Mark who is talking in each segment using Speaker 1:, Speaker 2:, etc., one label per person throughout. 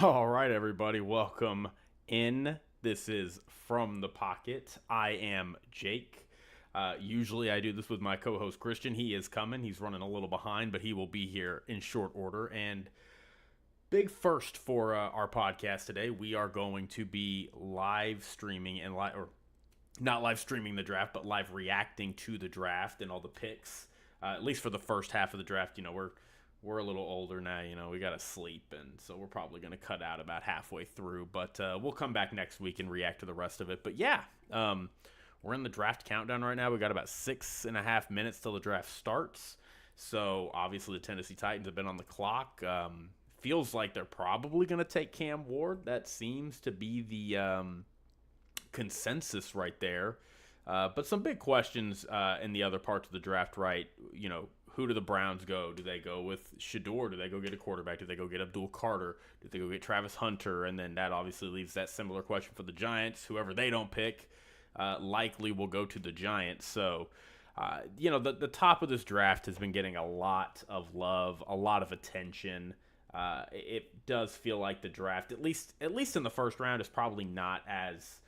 Speaker 1: All right, everybody, welcome in. This is From the Pocket. I am Jake. Usually I do this with my co host Christian. He is coming. He's running a little behind, but he will be here in short order. And big first for our podcast today. We are going to be live streaming or not live streaming the draft, but live reacting to the draft and all the picks. At least for the first half of the draft, we're a little older now. We got to sleep, and so we're probably going to cut out about halfway through. But we'll come back next week and react to the rest of it. But yeah, we're in the draft countdown right now. We got about 6.5 minutes till the draft starts. So obviously the Tennessee Titans have been on the clock. Feels like they're probably going to take Cam Ward. That seems to be the consensus right there. But some big questions in the other parts of the draft, right? Who do the Browns go? Do they go with Shador? Do they go get a quarterback? Do they go get Abdul Carter? Do they go get Travis Hunter? And then that obviously leaves that similar question for the Giants. Whoever they don't pick likely will go to the Giants. So, the top of this draft has been getting a lot of love, a lot of attention. It does feel like the draft, at least in the first round, is probably not as,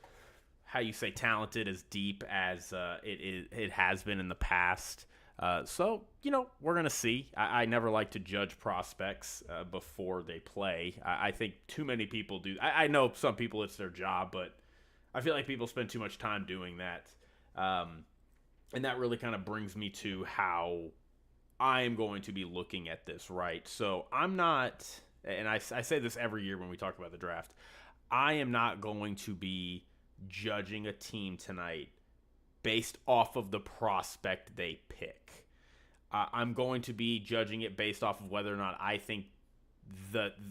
Speaker 1: how you say, talented, as deep as it has been in the past. So, we're going to see. I never like to judge prospects before they play. I think too many people do. I know some people, it's their job, but I feel like people spend too much time doing that. And that really kind of brings me to how I am going to be looking at this, right? So I'm not, and I say this every year when we talk about the draft, I am not going to be judging a team tonight based off of the prospect they pick. I'm going to be judging it based off of whether or not I think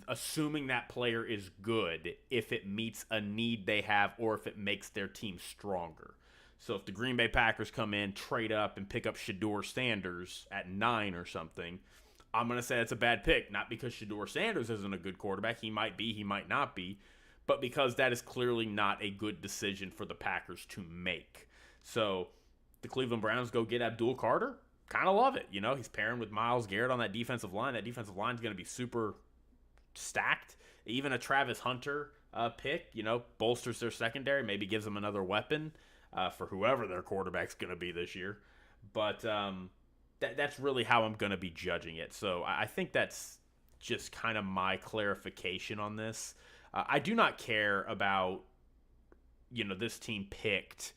Speaker 1: assuming that player is good, if it meets a need they have or if it makes their team stronger. So if the Green Bay Packers come in, trade up, and pick up Shador Sanders at 9 or something, I'm going to say that's a bad pick. Not because Shador Sanders isn't a good quarterback. He might be, he might not be. But because that is clearly not a good decision for the Packers to make. So the Cleveland Browns go get Abdul Carter. Kind of love it. He's pairing with Myles Garrett on that defensive line. That defensive line is going to be super stacked. Even a Travis Hunter pick, bolsters their secondary, maybe gives them another weapon for whoever their quarterback's going to be this year. But that's really how I'm going to be judging it. So I think that's just kind of my clarification on this. I do not care about, this team picked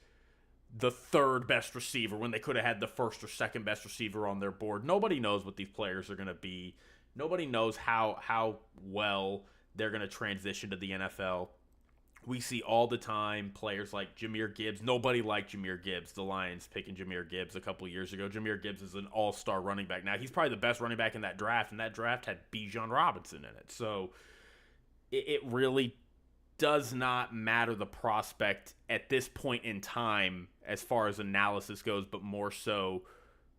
Speaker 1: the third best receiver when they could have had the first or second best receiver on their board. Nobody knows what these players are going to be. Nobody knows how well they're going to transition to the NFL. We see all the time players like Jahmyr Gibbs. Nobody liked Jahmyr Gibbs. The Lions picking Jahmyr Gibbs a couple years ago. Jahmyr Gibbs is an all-star running back. Now, he's probably the best running back in that draft, and that draft had Bijan Robinson in it. So it really does not matter the prospect at this point in time as far as analysis goes, but more so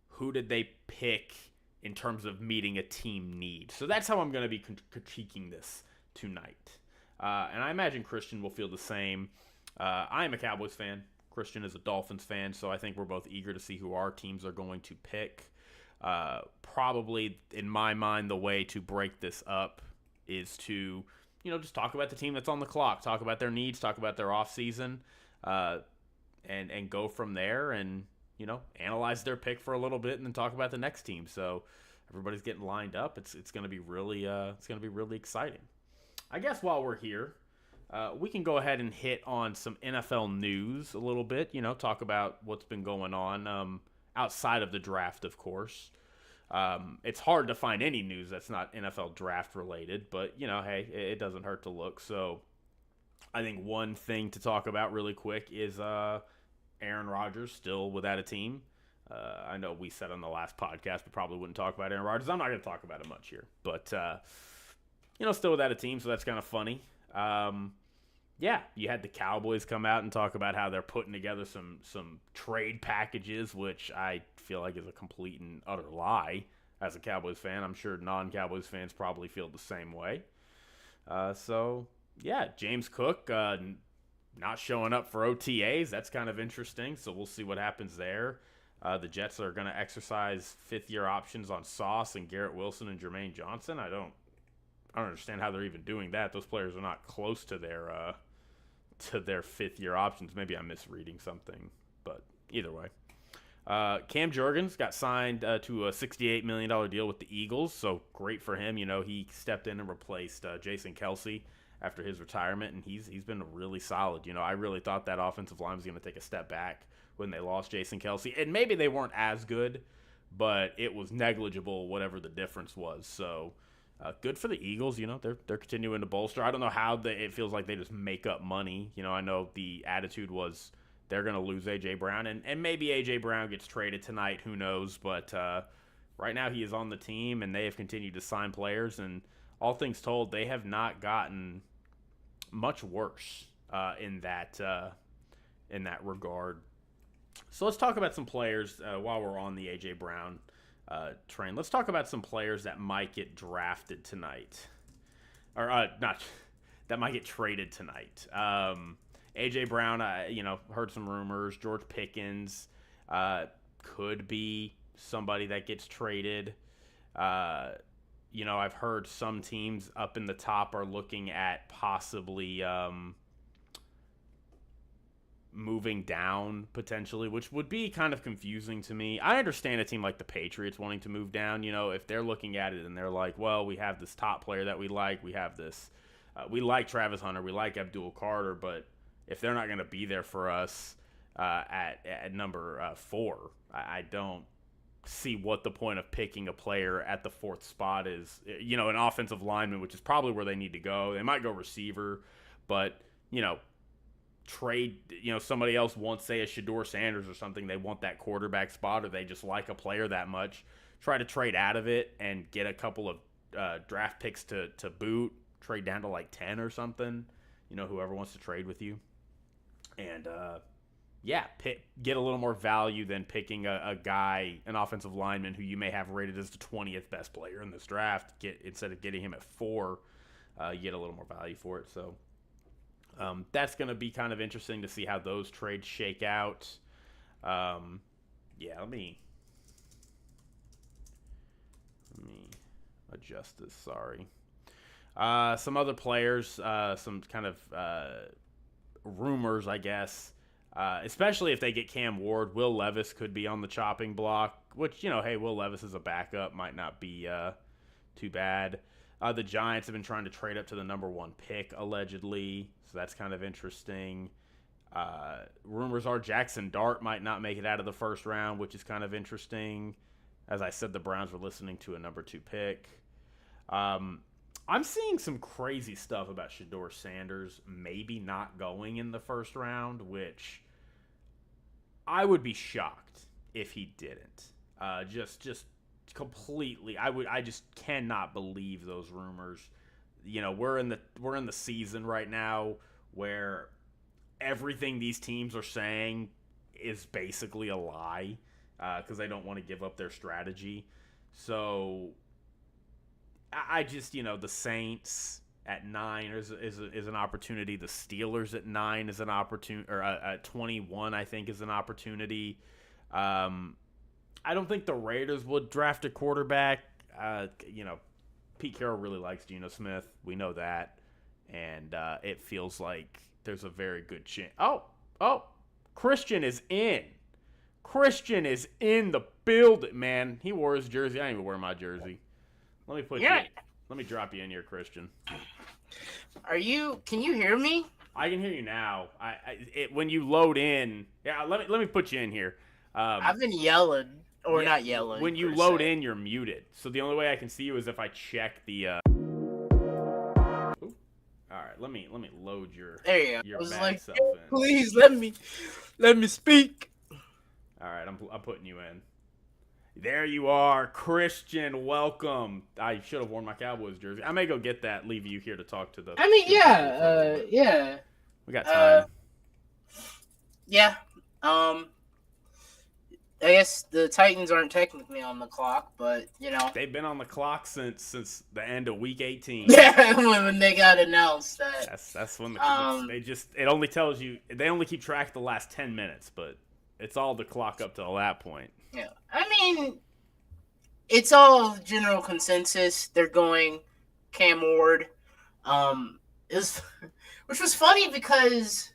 Speaker 1: who did they pick in terms of meeting a team need. So that's how I'm going to be critiquing this tonight. And I imagine Christian will feel the same. I am a Cowboys fan. Christian is a Dolphins fan, so I think we're both eager to see who our teams are going to pick. Probably, in my mind, the way to break this up is to, just talk about the team that's on the clock, talk about their needs, talk about their offseason, and go from there and, analyze their pick for a little bit and then talk about the next team. So everybody's getting lined up. It's going to be really exciting. I guess while we're here, we can go ahead and hit on some NFL news a little bit, talk about what's been going on outside of the draft, of course. It's hard to find any news that's not NFL draft related, but, hey, it doesn't hurt to look. So I think one thing to talk about really quick is Aaron Rodgers still without a team. I know we said on the last podcast we probably wouldn't talk about Aaron Rodgers. I'm not going to talk about it much here, but still without a team, so that's kind of funny. Yeah, you had the Cowboys come out and talk about how they're putting together some trade packages, which I feel like is a complete and utter lie. As a Cowboys fan, I'm sure non-Cowboys fans probably feel the same way. So, yeah, James Cook not showing up for OTAs. That's kind of interesting, so we'll see what happens there. The Jets are going to exercise fifth-year options on Sauce and Garrett Wilson and Jermaine Johnson. I don't I don't understand how they're even doing that. Those players are not close to their fifth-year options. Maybe I'm misreading something, but either way. Cam Jurgens got signed to a $68 million deal with the Eagles, so great for him. He stepped in and replaced Jason Kelce after his retirement, and he's been really solid. I really thought that offensive line was going to take a step back when they lost Jason Kelce, and maybe they weren't as good, but it was negligible, whatever the difference was. So good for the Eagles. They're continuing to bolster. I don't know how it feels like they just make up money. I know the attitude was they're going to lose A.J. Brown, and maybe A.J. Brown gets traded tonight. Who knows? But right now he is on the team, and they have continued to sign players. And all things told, they have not gotten much worse in that regard. So let's talk about some players while we're on the A.J. Brown train. Let's talk about some players that might get drafted tonight. Or not, that might get traded tonight. A.J. Brown, heard some rumors. George Pickens could be somebody that gets traded. I've heard some teams up in the top are looking at possibly moving down potentially, which would be kind of confusing to me. I understand a team like the Patriots wanting to move down. If they're looking at it and they're like, well, we have this top player that we like. We have this. We like Travis Hunter. We like Abdul Carter, but if they're not going to be there for us at number 4, I don't see what the point of picking a player at the 4th spot is. An offensive lineman, which is probably where they need to go. They might go receiver, but, trade, somebody else wants, say, a Shedeur Sanders or something. They want that quarterback spot, or they just like a player that much. Try to trade out of it and get a couple of draft picks to boot. Trade down to like 10 or something. Whoever wants to trade with you. And, get a little more value than picking a guy, an offensive lineman, who you may have rated as the 20th best player in this draft. Instead of getting him at 4, you get a little more value for it. So that's going to be kind of interesting to see how those trades shake out. Let me adjust this. Sorry. Some other players, some kind of rumors, I guess, especially if they get Cam Ward. Will Levis could be on the chopping block, which, hey, Will Levis is a backup, might not be too bad. The Giants have been trying to trade up to the number 1 pick, allegedly, so that's kind of interesting. Rumors are Jackson Dart might not make it out of the first round, which is kind of interesting. As I said, the Browns were listening to a number 2 pick. I'm seeing some crazy stuff about Shedeur Sanders maybe not going in the first round, which I would be shocked if he didn't. Just completely. I just cannot believe those rumors. We're in the season right now where everything these teams are saying is basically a lie because they don't want to give up their strategy. So I just, the Saints at 9 is an opportunity. The Steelers at 9 is an opportunity, or at 21, I think, is an opportunity. I don't think the Raiders would draft a quarterback. Pete Carroll really likes Geno Smith. We know that. And it feels like there's a very good chance. Oh, Christian is in. Christian is in the building, man. He wore his jersey. I didn't even wear my jersey. Let me put you. Let me drop you in here, Christian.
Speaker 2: Can you hear me?
Speaker 1: I can hear you now. When you load in, let me put you in here.
Speaker 2: I've been yelling, or not yelling.
Speaker 1: When you load in, you're muted. So the only way I can see you is if I check the. All right, let me load your.
Speaker 2: There you go.
Speaker 1: Your
Speaker 2: I was
Speaker 1: bad
Speaker 2: like,
Speaker 1: self in.
Speaker 2: please let me speak.
Speaker 1: All right, I'm putting you in. There you are, Christian. Welcome. I should have worn my Cowboys jersey. I may go get that. Leave you here to talk to the.
Speaker 2: I mean, yeah.
Speaker 1: We got time.
Speaker 2: Yeah. I guess the Titans aren't technically on the clock, but
Speaker 1: they've been on the clock since the end of Week 18.
Speaker 2: Yeah, when they got announced that.
Speaker 1: That's when it only tells you they only keep track of the last 10 minutes, but it's all the clock up till that point.
Speaker 2: Yeah, I mean, it's all general consensus. They're going Cam Ward. Is which was funny because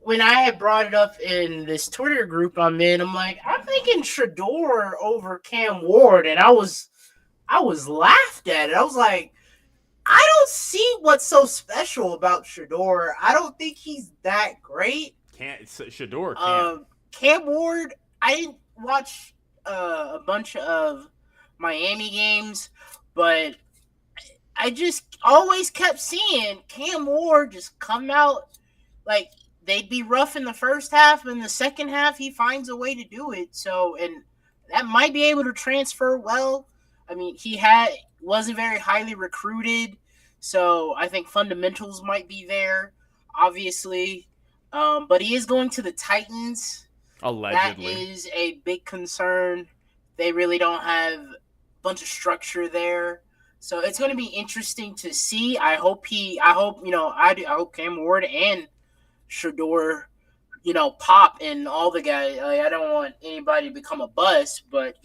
Speaker 2: when I had brought it up in this Twitter group I'm in, I'm like, I'm thinking Shador over Cam Ward, and I was laughed at it. I was like, I don't see what's so special about Shador. I don't think he's that great.
Speaker 1: Shador can.
Speaker 2: Cam Ward, I didn't watch a bunch of Miami games, but I just always kept seeing Cam Ward just come out like they'd be rough in the first half, and in the second half he finds a way to do it. So, and that might be able to transfer well. I mean, wasn't very highly recruited, so I think fundamentals might be there, obviously. But he is going to the Titans.
Speaker 1: Allegedly.
Speaker 2: That is a big concern. They really don't have a bunch of structure there. So it's going to be interesting to see. I hope Cam Ward and Shador, pop and all the guys. Like, I don't want anybody to become a bust, but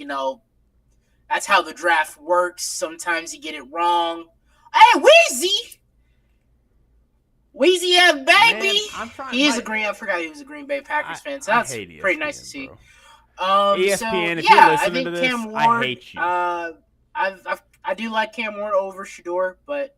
Speaker 2: that's how the draft works. Sometimes you get it wrong. Hey, Weezy F baby. I forgot he was a Green Bay Packers fan. So that's pretty nice to see.
Speaker 1: ESPN, if you're listening to this,
Speaker 2: Cam Ward,
Speaker 1: I hate you.
Speaker 2: I do like Cam Ward over Shador, but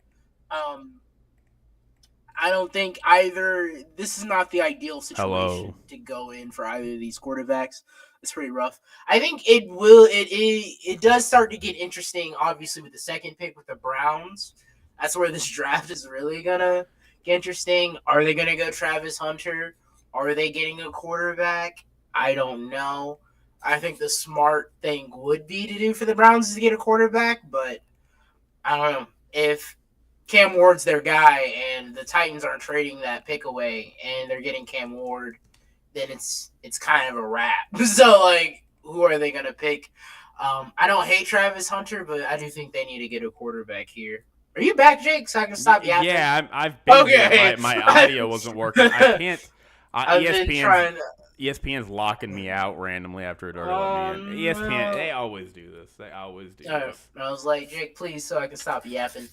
Speaker 2: I don't think either. This is not the ideal situation to go in for either of these quarterbacks. It's pretty rough. I think it does start to get interesting, obviously, with the second pick with the Browns. That's where this draft is really gonna get interesting. Are they gonna go Travis Hunter? Are they getting a quarterback? I don't know. I think the smart thing would be to do for the Browns is to get a quarterback, but I don't know. If Cam Ward's their guy and the Titans aren't trading that pick away and they're getting Cam Ward, then it's kind of a wrap. So, like, who are they going to pick? I don't hate Travis Hunter, but I do think they need to get a quarterback here. Are you back, Jake, so I can stop yapping?
Speaker 1: Yeah, I've been okay. My audio wasn't working. I can't. ESPN's locking me out randomly after it already let me in. ESPN, they always do this. This.
Speaker 2: I was like, Jake, please, so I can stop yapping.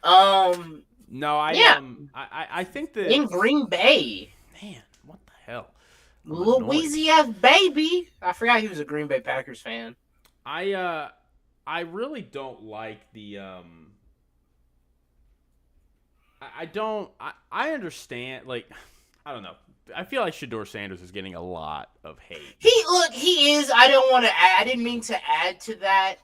Speaker 1: No, I think that
Speaker 2: in Green Bay.
Speaker 1: Man, what the hell?
Speaker 2: Louisiana baby. I forgot he was a Green Bay Packers fan.
Speaker 1: I really don't like the I understand, like, I don't know. I feel like Shador Sanders is getting a lot of hate.
Speaker 2: He is. I didn't mean to add to that.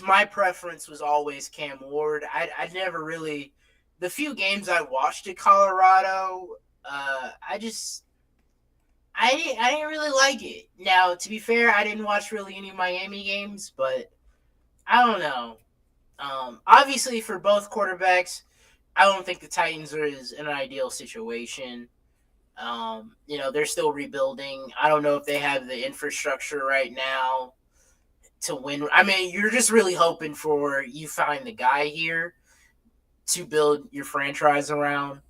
Speaker 2: My preference was always Cam Ward. I never really, the few games I watched at Colorado, I didn't really like it. Now, to be fair, I didn't watch really any Miami games, but I don't know. Obviously, for both quarterbacks, I don't think the Titans are in an ideal situation. They're still rebuilding. I don't know if they have the infrastructure right now to win. I mean, you're just really hoping you find the guy here to build your franchise around.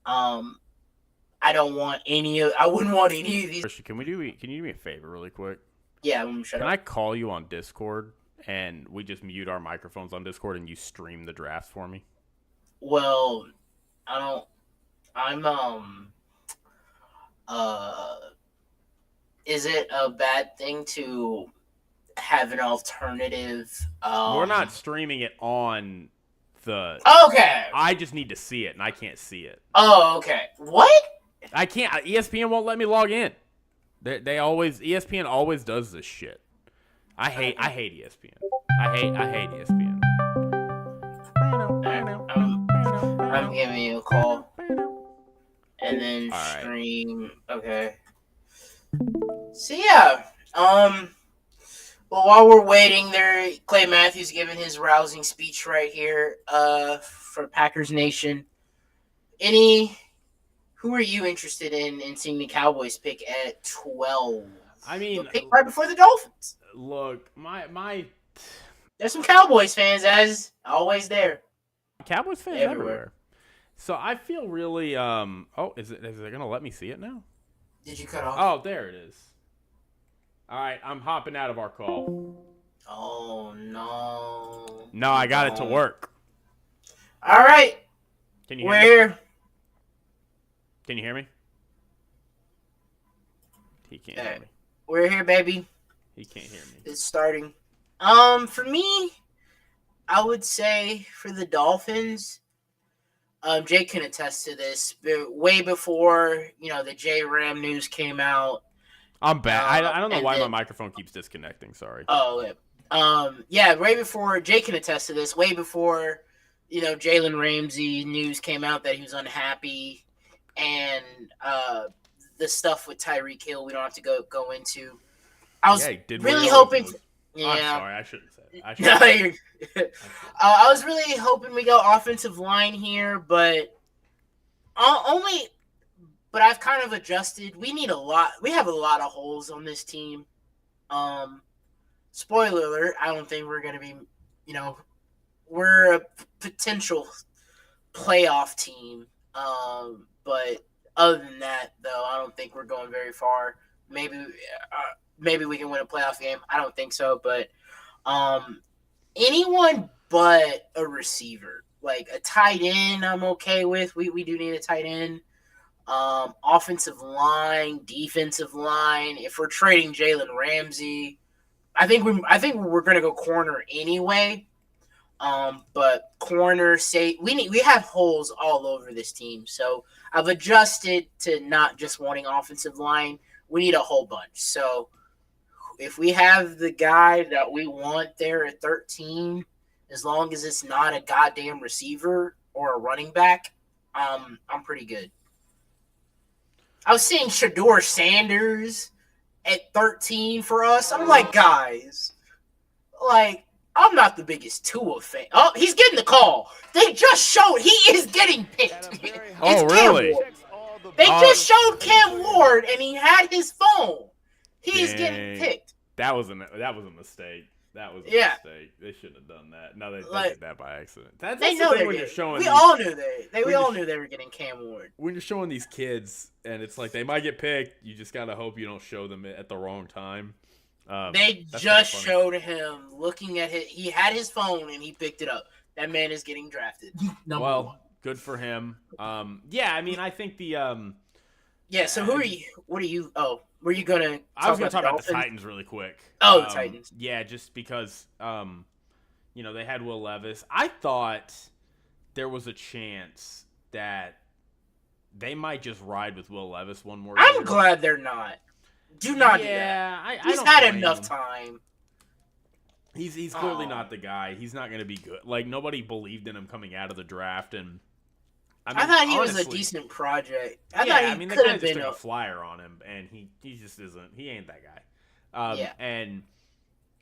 Speaker 2: I wouldn't want any of these.
Speaker 1: Christian, can you do me a favor really quick?
Speaker 2: Yeah, shut up.
Speaker 1: Can I call you on Discord and we just mute our microphones on Discord and you stream the drafts for me?
Speaker 2: Well, is it a bad thing to have an alternative?
Speaker 1: We're not streaming it on the.
Speaker 2: Okay.
Speaker 1: I just need to see it, and I can't see it.
Speaker 2: Oh, okay. What?
Speaker 1: I can't. ESPN won't let me log in. ESPN always does this shit. I hate ESPN. I hate ESPN.
Speaker 2: I'm giving you a call. And then stream. Right. Okay. So yeah. Well, while we're waiting, Clay Matthews giving his rousing speech right here. For Packers Nation. Who are you interested in seeing the Cowboys pick at 12?
Speaker 1: I mean,
Speaker 2: pick right before the Dolphins.
Speaker 1: Look, my.
Speaker 2: There's some Cowboys fans, as always. There.
Speaker 1: Cowboys fans everywhere. So I feel really is it gonna let me see it now?
Speaker 2: Did you cut off?
Speaker 1: Oh, there it is. All right, I'm hopping out of our call.
Speaker 2: Oh no.
Speaker 1: No, I got it to work.
Speaker 2: All right.
Speaker 1: Can you hear me? Can you hear me? He can't hear me.
Speaker 2: We're here, baby.
Speaker 1: He can't hear me.
Speaker 2: It's starting. For me, I would say for the Dolphins, Jake can attest to this. Way before the J Ram news came out.
Speaker 1: I'm bad. I don't know why my microphone keeps disconnecting. Sorry.
Speaker 2: Oh, yeah. Way before Jake can attest to this. Way before Jalen Ramsey news came out that he was unhappy, and the stuff with Tyreek Hill we don't have to go into. I was really hoping.
Speaker 1: Yeah. I'm sorry, I shouldn't say it.
Speaker 2: I was really hoping we go offensive line here, but I've kind of adjusted. We have a lot of holes on this team. Spoiler alert, I don't think we're going to be, we're a potential playoff team. But other than that, though, I don't think we're going very far. Maybe we can win a playoff game. I don't think so, but anyone but a receiver, like a tight end, I'm okay with. We do need a tight end. Offensive line, defensive line. If we're trading Jalen Ramsey, I think we're gonna go corner anyway. But corner, say we have holes all over this team, so I've adjusted to not just wanting offensive line. We need a whole bunch. So if we have the guy that we want there at 13, as long as it's not a goddamn receiver or a running back, I'm pretty good. I was seeing Shador Sanders at 13 for us. I'm like, guys, I'm not the biggest Tua fan. Oh, he's getting the call. They just showed he is getting picked.
Speaker 1: Oh, really?
Speaker 2: They just showed Cam Ward, and he had his phone. He is getting picked.
Speaker 1: That was a mistake. That was a mistake. They shouldn't have done that. No, they did that by accident. That's the thing when you're showing.
Speaker 2: We all knew they were getting Cam Ward.
Speaker 1: When you're showing these kids, and it's like they might get picked, you just gotta hope you don't show them at the wrong time.
Speaker 2: They just showed him looking at it. He had his phone and he picked it up. That man is getting drafted. Number one.
Speaker 1: Good for him. Yeah, I mean, I think the.
Speaker 2: Yeah. So who are you? What are you? Oh. Were you gonna?
Speaker 1: I was gonna talk about the Titans really quick.
Speaker 2: Oh, the Titans.
Speaker 1: Yeah, just because, they had Will Levis. I thought there was a chance that they might just ride with Will Levis one more year.
Speaker 2: I'm glad they're not. Do not do that. He's had enough time.
Speaker 1: He's clearly not the guy. He's not going to be good. Like, nobody believed in him coming out of the draft, and
Speaker 2: I thought he was a decent project. I thought he
Speaker 1: could have been a flyer on him, and he just isn't. He ain't that guy. And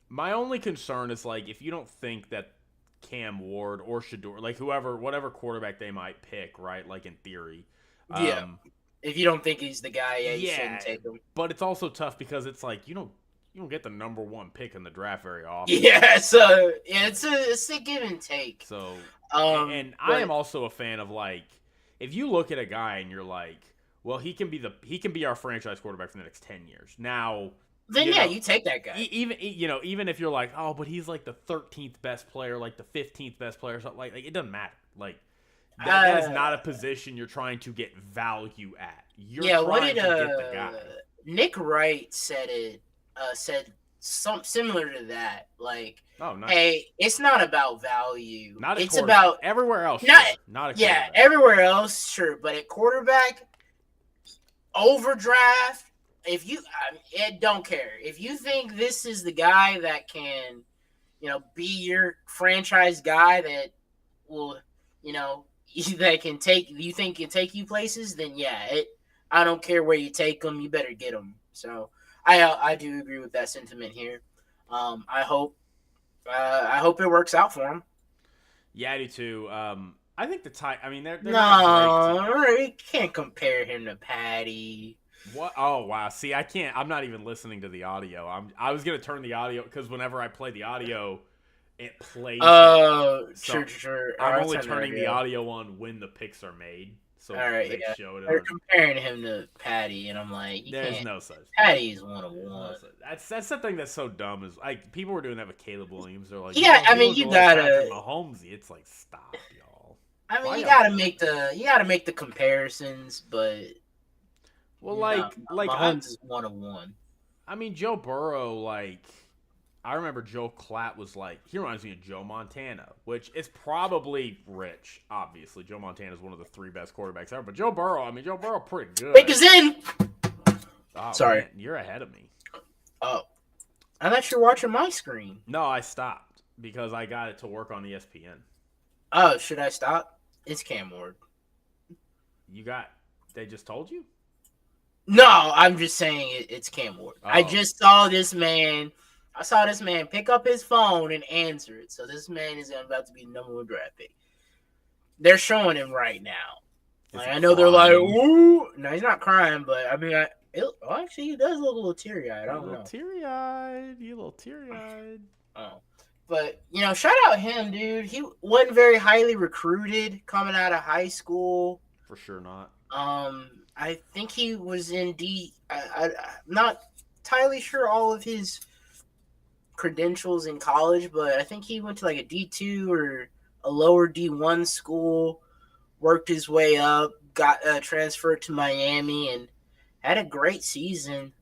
Speaker 1: my only concern is, like, if you don't think that Cam Ward or Shador, like whatever quarterback they might pick, right? Like in theory.
Speaker 2: If you don't think he's the guy, you shouldn't take him.
Speaker 1: But it's also tough because it's like you don't get the number one pick in the draft very often.
Speaker 2: Yeah, so it's a give and take.
Speaker 1: So I am also a fan of, like, if you look at a guy and you're like, well, he can be our franchise quarterback for the next 10 years. Now,
Speaker 2: then you take that guy.
Speaker 1: Even if you're like, oh, but he's like the 13th best player, like the 15th best player, something like it doesn't matter. Like that is not a position you're trying to get value at. You're trying to get the guy.
Speaker 2: Nick Wright said something similar to that. Like, hey, it's not about value. It's about
Speaker 1: everywhere else. Not
Speaker 2: everywhere else, sure. But at quarterback, overdraft, I don't care. If you think this is the guy that can, be your franchise guy that will, that can take you places, then I don't care where you take them. You better get them. So I do agree with that sentiment here. I hope it works out for him.
Speaker 1: Yeah, I do too. I think they're
Speaker 2: you can't compare him to Patty.
Speaker 1: What? Oh wow! See, I can't. I'm not even listening to the audio. I was gonna turn the audio because whenever I play the audio, it plays.
Speaker 2: Oh, sure.
Speaker 1: I'm only turning the audio on when the picks are made. So they show it.
Speaker 2: They're comparing him to Patty, and I'm like,
Speaker 1: there's no such.
Speaker 2: Patty's 1-1.
Speaker 1: That's the thing that's so dumb is like people were doing that with Caleb Williams. They're like,
Speaker 2: you gotta
Speaker 1: Mahomes. It's like, stop, y'all.
Speaker 2: I mean, you gotta make the comparisons, but
Speaker 1: well,
Speaker 2: Mahomes is 1-1.
Speaker 1: I mean, Joe Burrow, like, I remember Joe Klatt was like, he reminds me of Joe Montana, which is probably rich. Obviously, Joe Montana is one of the 3 best quarterbacks ever. But Joe Burrow, pretty good.
Speaker 2: Bake is in.
Speaker 1: Oh,
Speaker 2: sorry,
Speaker 1: man, you're ahead of me.
Speaker 2: Oh, I thought you were watching my screen.
Speaker 1: No, I stopped because I got it to work on ESPN.
Speaker 2: Oh, should I stop? It's Cam Ward.
Speaker 1: They just told you?
Speaker 2: No, I'm just saying it's Cam Ward.
Speaker 1: Oh.
Speaker 2: I just saw this man. I saw this man pick up his phone and answer it. So this man is about to be the number 1 draft pick. They're showing him right now. Like, I know they're like, ooh. No, he's not crying, but I mean, actually, he does look a little teary-eyed. I don't know.
Speaker 1: You little teary-eyed.
Speaker 2: Oh. But, shout out him, dude. He wasn't very highly recruited coming out of high school.
Speaker 1: For sure not.
Speaker 2: I think he was in I'm not entirely sure all of his credentials in college, but I think he went to like a D2 or a lower D1 school, worked his way up, got transferred to Miami, and had a great season.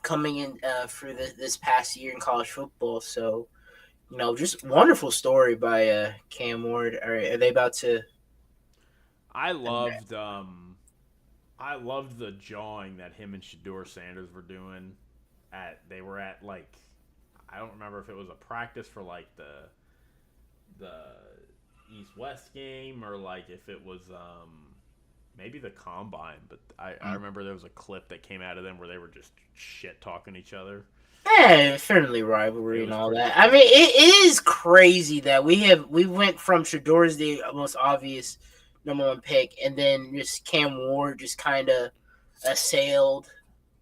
Speaker 2: Coming in for this past year in college football. So, just wonderful story by Cam Ward. Are they about to?
Speaker 1: I loved the jawing that him and Shedeur Sanders were doing. They were at like, I don't remember if it was a practice for like the East-West game or like if it was maybe the combine, but I remember there was a clip that came out of them where they were just shit talking each other.
Speaker 2: Yeah, friendly rivalry and all that. I mean, it is crazy that we went from Shedeur's the most obvious number 1 pick, and then just Cam Ward just kind of sailed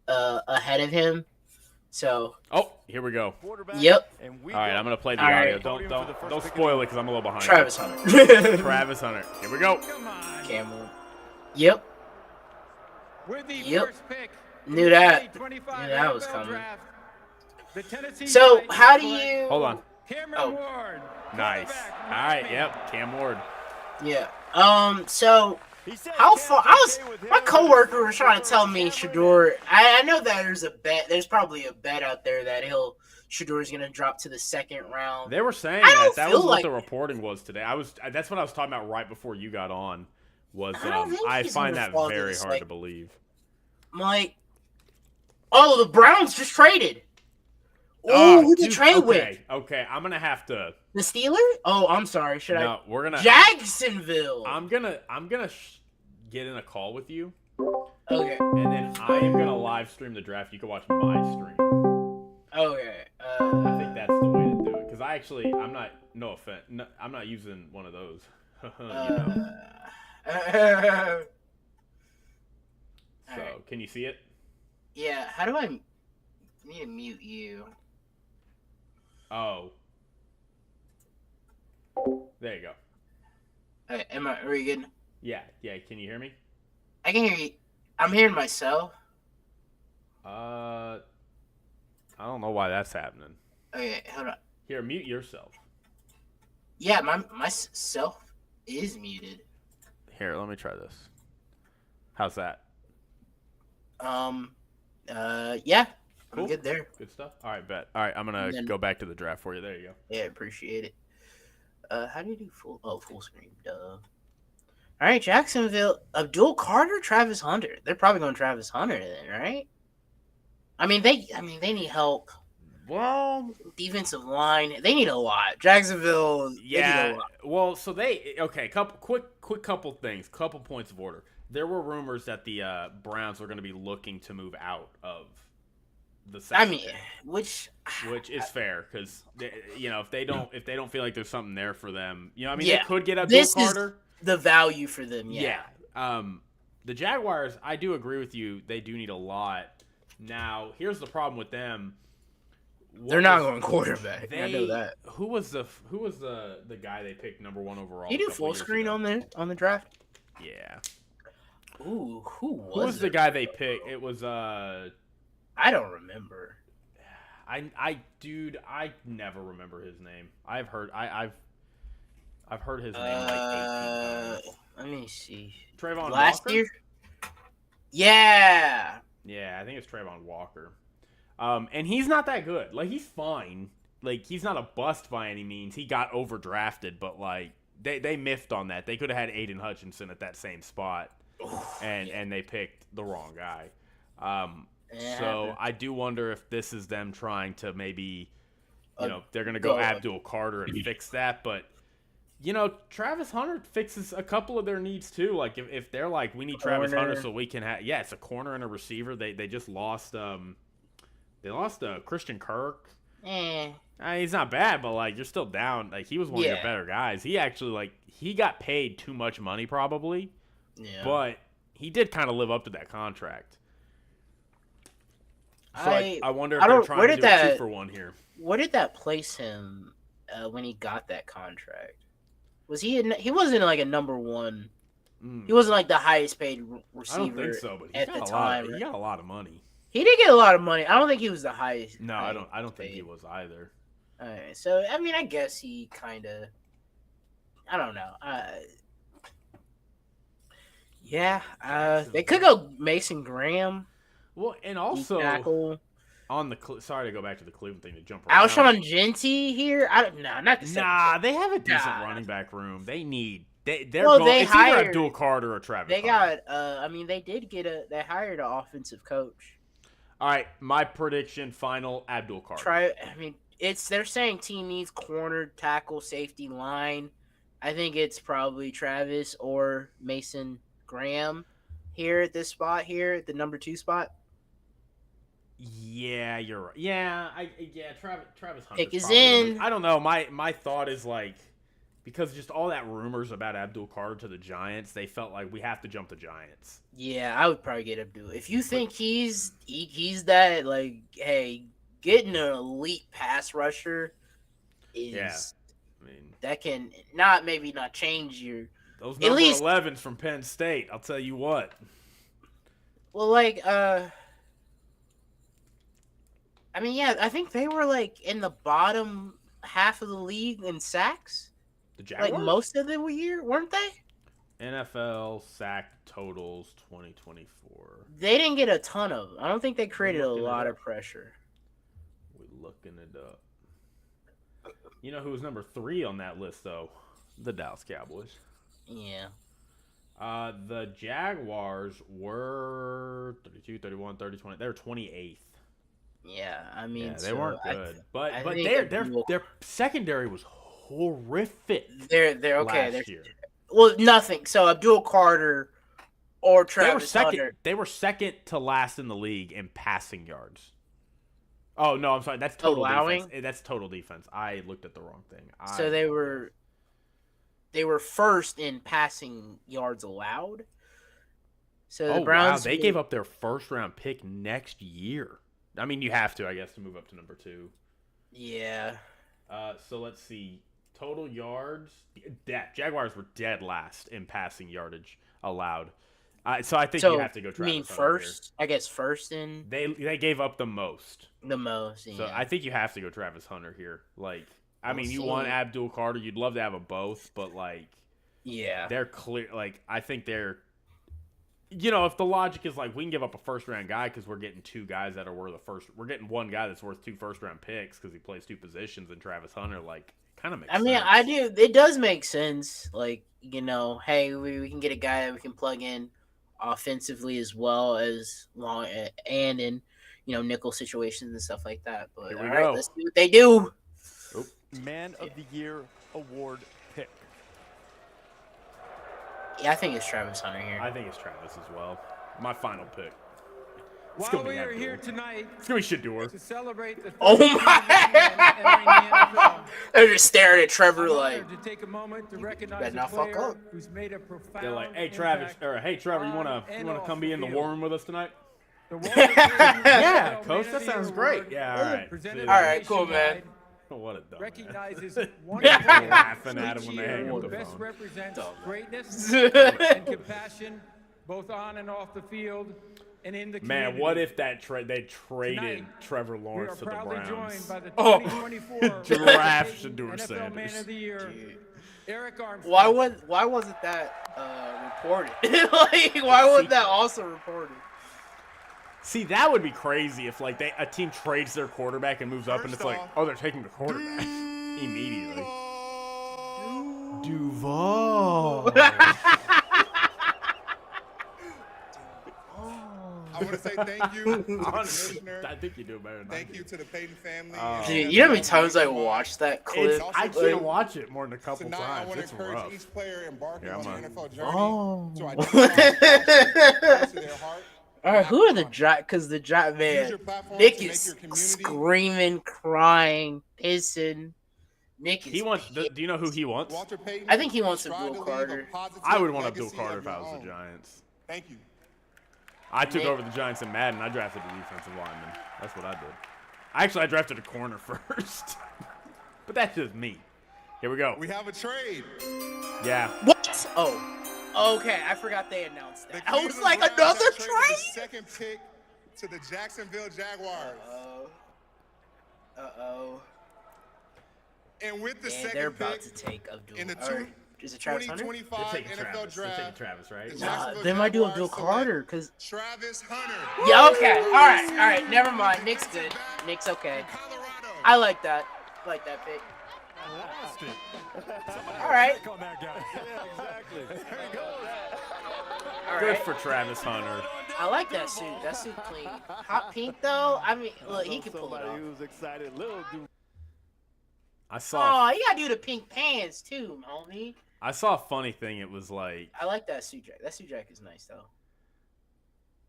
Speaker 2: ahead of him. So.
Speaker 1: Oh, here we go.
Speaker 2: Yep.
Speaker 1: All right, I'm gonna play the audio. Right. Don't spoil it because I'm a little behind.
Speaker 2: Travis Hunter.
Speaker 1: Travis Hunter. Here we go.
Speaker 2: Cam Ward. Yep. Knew that was coming. So, how do you...
Speaker 1: Hold on.
Speaker 3: Ward.
Speaker 1: Nice. All right, yep, Cam Ward.
Speaker 2: Yeah. So, how far... my coworker was trying to tell me Shedeur... I know that there's a bet. There's probably a bet out there that Shedeur's going to drop to the 2nd round.
Speaker 1: They were saying that was what the reporting was today. That's what I was talking about right before you got on. I find that very hard to believe.
Speaker 2: I'm like, the Browns just traded. Oh, who did they trade with?
Speaker 1: Okay, I'm gonna have to.
Speaker 2: The Steelers? Oh, I'm sorry.
Speaker 1: No, we're gonna
Speaker 2: Jacksonville.
Speaker 1: I'm gonna get in a call with you.
Speaker 2: Okay.
Speaker 1: And then I am gonna live stream the draft. You can watch my stream.
Speaker 2: Okay.
Speaker 1: I think that's the way to do it because I'm not. No offense. No, I'm not using one of those. So, can you see it?
Speaker 2: Yeah. How do I need to mute you?
Speaker 1: Oh. There you go.
Speaker 2: Are you good?
Speaker 1: Yeah. Can you hear me?
Speaker 2: I can hear you. I'm hearing myself.
Speaker 1: I don't know why that's happening.
Speaker 2: Okay, hold on.
Speaker 1: Here, mute yourself.
Speaker 2: Yeah, my self is muted.
Speaker 1: Here, let me try this. How's that?
Speaker 2: Yeah.
Speaker 1: Cool.
Speaker 2: I'm good there.
Speaker 1: Good stuff. All right, bet. All right, I'm going to go back to the draft for you. There you go.
Speaker 2: Yeah, appreciate it. How do you do full screen? Duh. All right, Jacksonville. Abdul Carter, Travis Hunter. They're probably going Travis Hunter then, right? I mean, they need help.
Speaker 1: Well,
Speaker 2: defensive line, they need a lot. Jacksonville,
Speaker 1: yeah.
Speaker 2: They need a lot.
Speaker 1: Well, so couple things, couple points of order. There were rumors that the Browns were going to be looking to move out of the second.
Speaker 2: I mean, which
Speaker 1: is fair because if they don't feel like there's something there for them,
Speaker 2: they
Speaker 1: could get Abdul Carter.
Speaker 2: Is the value for them, yeah.
Speaker 1: The Jaguars, I do agree with you. They do need a lot. Now, here's the problem with them.
Speaker 2: They're not going quarterback. I know that.
Speaker 1: Who was the guy they picked number 1 overall?
Speaker 2: You do full screen on the draft?
Speaker 1: Yeah.
Speaker 2: Ooh, who
Speaker 1: was the guy they picked? It was
Speaker 2: I don't remember.
Speaker 1: I never remember his name. I've I've heard his name like 18 times.
Speaker 2: Let me see.
Speaker 1: Trayvon
Speaker 2: Last
Speaker 1: Walker?
Speaker 2: year? Yeah.
Speaker 1: Yeah, I think it's Trayvon Walker. And he's not that good. Like, he's fine. Like, he's not a bust by any means. He got overdrafted, but, like, they miffed on that. They could have had Aiden Hutchinson at that same spot, and they picked the wrong guy. So I do wonder if this is them trying to maybe, they're going to go Abdul Carter and fix that. But, Travis Hunter fixes a couple of their needs too. Like, if they're like, we need Travis Hunter so we can have – yeah, it's a corner and a receiver. They just lost Christian Kirk. He's not bad, but, like, you're still down. Like, he was one of your better guys. He actually, like, he got paid too much money probably. Yeah. But he did kind of live up to that contract. So I wonder if they're trying to do a 2-for-1 here.
Speaker 2: Where did that place him when he got that contract? Was he wasn't like a number one. He wasn't like the highest paid receiver. I don't think so, but at the time.
Speaker 1: He got a lot of money.
Speaker 2: He did get a lot of money. I don't think he was the highest.
Speaker 1: No, I don't think he was either.
Speaker 2: All right, so I mean, I guess he kind of. I don't know. They could go Mason Graham.
Speaker 1: Well, and also on the sorry to go back to the Cleveland thing to jump around.
Speaker 2: Alshon Jeanty here. Not the same.
Speaker 1: They have a decent running back room. They need. It's either Abdul Carter or Travis.
Speaker 2: They got. They did get they hired an offensive coach.
Speaker 1: All right, my prediction: final Abdul Carter.
Speaker 2: They're saying team needs corner, tackle, safety, line. I think it's probably Travis or Mason Graham here at this spot here, the number 2 spot.
Speaker 1: Yeah, you're right. Yeah, Travis Hunter.
Speaker 2: Pick is in.
Speaker 1: I don't know. My thought is like, because just all that rumors about Abdul Carter to the Giants, they felt like we have to jump the Giants.
Speaker 2: Yeah, I would probably get Abdul. If you think he's that, like, hey, getting an elite pass rusher is that can maybe not change your
Speaker 1: those number 11s from Penn State. I'll tell you what.
Speaker 2: Well, like, I think they were like in the bottom half of the league in sacks.
Speaker 1: The Jaguars?
Speaker 2: Like most of the year, weren't they?
Speaker 1: NFL sack totals 2024.
Speaker 2: They didn't get a ton of them. I don't think they created a lot of pressure.
Speaker 1: We're looking it up. You know who was number 3 on that list, though? The Dallas Cowboys.
Speaker 2: Yeah.
Speaker 1: The Jaguars were 32, 31, 30, 20. They were 28th.
Speaker 2: Yeah,
Speaker 1: they weren't good. But their secondary was horrific.
Speaker 2: They're okay.
Speaker 1: Last year.
Speaker 2: Well, nothing. So Abdul Carter or Travis Hunter.
Speaker 1: They were second to last in the league in passing yards. Oh no, I'm sorry. That's total defense. That's total defense. I looked at the wrong thing.
Speaker 2: So they were first in passing yards allowed. So the Browns.
Speaker 1: Wow, they gave up their first round pick next year. I mean, you have to, I guess, to move up to number 2.
Speaker 2: Yeah.
Speaker 1: So let's see. Total yards. Jaguars were dead last in passing yardage allowed. So I think you have to go Travis.
Speaker 2: You mean first? I guess first in.
Speaker 1: They gave up the most.
Speaker 2: The most. Yeah.
Speaker 1: So I think you have to go Travis Hunter here. Like, you want Abdul Carter. You'd love to have them both, but like,
Speaker 2: yeah,
Speaker 1: they're clear. Like, I think they're. If the logic is like we can give up a first-round guy because we're getting 2 guys that are worth we're getting 1 guy that's worth 2 first-round picks because he plays 2 positions, and Travis Hunter, like, kind of makes sense.
Speaker 2: I do. It does make sense. Like, hey, we can get a guy that we can plug in offensively as well as long and in nickel situations and stuff like that. But
Speaker 1: all right,
Speaker 2: let's see what they do.
Speaker 3: Man of the Year award pick.
Speaker 2: Yeah, I think it's Travis Hunter here.
Speaker 1: I think it's Travis as well. My final pick.
Speaker 4: While we are here tonight,
Speaker 1: it's gonna be Shador
Speaker 4: to celebrate the
Speaker 2: my! They're just staring at Trevor like.
Speaker 4: To take a moment to recognize a player who's made a profound.
Speaker 1: They're like, "Hey Travis, or hey Trevor, you wanna come be in the war room with us tonight?"
Speaker 2: Yeah,
Speaker 1: coach, that sounds great. Yeah, all right.
Speaker 2: All right, cool, man.
Speaker 1: What a dumb
Speaker 4: recognizes
Speaker 1: one laughing at him when they hang up the
Speaker 4: best
Speaker 1: phone.
Speaker 4: represents greatness and compassion, both on and off the field, and in the community.
Speaker 1: Man, what if they traded Trevor Lawrence to the Browns?
Speaker 4: Joined by the 2024
Speaker 1: Draft Shador
Speaker 4: NFL
Speaker 1: Sanders.
Speaker 4: Man of the Year, Eric Armstrong.
Speaker 2: Why wasn't that reported? Like, why wasn't that also reported?
Speaker 1: See, that would be crazy if like a team trades their quarterback and moves up, and it's like, oh, they're taking the quarterback immediately. Duval.
Speaker 5: I want to say thank you to the commissioner.
Speaker 1: I think you do better than
Speaker 5: Thank you to the Payton family.
Speaker 2: Dude, you know how many times I watched that clip?
Speaker 1: I can't watch it more than a couple
Speaker 5: Tonight,
Speaker 1: times.
Speaker 5: I want to
Speaker 1: It's
Speaker 5: encourage
Speaker 1: rough.
Speaker 5: each player embarking on the NFL journey to
Speaker 2: Oh.
Speaker 5: identify close to their heart.
Speaker 2: All right, who are the draft? Because the draft
Speaker 5: Use
Speaker 2: man,
Speaker 5: your platform
Speaker 2: Nick
Speaker 5: to make
Speaker 2: is
Speaker 5: your community-
Speaker 2: screaming, crying, pissing. Nick is.
Speaker 1: He wants. Do you know who he wants?
Speaker 5: Walter Payton,
Speaker 2: I think he wants
Speaker 5: strive
Speaker 2: Abdul
Speaker 5: to leave a
Speaker 2: Carter.
Speaker 5: positive
Speaker 1: I would want
Speaker 5: legacy
Speaker 1: Abdul Carter
Speaker 5: of
Speaker 1: if I
Speaker 5: your
Speaker 1: was the
Speaker 5: own.
Speaker 1: Giants.
Speaker 5: Thank you.
Speaker 1: I took
Speaker 2: Nick.
Speaker 1: over the Giants in Madden. I drafted a defensive lineman. That's what I did. I drafted a corner first. But that's just me. Here we go.
Speaker 5: We have a trade.
Speaker 1: Yeah.
Speaker 2: What? Oh, okay. I forgot they announced that.
Speaker 5: The
Speaker 2: I was
Speaker 5: Cleveland
Speaker 2: like,
Speaker 5: Browns
Speaker 2: another
Speaker 5: have traded
Speaker 2: trade?
Speaker 5: the second pick to the Jacksonville Jaguars.
Speaker 2: Uh-oh.
Speaker 5: And with the
Speaker 2: Yeah,
Speaker 5: second
Speaker 2: they're about
Speaker 5: pick
Speaker 2: to take Abdul.
Speaker 5: in the
Speaker 2: Is it Travis Hunter?
Speaker 5: 2025 NFL Draft,
Speaker 1: Travis, right?
Speaker 5: the
Speaker 2: Nah,
Speaker 5: Jacksonville
Speaker 2: they might do
Speaker 5: Jaguars
Speaker 2: Abdul
Speaker 5: select
Speaker 2: Carter, because...
Speaker 5: Travis Hunter.
Speaker 2: Yeah, okay. All right. Never mind. Nick's good. Nick's okay.
Speaker 5: Colorado.
Speaker 2: I like that. Pick.
Speaker 3: Lost it.
Speaker 2: All right.
Speaker 3: On that guy. Yeah, exactly. There he goes.
Speaker 2: All
Speaker 1: Good
Speaker 2: right.
Speaker 1: for Travis Hunter.
Speaker 2: I like that suit. That suit clean. Hot pink, though. I mean, look, he can pull it
Speaker 3: Somebody
Speaker 2: off.
Speaker 3: who's excited. Little dude.
Speaker 1: I saw.
Speaker 2: Oh, you gotta do the pink pants, too, homie.
Speaker 1: I saw a funny thing. It was like.
Speaker 2: I like that suit jacket. That suit jacket is nice, though.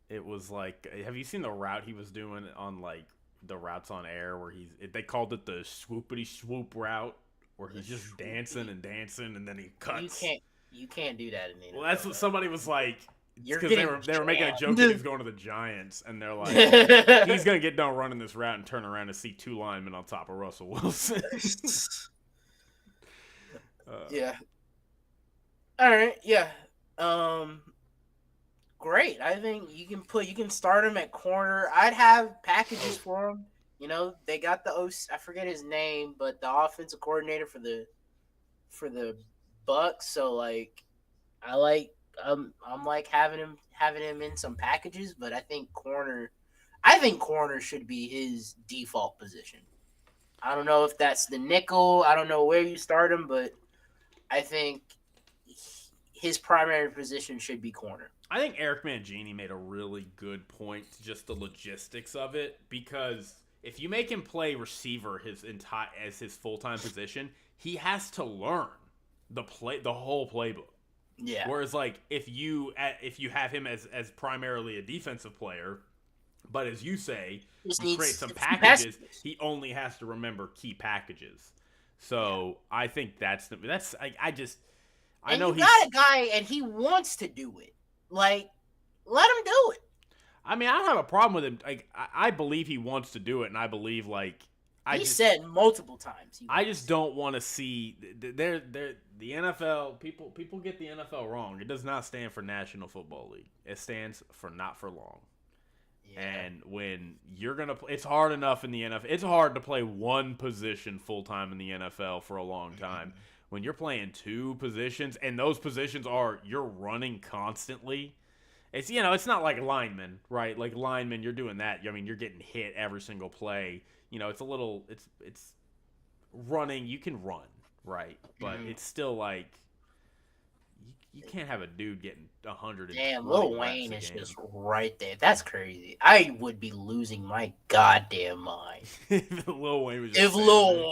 Speaker 1: It was like. Have you seen the route he was doing on like the routes on air where they called it the swoopity swoop route where he's just dancing and then he cuts.
Speaker 2: You can't do that in the NFL.
Speaker 1: Well, that's what somebody was like.
Speaker 2: You're
Speaker 1: Because
Speaker 2: getting
Speaker 1: they were making a
Speaker 2: jammed.
Speaker 1: joke that he was going to the Giants, and they're like, he's gonna get done running this route and turn around and see two linemen on top of Russell Wilson.
Speaker 2: Yeah. All right. Yeah. Great. I think you can start him at corner. I'd have packages for him. You know, they got the I forget his name, but the offensive coordinator for the Bucks. So like, I'm like having him in some packages, but I think corner should be his default position. I don't know if that's the nickel. I don't know where you start him, but I think his primary position should be corner.
Speaker 1: I think Eric Mangini made a really good point to just the logistics of it, because if you make him play receiver as his full-time position, he has to learn the whole playbook.
Speaker 2: Yeah.
Speaker 1: Whereas like if you have him as primarily a defensive player, but as you say, you create some packages, he only has to remember key packages. So I think that's I know he's
Speaker 2: got a guy and he wants to do it. Like, let him do it.
Speaker 1: I mean, I don't have a problem with him. Like, I believe he wants to do it, and I believe
Speaker 2: He said multiple times.
Speaker 1: I just don't want to see the NFL. People get the NFL wrong. It does not stand for National Football League. It stands for not for long. Yeah. And when you're gonna, it's hard enough in the NFL. It's hard to play one position full time in the NFL for a long time. When you're playing two positions, and those positions you're running constantly. It's it's not like linemen, right? Like linemen, you're doing that. I mean, you're getting hit every single play. It's a little, it's running. You can run, right? But it's still like you can't have a dude getting 100.
Speaker 2: Damn, Lil Wayne is just right there. That's crazy. I would be losing my goddamn mind
Speaker 1: if Lil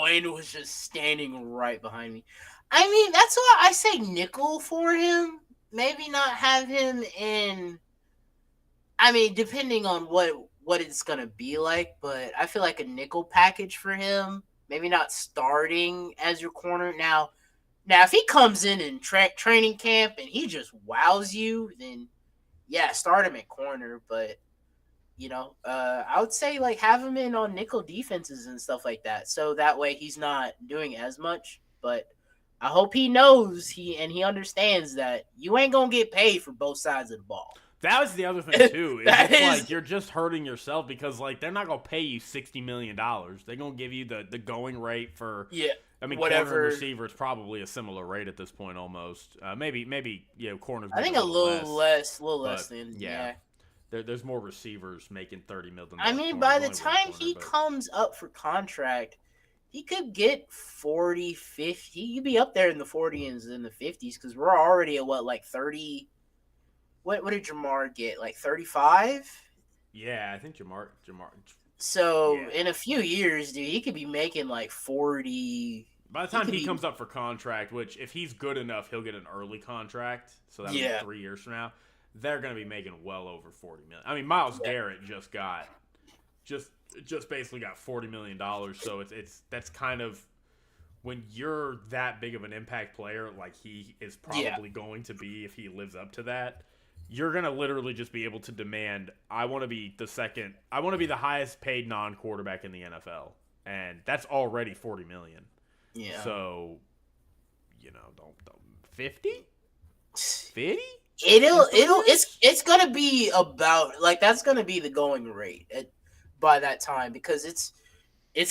Speaker 1: Wayne was just
Speaker 2: standing right behind me. I mean, that's why I say nickel for him. Maybe not have him in. I mean, depending on what it's gonna be like, but I feel like a nickel package for him. Maybe not starting as your corner. Now if he comes in training camp and he just wows you, then yeah, start him at corner. But I would say like have him in on nickel defenses and stuff like that, so that way he's not doing as much. But I hope he knows he understands that you ain't gonna get paid for both sides of the ball.
Speaker 1: That was the other thing too. Like you're just hurting yourself because like they're not gonna pay you $60 million. They're gonna give you the going rate for I mean,
Speaker 2: whatever.
Speaker 1: corner and receiver, it's probably a similar rate at this point almost. Maybe corners.
Speaker 2: I think a little less than yeah.
Speaker 1: There's more receivers making $30 million.
Speaker 2: I mean, by the time he comes up for contract, he could get 40, 50. He could be up there in the 40s and the 50s because we're already at like 30. What did Jamar get? Like 35?
Speaker 1: Yeah, I think Jamar.
Speaker 2: So in a few years, dude, he could be making like 40.
Speaker 1: By the time he comes up for contract, which if he's good enough, he'll get an early contract. So that'll be 3 years from now. They're going to be making well over $40 million. I mean, Myles Garrett just basically got $40 million. So that's kind of when you're that big of an impact player, like he is probably going to be if he lives up to that. You're going to literally just be able to demand, I want to be the highest paid non-quarterback in the NFL. And that's already $40 million.
Speaker 2: Yeah.
Speaker 1: So, don't 50? 50?
Speaker 2: It's going to be about, like, that's going to be the going rate by that time because it's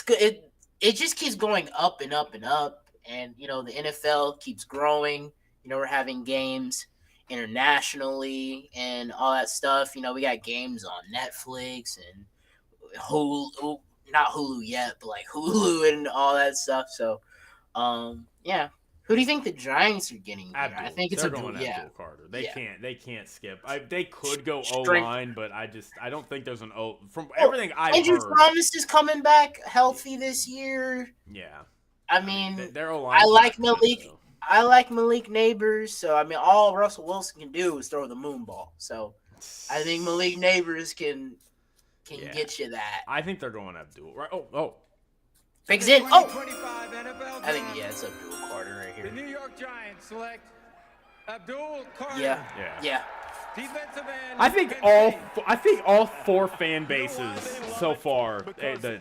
Speaker 2: good. It just keeps going up and up and up. And, the NFL keeps growing. We're having games internationally and all that stuff. We got games on Netflix and Hulu, not Hulu yet, but like Hulu and all that stuff. So, who do you think the Giants are getting here? I think it's
Speaker 1: Abdul Carter. They can't skip. They could go O-line, but I don't think there's an O. From everything I've heard,
Speaker 2: Andrew Thomas is coming back healthy this year.
Speaker 1: Yeah,
Speaker 2: I mean,
Speaker 1: their O-line.
Speaker 2: I like Malik Neighbors, so I mean, all Russell Wilson can do is throw the moon ball. So, I think Malik Neighbors can get you that.
Speaker 1: I think they're going Abdul. Right? Oh.
Speaker 2: Pigs in. Oh. I think it's Abdul Carter right here.
Speaker 4: The New York Giants select Abdul Carter.
Speaker 2: Yeah.
Speaker 4: Defensive end.
Speaker 1: I think all four fan bases so far, the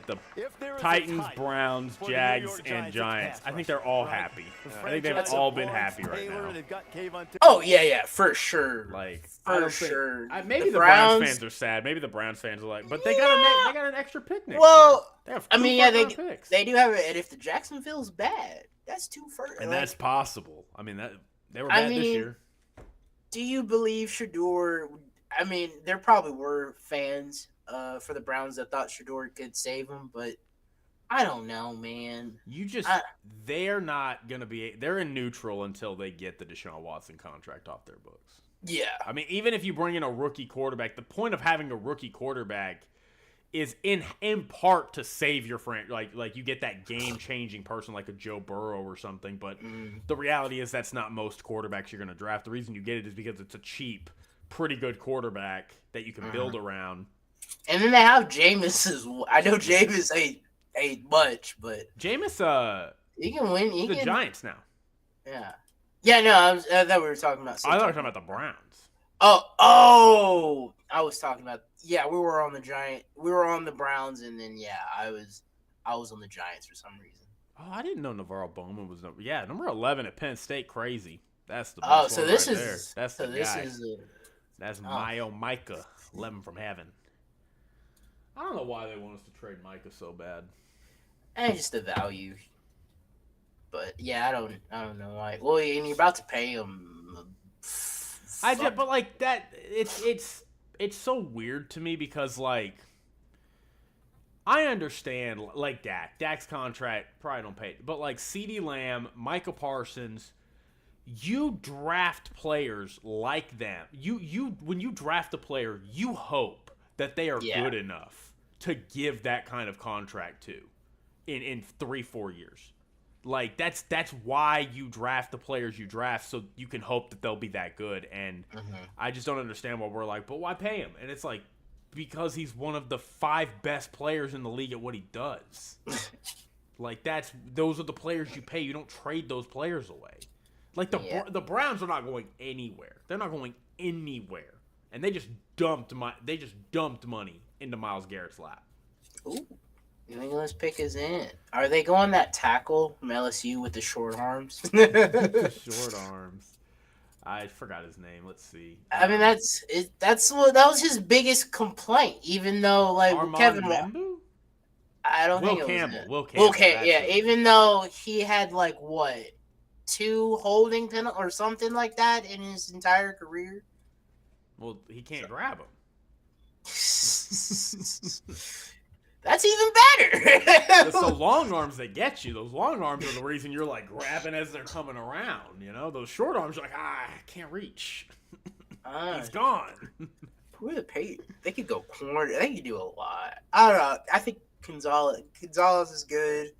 Speaker 1: Titans, Browns, Jags, and Giants, I think they're all happy. I think they've all been happy right now.
Speaker 2: Oh yeah, for sure.
Speaker 1: Like
Speaker 2: sure.
Speaker 1: Maybe the Browns fans are sad. Maybe the Browns fans are like, but they got an extra pick next year.
Speaker 2: I mean, they do have it. And if the Jacksonville's bad, that's 2 first.
Speaker 1: And that's possible. I mean, they were bad this year.
Speaker 2: Do you believe Shedeur? I mean, there probably were fans for the Browns that thought Shedeur could save them, but I don't know, man.
Speaker 1: They're not going to be – they're in neutral until they get the Deshaun Watson contract off their books.
Speaker 2: Yeah.
Speaker 1: I mean, even if you bring in a rookie quarterback, the point of having a rookie quarterback is in part to save your friend. Like you get that game-changing person like a Joe Burrow or something, but the reality is that's not most quarterbacks you're going to draft. The reason you get it is because it's a cheap, pretty good quarterback that you can build around.
Speaker 2: And then they have Jameis. I know Jameis ain't much, but
Speaker 1: Jameis,
Speaker 2: he can win.
Speaker 1: The Giants now.
Speaker 2: Yeah. Yeah, no, I thought we were talking about.
Speaker 1: I thought we were talking about the Browns.
Speaker 2: Oh, I was talking about. Yeah, we were on the Browns, and then I was on the Giants for some reason.
Speaker 1: Oh, I didn't know Navarro Bowman was number 11 at Penn State. Crazy. That's the
Speaker 2: best one
Speaker 1: this
Speaker 2: right
Speaker 1: is
Speaker 2: there.
Speaker 1: That's the guy. That's Micah 11 from heaven. I don't know why they want us to trade Micah so bad.
Speaker 2: And just the value. But I don't know why. Well, and you're about to pay him.
Speaker 1: But like that, it's so weird to me because like I understand like Dak's contract probably don't pay, but like CeeDee Lamb, Micah Parsons, you draft players like them. You when you draft a player, you hope that they are good enough to give that kind of contract to in 3-4 years. Like that's why you draft the players you draft, so you can hope that they'll be that good. And I just don't understand why we're like, but why pay him? And it's like because he's one of the 5 best players in the league at what he does. Like those are the players you pay. You don't trade those players away. Like the Browns are not going anywhere. They're not going anywhere, and they just dumped money into Myles Garrett's lap.
Speaker 2: Ooh. New England's pick is in. Are they going that tackle from LSU with the short arms?
Speaker 1: Short arms. I forgot his name. Let's see.
Speaker 2: I mean, that was his biggest complaint. Even though, like,
Speaker 1: Armand
Speaker 2: Kevin,
Speaker 1: Membu?
Speaker 2: I don't think it
Speaker 1: Campbell.
Speaker 2: was
Speaker 1: Will Campbell.
Speaker 2: Yeah, even though he had like what 2 holding penalties or something like that in his entire career.
Speaker 1: Well, he can't grab him.
Speaker 2: That's even better.
Speaker 1: It's the long arms that get you. Those long arms are the reason you're like grabbing as they're coming around. You know, those short arms, you're like, I can't reach. He's gone.
Speaker 2: Who are the pay? They could go corner. They could do a lot. I don't know. I think Gonzalez is good.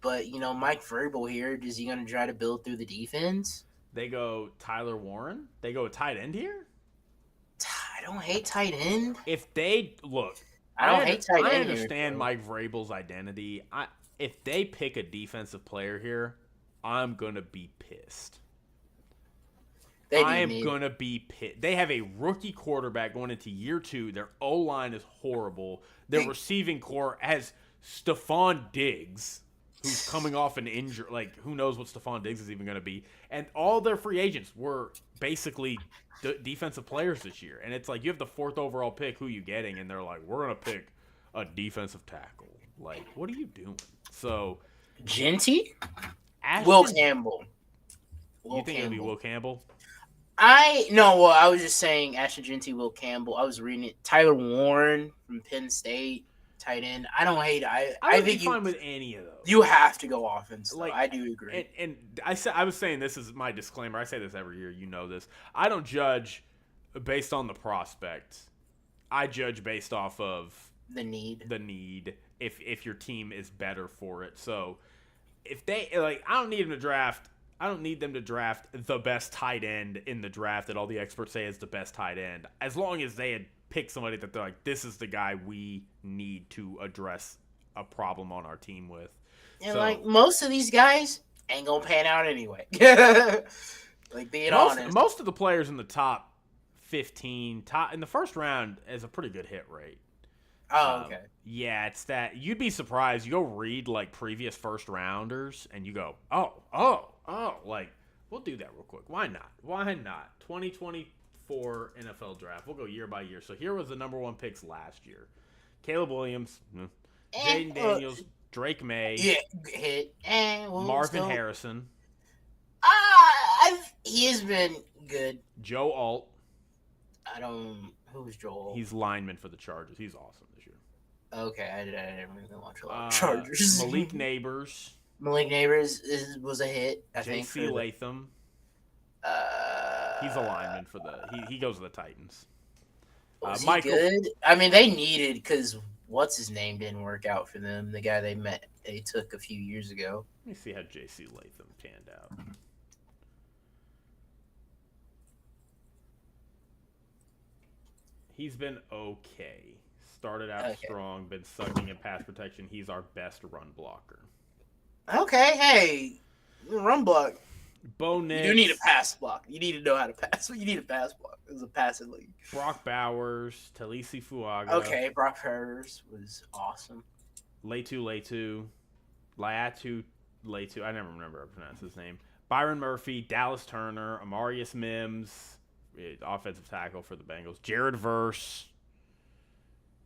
Speaker 2: But you know, Mike Vrabel here. Is he going to try to build through the defense?
Speaker 1: They go Tyler Warren. They go a tight end here.
Speaker 2: I don't hate tight end.
Speaker 1: If they look,
Speaker 2: I
Speaker 1: understand Mike Vrabel's identity. If they pick a defensive player here, I'm gonna be pissed. I am gonna be pissed. They have a rookie quarterback going into year 2. Their O-line is horrible. Their receiving core has Stephon Diggs, who's coming off an injury. Like, who knows what Stephon Diggs is even going to be. And all their free agents were basically defensive players this year. And it's like, you have the 4th overall pick. Who you getting? And they're like, we're going to pick a defensive tackle. Like, what are you doing? So,
Speaker 2: Genty? Will Campbell.
Speaker 1: You think it'll be Will Campbell?
Speaker 2: I was just saying Ashton Genty, Will Campbell. I was reading it. Tyler Warren from Penn State, tight end. I don't hate it. I think
Speaker 1: fine with any of those.
Speaker 2: You have to go offense. Like, I do agree.
Speaker 1: And I was saying, this is my disclaimer. I say this every year. You know this. I don't judge based on the prospect. I judge based off of
Speaker 2: the need.
Speaker 1: If your team is better for it. So if they I don't need them to draft the best tight end in the draft that all the experts say is the best tight end. As long as they had picked somebody that they're like, this is the guy we need to address a problem on our team with.
Speaker 2: And so, most of these guys ain't gonna pan out anyway. Being honest.
Speaker 1: Most of the players in the top 15, in the first round is a pretty good hit rate.
Speaker 2: Oh, okay.
Speaker 1: Yeah, it's that. You'd be surprised. You go read previous first rounders and you go, we'll do that real quick. Why not? 2024 NFL draft. We'll go year by year. So here was the number 1 picks last year. Caleb Williams, Jaden Daniels, Drake May,
Speaker 2: hit,
Speaker 1: Marvin Harrison.
Speaker 2: He has been good.
Speaker 1: Joe Alt.
Speaker 2: Who's Joel?
Speaker 1: He's lineman for the Chargers. He's awesome this year.
Speaker 2: Okay, I didn't really watch a lot of Chargers.
Speaker 1: Malik Neighbors.
Speaker 2: Was a hit, I think.
Speaker 1: J.C. Latham. He's a lineman for he goes to the Titans.
Speaker 2: Was he good? I mean, they needed, because what's his name didn't work out for them. The guy they took a few years ago.
Speaker 1: Let me see how J.C. Latham panned out. He's been okay. Started out strong, been sucking in pass protection. He's our best run blocker.
Speaker 2: Okay, hey, run block.
Speaker 1: Bo Nix.
Speaker 2: You need a pass block. You need to know how to pass. You need a pass block. It's a passing league.
Speaker 1: Brock Bowers, Talisi Fuaga.
Speaker 2: Okay, Brock Bowers was awesome.
Speaker 1: Laiatu. I never remember how to pronounce his name. Byron Murphy, Dallas Turner, Amarius Mims. Offensive tackle for the Bengals. Jared Verse.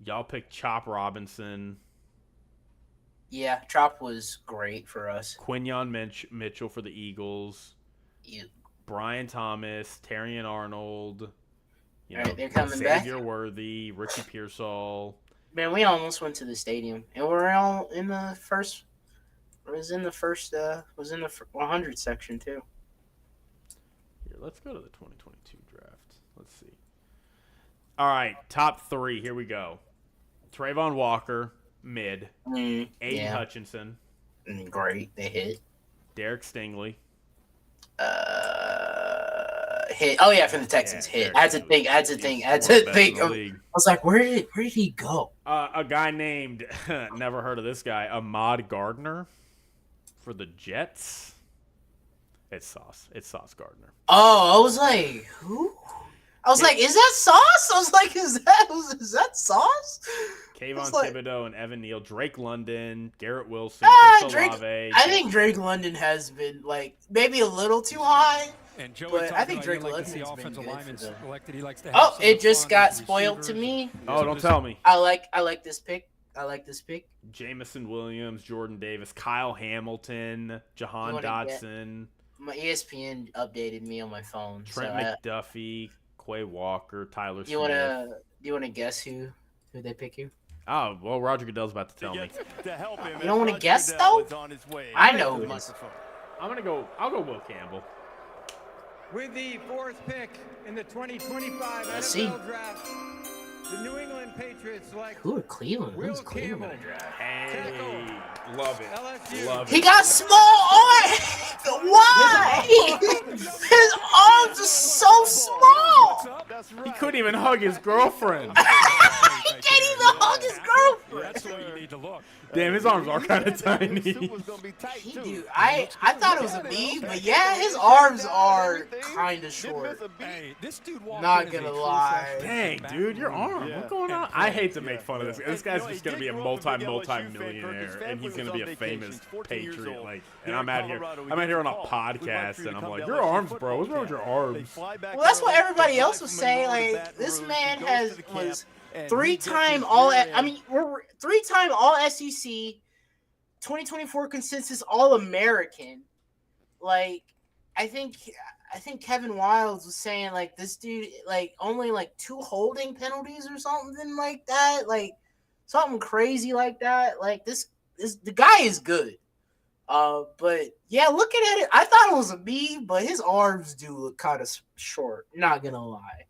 Speaker 1: Y'all picked Chop Robinson.
Speaker 2: Yeah, Chop was great for us.
Speaker 1: Quinyon Mitchell for the Eagles.
Speaker 2: Yeah.
Speaker 1: Brian Thomas. Terrion Arnold.
Speaker 2: They're coming back.
Speaker 1: Xavier Worthy. Ricky Pearsall.
Speaker 2: Man, we almost went to the stadium. And we're all in the first. Was in the 100 section, too.
Speaker 1: Here, let's go to the 2022 draft. Let's see. All right, top 3. Here we go. Trayvon Walker, mid. Aiden Hutchinson.
Speaker 2: Great. They hit.
Speaker 1: Derek Stingley.
Speaker 2: Hit. Oh, yeah, for the Texans. Hit. That's a thing. I was like, where did he go?
Speaker 1: A guy named, never heard of this guy, Ahmad Gardner for the Jets. It's Sauce Gardner.
Speaker 2: Oh, I was like, who? I was like, is that Sauce? I was like, is that Sauce?
Speaker 1: Kayvon Thibodeau and Evan Neal, Drake London, Garrett Wilson,
Speaker 2: I think Drake London has been maybe a little too high. But I think Drake London's been good for them. Oh, it just got spoiled to me.
Speaker 1: Oh, don't tell me.
Speaker 2: I like this pick. I like this pick.
Speaker 1: Jamison Williams, Jordan Davis, Kyle Hamilton, Jahan Dotson.
Speaker 2: My ESPN updated me on my phone.
Speaker 1: Trent McDuffie, Quay Walker, Tyler Smith.
Speaker 2: Do you want to guess who they pick you?
Speaker 1: Oh, well, Roger Goodell's about to tell me.
Speaker 2: You don't want to guess, though? I know who it is.
Speaker 1: I'll go Will Campbell.
Speaker 4: With the 4th pick in the 2025
Speaker 2: Let's
Speaker 4: NFL Draft, the New England Patriots select
Speaker 2: Who are Cleveland?
Speaker 4: Will
Speaker 2: Who's Cleveland
Speaker 4: Campbell.
Speaker 2: gonna draft?
Speaker 1: Hey, love it.
Speaker 4: LSU.
Speaker 1: Love
Speaker 2: He
Speaker 1: it.
Speaker 2: got small arms. Why? His arms are so small.
Speaker 1: He couldn't even hug his girlfriend.
Speaker 2: He can't even hug his girlfriend.
Speaker 3: That's where you need to look.
Speaker 1: Damn, his arms are kind of tiny.
Speaker 2: Dude, I thought it was a meme, but yeah, his arms are kind of short.
Speaker 3: Hey, this dude
Speaker 2: Not gonna lie.
Speaker 1: Dang, dude, your arm. What's going on? I hate to make fun of this. This guy's just gonna be a multi-millionaire, and he's gonna be a famous Patriot. Like, and I'm out here on a podcast, and I'm like, your arms, bro. What's wrong with your arms?
Speaker 2: Well, that's what everybody else was saying. Like, this man was three-time All SEC, 2024 consensus All-American. Like, I think Kevin Wildes was saying, like, this dude, like, only like 2 holding penalties or something like that, like something crazy like that. Like, the guy is good. But yeah, looking at it, I thought it was a meme, but his arms do look kind of short. Not gonna lie,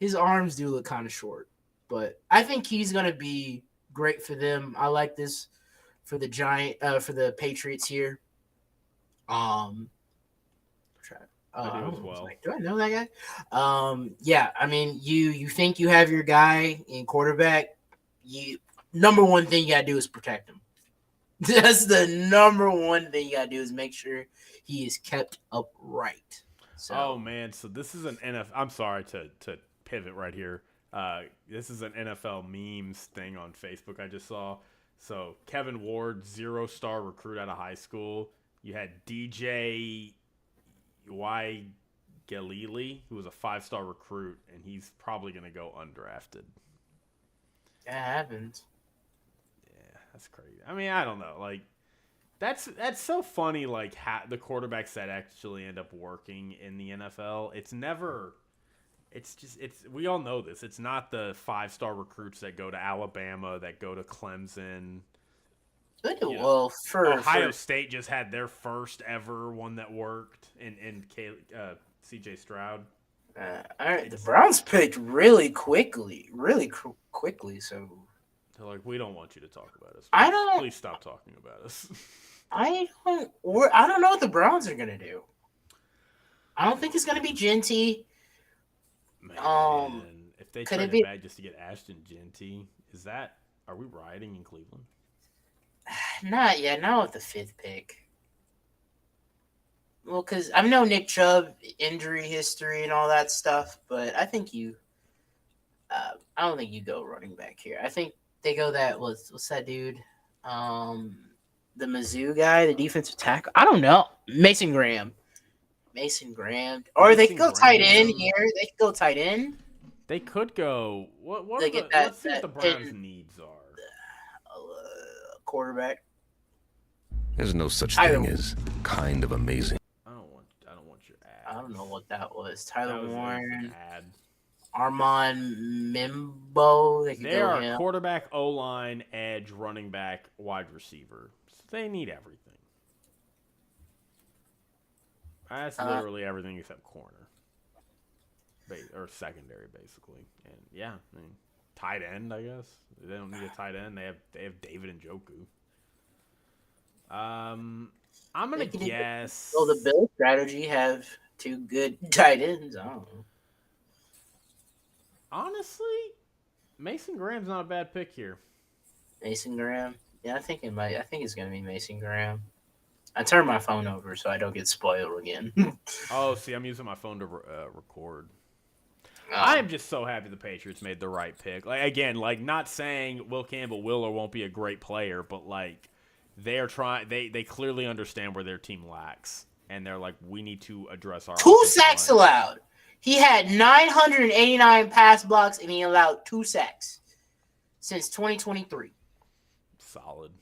Speaker 2: his arms do look kind of short. But I think he's gonna be great for them. I like this for the Patriots here.
Speaker 1: I do as well.
Speaker 2: Do I know that guy? Yeah, I mean, you think you have your guy in quarterback. Number one thing you gotta do is protect him. That's the number one thing you gotta do is make sure he is kept upright. So,
Speaker 1: oh man, so this is an NFL. I'm sorry to pivot right here. This is an NFL memes thing on Facebook I just saw. So Kevin Ward, 0-star recruit out of high school. You had DJ Y. Galili, who was a 5-star recruit, and he's probably going to go undrafted.
Speaker 2: that happens.
Speaker 1: Yeah, that's crazy. I mean, I don't know. Like, that's so funny. Like, the quarterbacks that actually end up working in the NFL. We all know this. It's not the 5-star recruits that go to Alabama, that go to Clemson.
Speaker 2: Well,
Speaker 1: Ohio State just had their first ever one that worked in C.J. Stroud.
Speaker 2: The Browns picked really quickly. So
Speaker 1: They're like, we don't want you to talk about us. Please stop talking about us.
Speaker 2: I don't know what the Browns are gonna do. I don't think it's gonna be Genty.
Speaker 1: Man, if they trade it back just to get Ashton Genty, are we rioting in Cleveland?
Speaker 2: Not with the 5th pick. Well, because I know Nick Chubb injury history and all that stuff, but I think I don't think you go running back here. I think they go what's that dude? The Mizzou guy, the defensive tackle. I don't know. Mason Graham. Or they could go tight end here. They could go tight end.
Speaker 1: They could go. Let's see what the Browns' needs are.
Speaker 2: Quarterback.
Speaker 6: There's no such thing as kind of amazing.
Speaker 1: I don't want your ad.
Speaker 2: I don't know what that was. Tyler Warren.
Speaker 1: Ad.
Speaker 2: Armand Mimbo.
Speaker 1: They are quarterback, O-line, edge, running back, wide receiver. So they need everything. That's literally everything except corner. Or secondary, basically. And yeah, I mean, tight end, I guess. They don't need a tight end. They have David Njoku. I'm gonna guess.
Speaker 2: Well, the Bill strategy have 2 good tight ends. I don't know.
Speaker 1: Honestly, Mason Graham's not a bad pick here.
Speaker 2: Mason Graham. Yeah, I think it's gonna be Mason Graham. I turned my phone over so I don't get spoiled again.
Speaker 1: Oh, see, I'm using my phone to record. I am just so happy the Patriots made the right pick. Like, again, like, not saying Will Campbell will or won't be a great player, but like they are trying. They clearly understand where their team lacks, and they're like, we need to address our
Speaker 2: 2 sacks
Speaker 1: line.
Speaker 2: allowed. He had 989 pass blocks, and he allowed 2 sacks since 2023.
Speaker 1: Solid.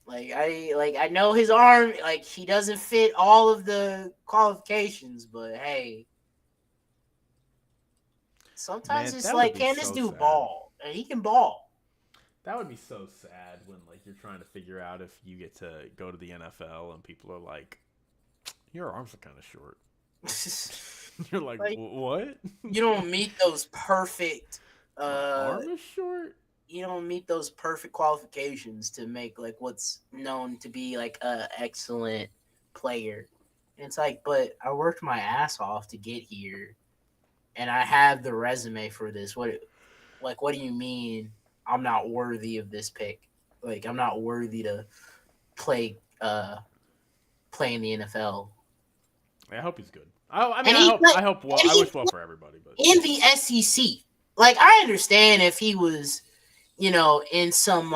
Speaker 2: I know his arm, he doesn't fit all of the qualifications, but hey, sometimes
Speaker 1: Man,
Speaker 2: it's
Speaker 1: that would be
Speaker 2: can this
Speaker 1: so
Speaker 2: dude
Speaker 1: sad.
Speaker 2: ball? And he can ball.
Speaker 1: That would be so sad when you're trying to figure out if you get to go to the NFL and people are like, your arms are kind of short. You're like what?
Speaker 2: You don't meet those perfect.
Speaker 1: Arm is short.
Speaker 2: You don't meet those perfect qualifications to make what's known to be a excellent player. And it's but I worked my ass off to get here, and I have the resume for this. What do you mean I'm not worthy of this pick? I'm not worthy to play in the NFL.
Speaker 1: I hope he's good. I hope well. I wish well for everybody, but
Speaker 2: in the SEC, I understand if he was, in some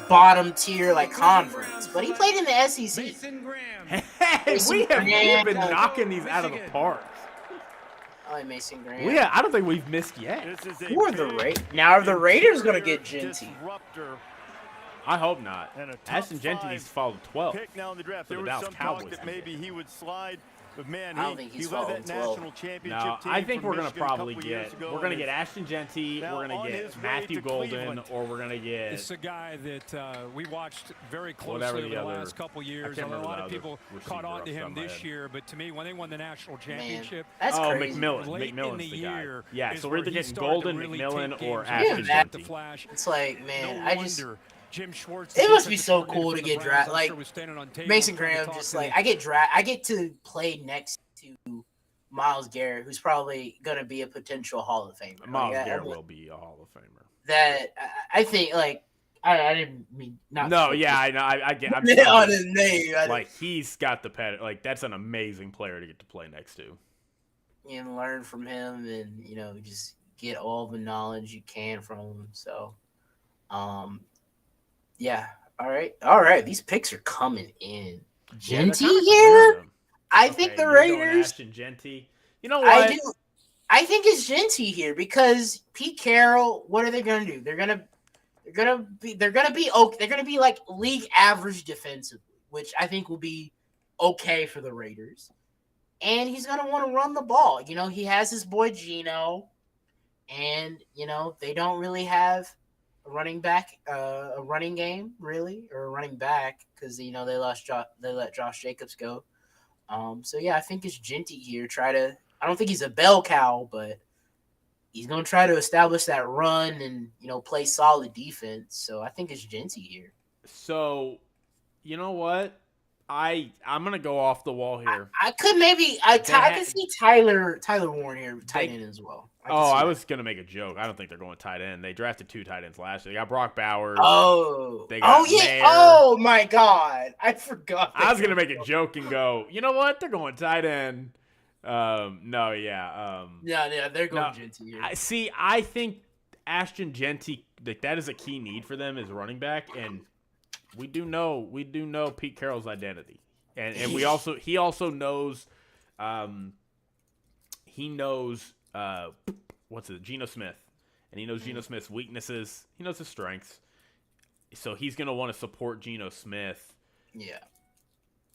Speaker 2: bottom tier conference, but he played in the SEC.
Speaker 4: Mason Graham.
Speaker 1: Hey, we have been knocking these out of the park.
Speaker 2: I like Mason Graham.
Speaker 1: Well, yeah, I don't think we've missed yet.
Speaker 2: Who are the Raiders? Now are the Raiders going to get Genty?
Speaker 1: I hope not. Ashton Genty needs to follow 12.
Speaker 3: Pick now in the draft.
Speaker 1: For
Speaker 3: There
Speaker 1: the
Speaker 3: was
Speaker 1: Dallas
Speaker 3: some
Speaker 1: Cowboys
Speaker 3: talk that
Speaker 1: today.
Speaker 3: maybe he would slide, but man,
Speaker 2: I don't think he's
Speaker 3: he led
Speaker 2: following
Speaker 3: that
Speaker 2: 12.
Speaker 3: national championship
Speaker 1: No,
Speaker 3: team
Speaker 1: I think
Speaker 3: from
Speaker 1: we're gonna
Speaker 3: Michigan a
Speaker 1: probably
Speaker 3: couple years
Speaker 1: get
Speaker 3: ago,
Speaker 1: we're gonna
Speaker 3: and
Speaker 1: get Ashton Genty,
Speaker 3: now
Speaker 1: we're gonna
Speaker 3: on
Speaker 1: get
Speaker 3: his way
Speaker 1: Matthew
Speaker 3: to
Speaker 1: Golden,
Speaker 3: Cleveland.
Speaker 1: or we're gonna get
Speaker 7: It's a guy that we watched very
Speaker 1: Whatever
Speaker 7: closely
Speaker 1: the
Speaker 7: over the
Speaker 1: other-
Speaker 7: last couple
Speaker 1: I
Speaker 7: years.
Speaker 1: can't
Speaker 7: A
Speaker 1: remember
Speaker 7: lot
Speaker 1: the
Speaker 7: of
Speaker 1: other
Speaker 7: people
Speaker 1: receiver
Speaker 7: caught on
Speaker 1: off
Speaker 7: to
Speaker 1: the top
Speaker 7: him
Speaker 1: of my
Speaker 7: this
Speaker 1: head.
Speaker 7: year, but to me, when they won the national championship,
Speaker 2: That's crazy.
Speaker 1: McMillan.
Speaker 7: late in
Speaker 1: McMillan's
Speaker 7: the
Speaker 1: the guy.
Speaker 7: year
Speaker 1: Yeah,
Speaker 7: is
Speaker 1: so we're
Speaker 7: where
Speaker 1: either
Speaker 7: he
Speaker 1: getting
Speaker 7: started to
Speaker 1: Golden,
Speaker 7: really
Speaker 1: McMillan,
Speaker 7: take
Speaker 1: or
Speaker 7: games
Speaker 1: Ashton
Speaker 7: and
Speaker 2: that-
Speaker 7: the
Speaker 1: Genty.
Speaker 7: flash.
Speaker 2: It's man,
Speaker 7: No
Speaker 2: I just
Speaker 7: wonder Jim Schwartz.
Speaker 2: It
Speaker 7: the
Speaker 2: must be
Speaker 7: defensive
Speaker 2: so
Speaker 7: coordinator
Speaker 2: cool
Speaker 7: for
Speaker 2: to
Speaker 7: the
Speaker 2: get
Speaker 7: Browns,
Speaker 2: drafted.
Speaker 7: I'm sure was standing on tables
Speaker 2: Mason
Speaker 7: trying to
Speaker 2: Graham
Speaker 7: talk
Speaker 2: just
Speaker 7: to me.
Speaker 2: I get to play next to Myles Garrett, who's probably gonna be a potential Hall of Famer.
Speaker 1: Miles Garrett will be a Hall of Famer.
Speaker 2: That I think I didn't mean not.
Speaker 1: No, yeah, I know. I get. I'm
Speaker 2: on his name.
Speaker 1: he's got the pet. That's an amazing player to get to play next to.
Speaker 2: And learn from him, and just get all the knowledge you can from him. So, yeah. All right. These picks are coming in. Genty here. I think the Raiders.
Speaker 1: Ashton Genty. You know what?
Speaker 2: I think it's Genty here because Pete Carroll. What are they going to do? They're gonna be okay. They're gonna be league average defensively, which I think will be okay for the Raiders. And he's gonna want to run the ball. He has his boy Geno, and they don't really have a running game really, or a running back because they let Josh Jacobs go. So yeah, I think it's Genty here. I don't think he's a bell cow, but he's gonna try to establish that run and play solid defense. So I think it's Genty here.
Speaker 1: So, you know what? I'm gonna go off the wall here.
Speaker 2: I could see Tyler Warren here, tight end as well.
Speaker 1: I was gonna make a joke. I don't think they're going tight end. They drafted 2 tight ends last year. They got Brock Bowers.
Speaker 2: They
Speaker 1: got
Speaker 2: yeah.
Speaker 1: Mayer.
Speaker 2: Oh my God, I forgot.
Speaker 1: I was gonna make a joke and go, you know what? They're going tight end. No, yeah.
Speaker 2: Yeah, they're going Genty here.
Speaker 1: I think Ashton Genty, that is a key need for them is running back, and we do know Pete Carroll's identity, and he also knows, Geno Smith, and he knows Geno Smith's weaknesses. He knows his strengths, so he's gonna want to support Geno Smith.
Speaker 2: Yeah.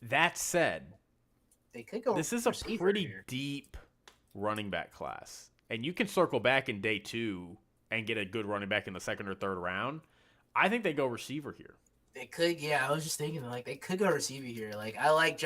Speaker 1: That said,
Speaker 2: they could go.
Speaker 1: This is a pretty deep running back class, and you can circle back in day 2 and get a good running back in the 2nd or 3rd round. I think they go receiver here.
Speaker 2: They could, yeah. I was just thinking, they could go receiver here. I like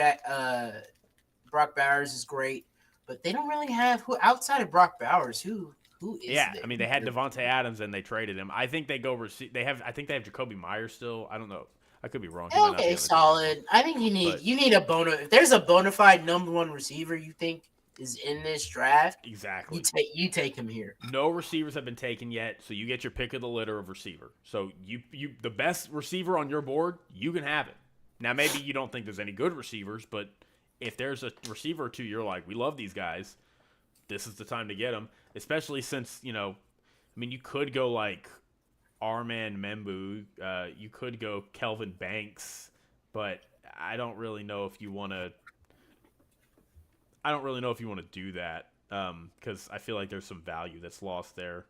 Speaker 2: Brock Bowers is great, but they don't really have who outside of Brock Bowers. Who is?
Speaker 1: Yeah, I mean they had Devontae Adams and they traded him. I think they go receive. I think they have Jacoby Myers still. I don't know. I could be wrong.
Speaker 2: Okay, solid. I think you need a if there's a bona fide number 1 receiver you think is in this draft,
Speaker 1: exactly.
Speaker 2: You take him here.
Speaker 1: No receivers have been taken yet, so you get your pick of the litter of receiver. So you the best receiver on your board, you can have it. Now maybe you don't think there's any good receivers, but if there's a receiver or two you're like, we love these guys, this is the time to get them. Especially since you could go Arman Membu, you could go Kelvin Banks, but I don't really know if you want to. I don't really know if you want to do that because I feel like there's some value that's lost there.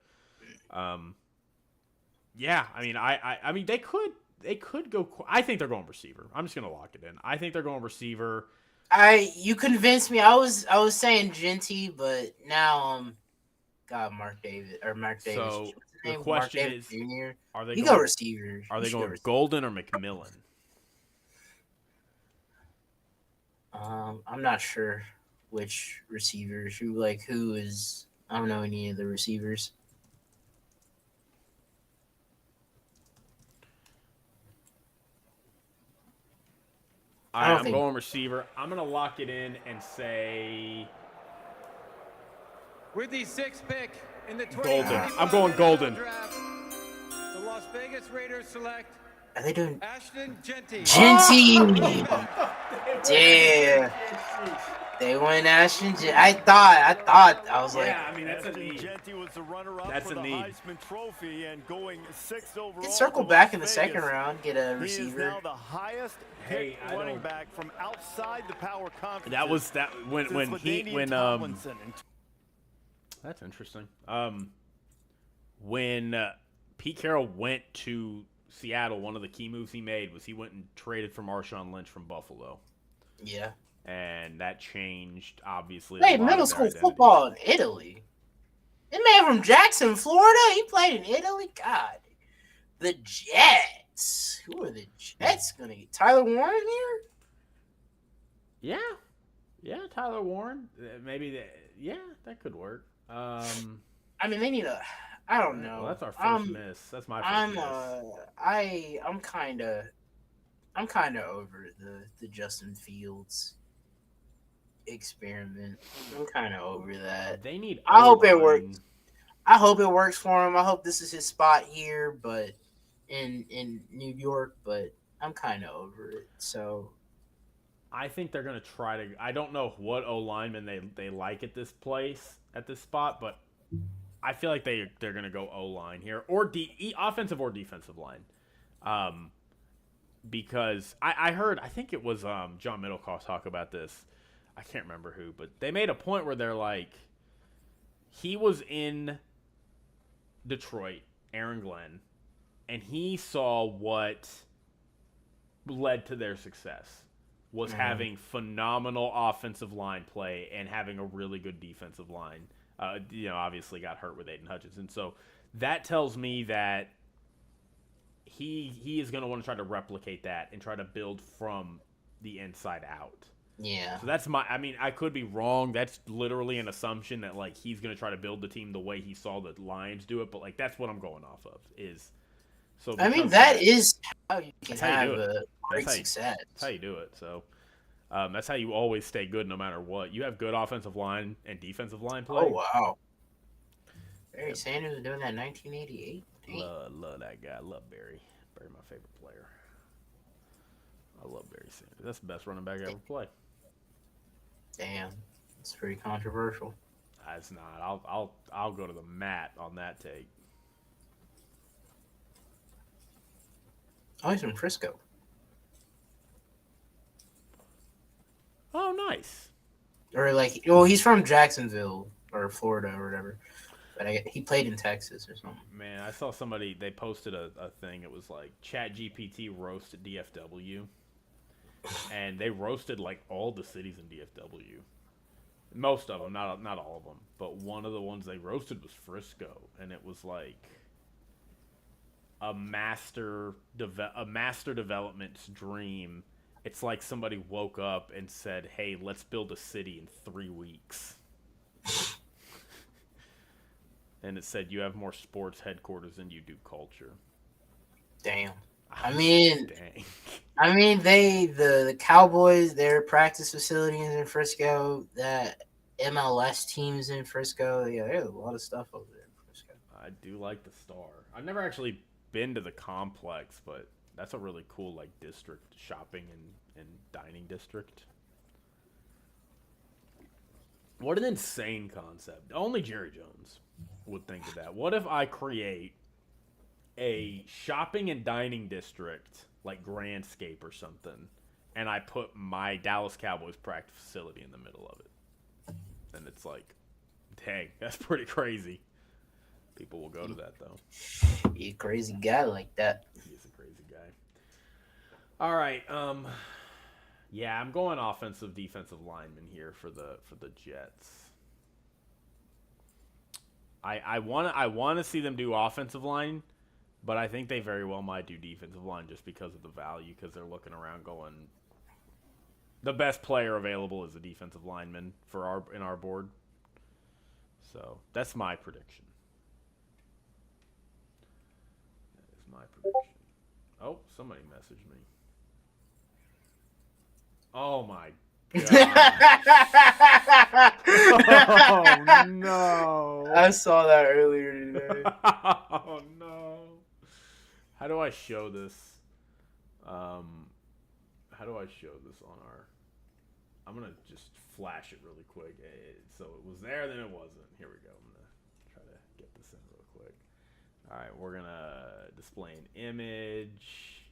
Speaker 1: Yeah, I mean, I mean, they could go. I think they're going receiver. I'm just gonna lock it in. I think they're going receiver.
Speaker 2: You convinced me. I was saying Genty, but now God, Mark Davis.
Speaker 1: So
Speaker 2: What's his
Speaker 1: the
Speaker 2: name?
Speaker 1: question
Speaker 2: Mark Davis
Speaker 1: is,
Speaker 2: Jr.
Speaker 1: are they
Speaker 2: You
Speaker 1: going
Speaker 2: go receivers.
Speaker 1: Are they
Speaker 2: You should go
Speaker 1: going
Speaker 2: receiver.
Speaker 1: Golden or McMillan?
Speaker 2: I'm not sure which receivers. Who is? I don't know any of the receivers.
Speaker 1: I'm going receiver. I'm gonna lock it in and say
Speaker 4: With the 6th pick in the
Speaker 1: Golden.
Speaker 4: 2025
Speaker 1: I'm going Golden.
Speaker 4: Draft, the Las Vegas Raiders select
Speaker 2: Are they doing
Speaker 4: Ashton Genty.
Speaker 2: Genty? Damn. They went Ashton. I thought. I was like,
Speaker 1: yeah. I mean, that's a need.
Speaker 3: Genty was the runner-up
Speaker 1: That's
Speaker 3: for
Speaker 1: a
Speaker 3: the
Speaker 1: need.
Speaker 3: Heisman Trophy and going 6th overall.
Speaker 2: get circle
Speaker 3: to
Speaker 2: back
Speaker 3: Las
Speaker 2: in the
Speaker 3: Vegas.
Speaker 2: second round. Get a
Speaker 3: He is
Speaker 2: receiver.
Speaker 3: now the highest
Speaker 1: Hey,
Speaker 3: picked running back from outside the power conference.
Speaker 1: That was that when That's interesting. When Pete Carroll went to Seattle, one of the key moves he made was he went and traded for Marshawn Lynch from Buffalo.
Speaker 2: Yeah.
Speaker 1: And that changed, obviously.
Speaker 2: Played middle school football in Italy. This man from Jackson, Florida. He played in Italy. God, the Jets. Who are the Jets gonna get? Tyler Warren here?
Speaker 1: Yeah, Tyler Warren. Maybe that could work.
Speaker 2: I mean, they need a. I don't know.
Speaker 1: Well, that's our first miss. That's my first miss.
Speaker 2: I'm kind of over the Justin Fields experiment. I'm kind of over that.
Speaker 1: They need.
Speaker 2: I hope it works. I hope it works for him. I hope this is his spot here, but in New York. But I'm kind of over it. So
Speaker 1: I think they're gonna try to. I don't know what O lineman they like at this spot, but I feel like they're gonna go O line here or offensive or defensive line. Because I heard, I think it was John Middlecoff talk about this. I can't remember who, but they made a point where they're like, he was in Detroit, Aaron Glenn, and he saw what led to their success was having phenomenal offensive line play and having a really good defensive line. Obviously got hurt with Aiden Hutchinson. So that tells me that he is going to want to try to replicate that and try to build from the inside out.
Speaker 2: yeah.
Speaker 1: So that's I could be wrong. That's literally an assumption that like he's going to try to build the team the way he saw the Lions do it, but like that's what I'm going off of is. So
Speaker 2: I mean, that is how you can have
Speaker 1: you do it.
Speaker 2: a great success.
Speaker 1: That's how you do it. So that's how you always stay good no matter what. You have good offensive line and defensive line play.
Speaker 2: Oh wow. Barry Sanders was doing that in 1988.
Speaker 1: Love that guy. Love Barry. Barry, my favorite player. I love Barry Sanders. That's the best running back I ever played.
Speaker 2: Damn, it's pretty controversial.
Speaker 1: It's not. I'll go to the mat on that take.
Speaker 2: Oh, he's from Frisco.
Speaker 1: Oh, nice.
Speaker 2: Or he's from Jacksonville or Florida or whatever. But he played in Texas or something.
Speaker 1: Man, I saw somebody, they posted a thing. It was like ChatGPT roasted DFW. And they roasted like all the cities in DFW. Most of them, not all of them. But one of the ones they roasted was Frisco. And it was like a master development's dream. It's like somebody woke up and said, hey, let's build a city in 3 weeks. And it said you have more sports headquarters than you do culture.
Speaker 2: Damn.
Speaker 1: Dang.
Speaker 2: The Cowboys, their practice facility is in Frisco. That MLS team's in Frisco. Yeah, there's a lot of stuff over there in Frisco.
Speaker 1: I do like the Star. I've never actually been to the complex, but that's a really cool like district, shopping and dining district. What an insane concept. Only Jerry Jones would think of that. What if I create a shopping and dining district like Grandscape or something, and I put my Dallas Cowboys practice facility in the middle of it. And it's like, dang, that's pretty crazy. People will go to that, though.
Speaker 2: You a crazy guy like that.
Speaker 1: He is a crazy guy. All right. Yeah, I'm going offensive, defensive lineman here for the Jets. I want to see them do offensive line, but I think they very well might do defensive line just because of the value, because they're looking around going, the best player available is a defensive lineman in our board. So that's my prediction. That is my prediction. Oh, somebody messaged me. Oh my God. Oh no.
Speaker 2: I saw that earlier today.
Speaker 1: Oh no. How do I show this? How do I show this on our... I'm going to just flash it really quick. So it was there, then it wasn't. Here we go. I'm going to try to get this in real quick. All right, we're going to display an image.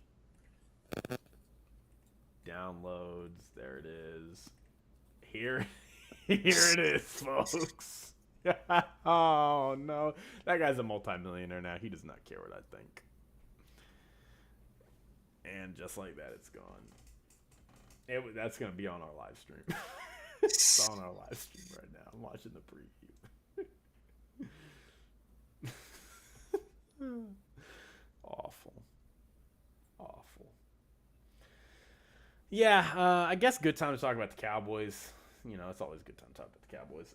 Speaker 1: Downloads. There it is. Here it is, folks. Oh, no. That guy's a multimillionaire now. He does not care what I think. And just like that, it's gone. That's going to be on our live stream. It's on our live stream right now. I'm watching the preview. Awful. Yeah, I guess good time to talk about the Cowboys. You know, it's always a good time to talk about the Cowboys.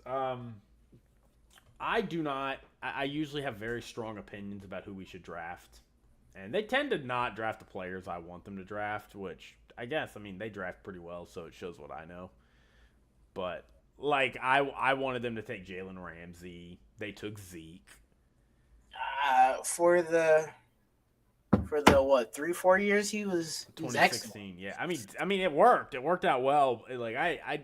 Speaker 1: I usually have very strong opinions about who we should draft. And they tend to not draft the players I want them to draft, which I guess, they draft pretty well, so it shows what I know. But, like, I wanted them to take Jalen Ramsey. They took Zeke.
Speaker 2: For the 3-4 years he was
Speaker 1: 2016,
Speaker 2: excellent.
Speaker 1: Yeah. It worked. It worked out well. Like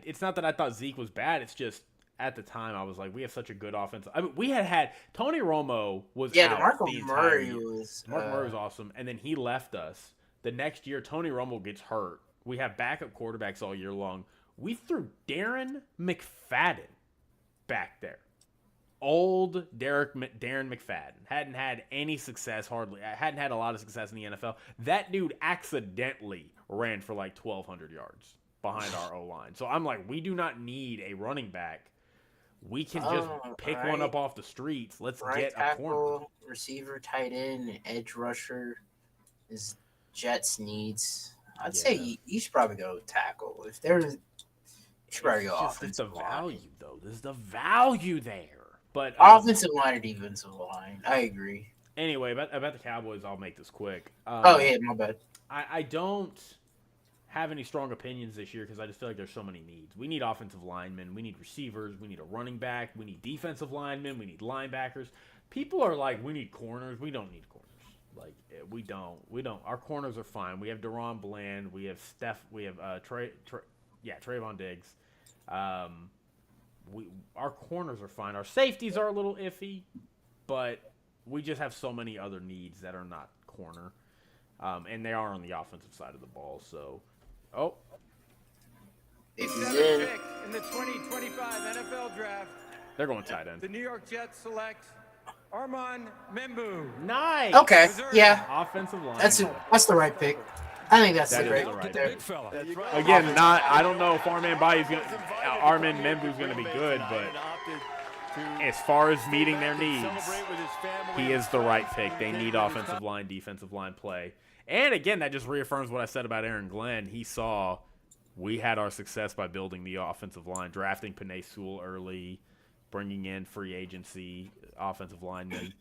Speaker 1: it's not that I thought Zeke was bad. It's just at the time I was like, we have such a good offense. we had Tony Romo was out
Speaker 2: DeMarco
Speaker 1: the entire
Speaker 2: Murray
Speaker 1: year.
Speaker 2: was
Speaker 1: DeMarco Murray was awesome, and then he left us. The next year, Tony Romo gets hurt. We have backup quarterbacks all year long. We threw Darren McFadden back there. Old Darren McFadden. Hadn't had any success, hardly. Hadn't had a lot of success in the NFL. That dude accidentally ran for like 1,200 yards behind our O-line. So I'm like, we do not need a running back. We can just pick one up off the streets. Let's get a corner.
Speaker 2: Receiver, tight end, edge rusher is Jets needs. I'd say you should probably go tackle. If there's, you should probably go offensive.
Speaker 1: It's the value, though. There's the value there. But
Speaker 2: offensive line or defensive line, I agree.
Speaker 1: Anyway, about the Cowboys, I'll make this quick.
Speaker 2: Yeah, my bad.
Speaker 1: I don't have any strong opinions this year because I just feel like there's so many needs. We need offensive linemen. We need receivers. We need a running back. We need defensive linemen. We need linebackers. People are like, we need corners. We don't need corners. Like, we don't. Our corners are fine. We have Deron Bland. We have Steph. We have Trayvon Diggs. Our corners are fine. Our safeties are a little iffy, but we just have so many other needs that are not corner, and they are on the offensive side of the ball. So,
Speaker 4: In the 2025 NFL Draft,
Speaker 1: they're going tight end.
Speaker 4: the New York Jets select Armand Membu.
Speaker 1: Nice.
Speaker 2: Okay, yeah,
Speaker 1: Offensive line.
Speaker 2: that's the right pick. I think that's
Speaker 1: That
Speaker 2: the
Speaker 1: is
Speaker 2: right
Speaker 1: the right
Speaker 2: pick.
Speaker 7: Big fella.
Speaker 1: Again, I don't know if Armand Membu's going to be good, but as far as meeting their needs, he is the right pick. They need offensive line, defensive line play. And again, that just reaffirms what I said about Aaron Glenn. He saw we had our success by building the offensive line, drafting Penei Sewell early, bringing in free agency offensive linemen.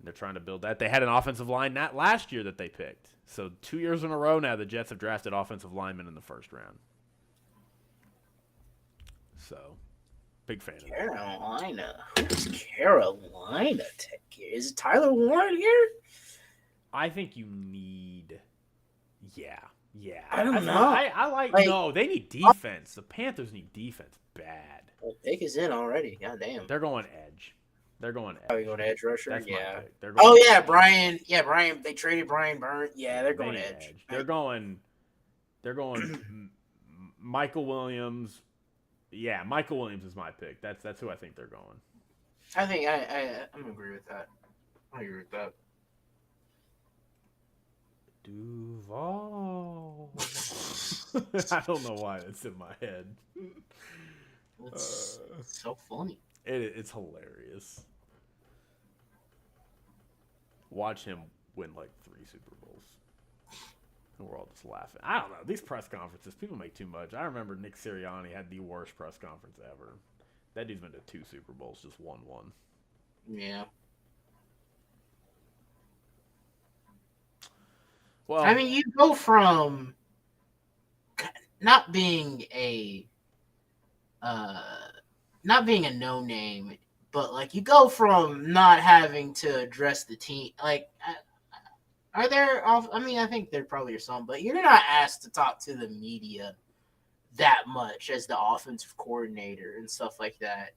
Speaker 1: They're trying to build that. They had an offensive line not last year that they picked. So 2 years in a row now, the Jets have drafted offensive linemen in the first round. So, big fan of that.
Speaker 2: Carolina. Who's Carolina tech here? Is it Tyler Warren here?
Speaker 1: I think you need – yeah.
Speaker 2: I don't know.
Speaker 1: I like – no, they need defense. The Panthers need defense bad.
Speaker 2: Well, pick is in already. God damn.
Speaker 1: They're going edge.
Speaker 2: Are we going edge rusher?
Speaker 1: That's
Speaker 2: yeah.
Speaker 1: They're going
Speaker 2: Brian. Yeah, Brian. They traded Brian Burns. Yeah, they're going edge.
Speaker 1: They're going They're going Michael Williams. Yeah, Michael Williams is my pick. That's who I think they're going.
Speaker 2: I think I'm agree with that. I agree with that.
Speaker 1: Duval. I don't know why it's in my head.
Speaker 2: It's so funny.
Speaker 1: It's hilarious. Watch him win like 3 Super Bowls. And we're all just laughing. I don't know. These press conferences, people make too much. I remember Nick Sirianni had the worst press conference ever. That dude's been to 2 Super Bowls, just won one.
Speaker 2: Yeah.
Speaker 1: Well,
Speaker 2: I mean, you go from not being a no name, but like you go from not having to address the team. Like, are there? I mean, I think there probably are some, but you're not asked to talk to the media that much as the offensive coordinator and stuff like that.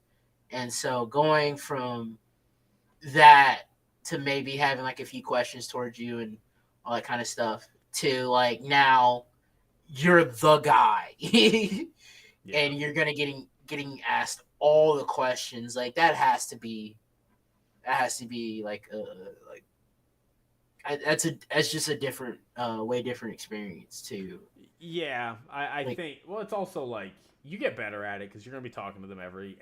Speaker 2: And so going from that to maybe having like a few questions towards you and all that kind of stuff to like now you're the guy and you're gonna getting asked all the questions, like that has to be like that's just a different way different experience too.
Speaker 1: Yeah, I like, think. Well, it's also like you get better at it because you're gonna be talking to them every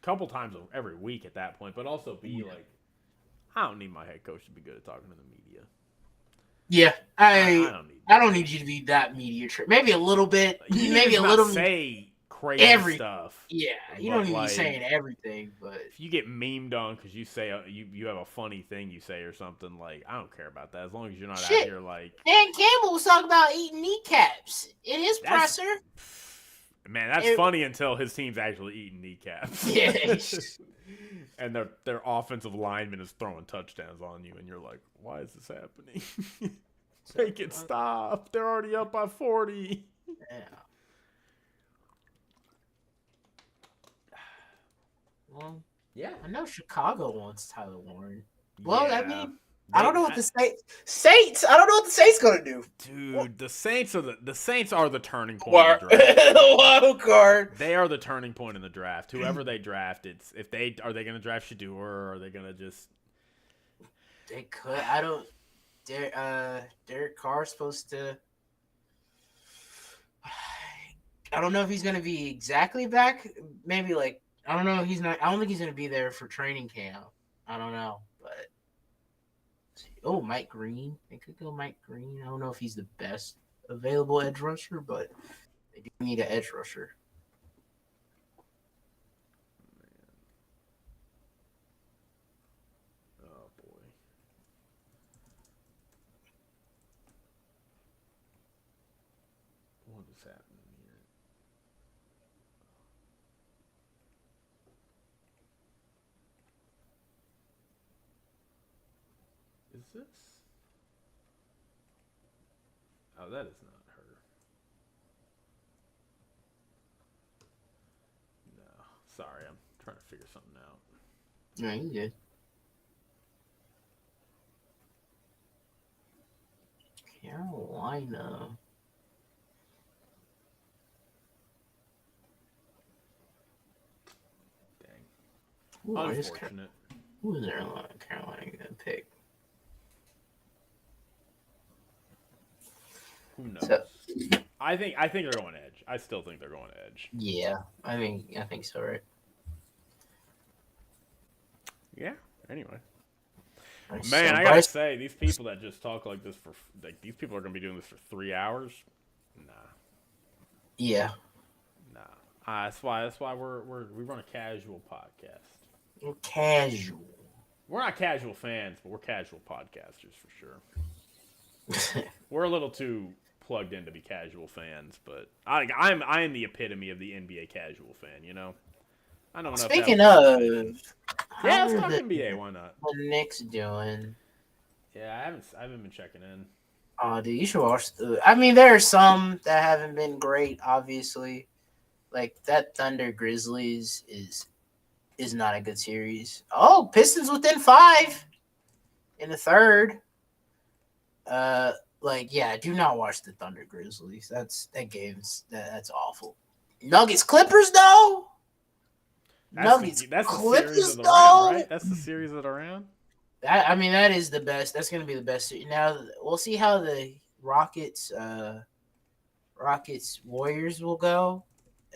Speaker 1: couple times every week at that point. But also be like, I don't need my head coach to be good at talking to the media.
Speaker 2: Yeah, I don't need you to be that media maybe a little bit, maybe a little.
Speaker 1: Say crazy stuff.
Speaker 2: Yeah, you don't need to be saying everything, but
Speaker 1: if you get memed on because you say you have a funny thing you say or something, like I don't care about that as long as you're not out here like.
Speaker 2: Dan Campbell was talking about eating kneecaps in his presser.
Speaker 1: Man, that's funny until his team's actually eating kneecaps.
Speaker 2: Yeah.
Speaker 1: And their offensive lineman is throwing touchdowns on you, and you're like, why is this happening? Make it stop. They're already up by 40.
Speaker 2: Yeah. Well, yeah, I know Chicago wants Tyler Warren. Well, yeah. I mean, I don't know what the Saints. I don't know what the Saints gonna do.
Speaker 1: Dude, the Saints are the turning point in the draft.
Speaker 2: The wild card.
Speaker 1: They are the turning point in the draft. Whoever they draft, are they gonna draft Shedeur or are they gonna just?
Speaker 2: They could. I don't. Derek Carr's supposed to. I don't know if he's gonna be exactly back. Maybe like. I don't know. He's not. I don't think he's going to be there for training camp. I don't know, but Mike Green. They could go Mike Green. I don't know if he's the best available edge rusher, but they do need an edge rusher.
Speaker 1: Oh boy. What is happening? Is this? Oh, that is not her. No. Sorry, I'm trying to figure something out.
Speaker 2: No, you good. Carolina.
Speaker 1: Dang. Ooh, unfortunate.
Speaker 2: Who is Carolina going to pick?
Speaker 1: Who knows? I think they're going edge. I still think they're going edge.
Speaker 2: Yeah, I think so, right?
Speaker 1: Yeah. Anyway, man, I gotta say, these people that just talk like this these people are gonna be doing this for 3 hours. Nah.
Speaker 2: Yeah.
Speaker 1: Nah. That's why we run a casual podcast.
Speaker 2: We're casual.
Speaker 1: We're not casual fans, but we're casual podcasters for sure. We're a little too plugged in to be casual fans, but I am the epitome of the NBA casual fan. You know, I don't know.
Speaker 2: Speaking of,
Speaker 1: let's talk NBA. Why not?
Speaker 2: What the Knicks doing?
Speaker 1: Yeah, I haven't been checking in.
Speaker 2: Oh, dude, you should watch. I mean, there are some that haven't been great. Obviously, like that Thunder Grizzlies is not a good series. Oh, Pistons within 5 in the third. Like, yeah, do not watch the Thunder Grizzlies. That's awful. Nuggets Clippers though.
Speaker 1: That's the series of the
Speaker 2: though.
Speaker 1: round, right? That's the series of the round.
Speaker 2: That is the best. That's going to be the best. Now we'll see how the Rockets Warriors will go.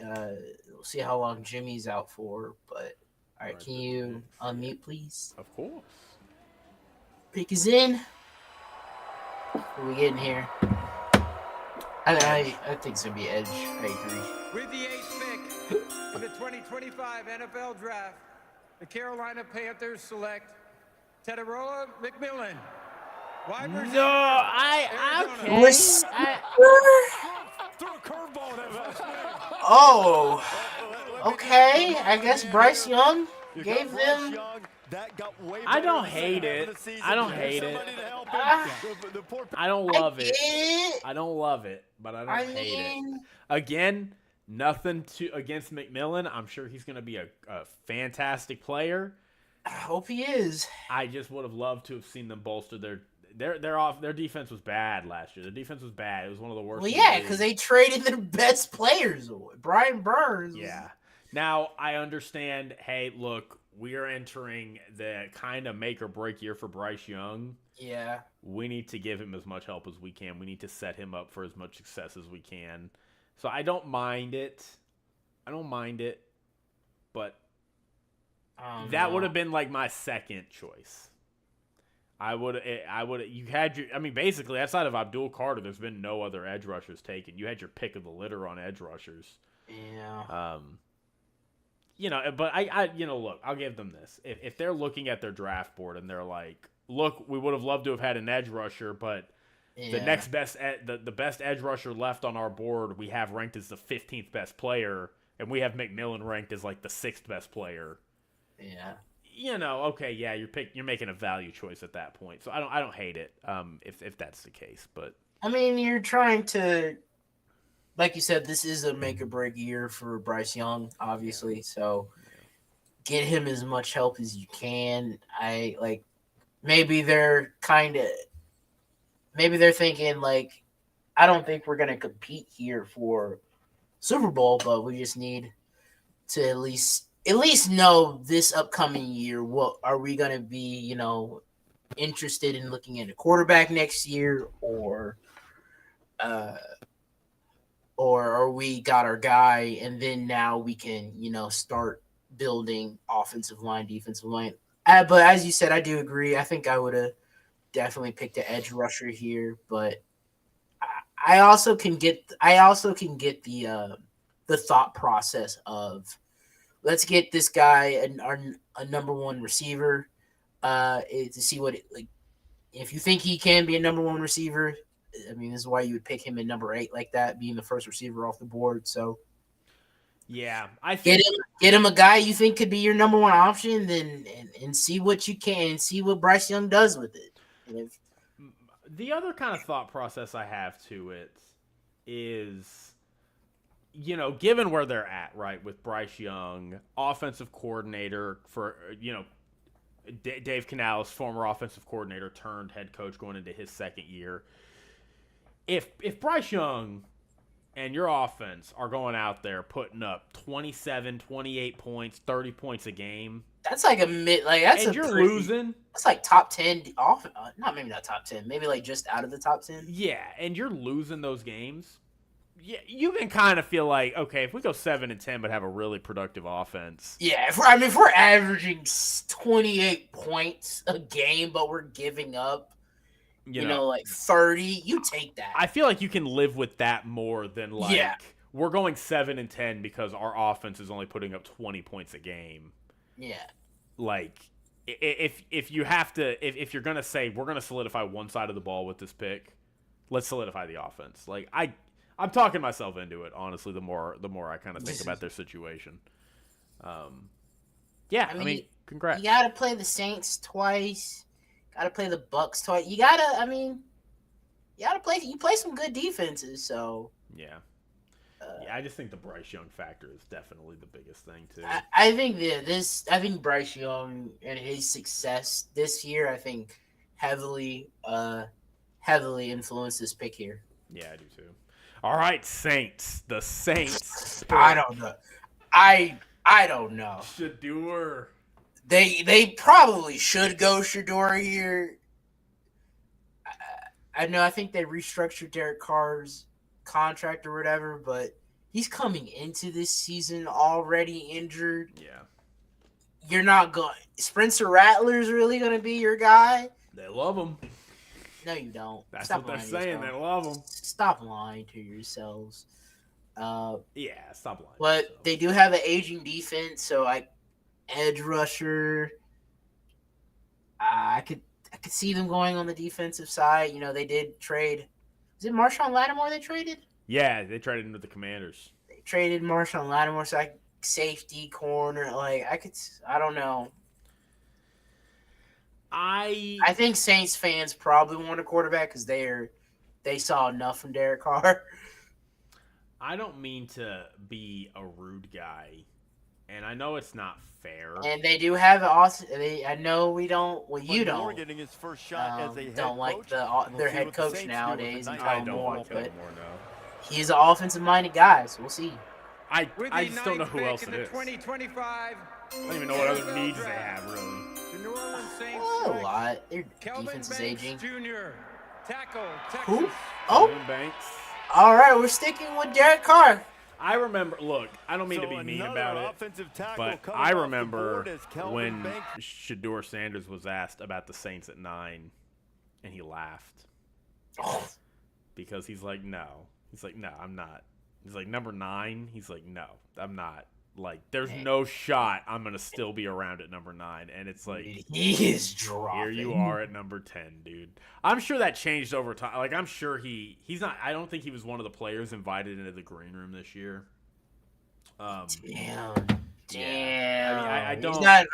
Speaker 2: We'll see how long Jimmy's out for. But all right, can you unmute, please?
Speaker 1: Of course.
Speaker 2: Pick is in. What are we getting here? I think it's gonna be Edge. I agree.
Speaker 4: With the 8th pick in the 2025 NFL Draft, the Carolina Panthers select Teterola McMillan. Wide receiver,
Speaker 1: I
Speaker 7: Threw a curveball at that.
Speaker 2: Oh, okay. I guess Bryce Young gave them.
Speaker 1: I don't hate it. I don't hate it. I don't love it. I don't love it, but I don't hate it. Again, nothing against McMillan. I'm sure he's going to be a fantastic player.
Speaker 2: I hope he is.
Speaker 1: I just would have loved to have seen them bolster their defense was bad last year. Their defense was bad. It was one of the worst.
Speaker 2: Well, yeah, because they traded their best players away. Brian Burns.
Speaker 1: Yeah. Now, I understand, hey, look, we are entering the kind of make or break year for Bryce Young.
Speaker 2: Yeah.
Speaker 1: We need to give him as much help as we can. We need to set him up for as much success as we can. So I don't mind it. But that would have been like my second choice. Basically, outside of Abdul Carter, there's been no other edge rushers taken. You had your pick of the litter on edge rushers.
Speaker 2: Yeah.
Speaker 1: But look, I'll give them this. If they're looking at their draft board and they're like, look, we would have loved to have had an edge rusher, but the next best, the best edge rusher left on our board, we have ranked as the 15th best player, and we have McMillan ranked as like the 6th best player.
Speaker 2: Yeah.
Speaker 1: Okay, yeah, you're making a value choice at that point. So I don't hate it, if that's the case. But
Speaker 2: I mean, you're trying to, like you said, this is a make or break year for Bryce Young, obviously. So get him as much help as you can. Maybe they're thinking like, I don't think we're gonna compete here for Super Bowl, but we just need to at least know this upcoming year, what are we going to be, interested in looking at a quarterback next year, or we got our guy, and then now we can, start building offensive line, defensive line. But as you said, I do agree. I think I would have definitely picked an edge rusher here, but I also can get the thought process of, let's get this guy a number one receiver to see what if you think he can be a number one receiver. I mean, this is why you would pick him at number 8 like that, being the first receiver off the board. So
Speaker 1: yeah, I think
Speaker 2: get him a guy you think could be your number one option, then and see what you can, see what Bryce Young does with it.
Speaker 1: The other kind of thought process I have to it is, given where they're at, right, with Bryce Young, offensive coordinator for, Dave Canales, former offensive coordinator turned head coach going into his second year. If Bryce Young and your offense are going out there putting up 27, 28 points, 30 points a game,
Speaker 2: that's like
Speaker 1: losing.
Speaker 2: That's like top 10 off. Maybe not top 10, maybe like just out of the top 10.
Speaker 1: Yeah, and you're losing those games. Yeah, you can kind of feel like, okay, if we go 7-10 but have a really productive offense.
Speaker 2: Yeah, if we're averaging 28 points a game, but we're giving up, like 30, you take that.
Speaker 1: I feel like you can live with that more than we're going 7-10 because our offense is only putting up 20 points a game.
Speaker 2: Yeah.
Speaker 1: Like, if you have to, if you're gonna say we're gonna solidify one side of the ball with this pick, let's solidify the offense. Like I'm talking myself into it, honestly, the more I kind of think about their situation. Yeah, I mean, congrats.
Speaker 2: You got to play the Saints twice. Got to play the Bucks twice. You play some good defenses, so.
Speaker 1: Yeah. I just think the Bryce Young factor is definitely the biggest thing, too.
Speaker 2: I think Bryce Young and his success this year, I think heavily heavily influence this pick here.
Speaker 1: Yeah, I do too. All right, Saints. The Saints.
Speaker 2: I don't know. I don't know.
Speaker 1: Shedeur.
Speaker 2: They probably should go Shedeur here. I know. I think they restructured Derek Carr's contract or whatever, but he's coming into this season already injured.
Speaker 1: Yeah.
Speaker 2: You're not going. Spencer Rattler's really going to be your guy?
Speaker 1: They love him.
Speaker 2: No, you don't.
Speaker 1: That's
Speaker 2: Stop
Speaker 1: what they're
Speaker 2: lying to
Speaker 1: saying. They
Speaker 2: yourself.
Speaker 1: love him.
Speaker 2: Stop lying to yourselves.
Speaker 1: Yeah, stop lying.
Speaker 2: But they do have an aging defense, so edge rusher. I could see them going on the defensive side. You know, they did trade. Is it Marshawn Lattimore they traded?
Speaker 1: Yeah, they traded him to the Commanders.
Speaker 2: They traded Marshawn Lattimore, so safety corner. I don't know. I think Saints fans probably want a quarterback because they saw enough from Derek Carr.
Speaker 1: I don't mean to be a rude guy, and I know it's not fair.
Speaker 2: And they do have I know we don't. Well, you
Speaker 3: Moore
Speaker 2: don't.
Speaker 3: getting his first shot as a head
Speaker 2: Don't like
Speaker 3: coach.
Speaker 2: their
Speaker 3: see
Speaker 2: head
Speaker 3: what the
Speaker 2: coach
Speaker 3: Saints do
Speaker 2: nowadays.
Speaker 3: with the
Speaker 2: And
Speaker 3: night.
Speaker 1: I
Speaker 2: Kellen
Speaker 1: don't
Speaker 2: Moore,
Speaker 1: like
Speaker 2: but
Speaker 1: Kellen Moore, no.
Speaker 2: he's an offensive-minded guy, so we'll see.
Speaker 1: I
Speaker 4: With
Speaker 1: just don't know
Speaker 4: ninth
Speaker 1: who
Speaker 4: pick
Speaker 1: else
Speaker 4: in
Speaker 1: it
Speaker 4: the
Speaker 1: is.
Speaker 4: 2025
Speaker 1: I don't even know what other needs they have, really.
Speaker 4: The New Orleans Saints
Speaker 2: A
Speaker 4: select
Speaker 2: lot. Their
Speaker 4: Kelvin
Speaker 2: defense is
Speaker 4: Banks
Speaker 2: aging.
Speaker 4: Jr., tackle, Texas.
Speaker 2: Who? Oh,
Speaker 1: Kevin Banks.
Speaker 2: all right. We're sticking with Derek Carr.
Speaker 1: I remember. Look, I don't mean to be mean
Speaker 3: another
Speaker 1: about it,
Speaker 3: offensive tackle
Speaker 1: but
Speaker 3: coming
Speaker 1: I
Speaker 3: off the
Speaker 1: remember
Speaker 3: board as Kelvin
Speaker 1: when
Speaker 3: Banks.
Speaker 1: Shedeur Sanders was asked about the Saints at 9, and he laughed
Speaker 2: Oh,
Speaker 1: because he's like, no. He's like, no, I'm not. He's like, number 9. He's like, no, I'm not. Like, there's no shot I'm gonna still be around at number 9, and it's like,
Speaker 2: he is dropping.
Speaker 1: here you are at number 10, dude. I'm sure that changed over time. Like, I'm sure he's not. I don't think he was one of the players invited into the green room this year.
Speaker 2: Damn.
Speaker 1: Yeah. I mean, I don't.
Speaker 2: He's not.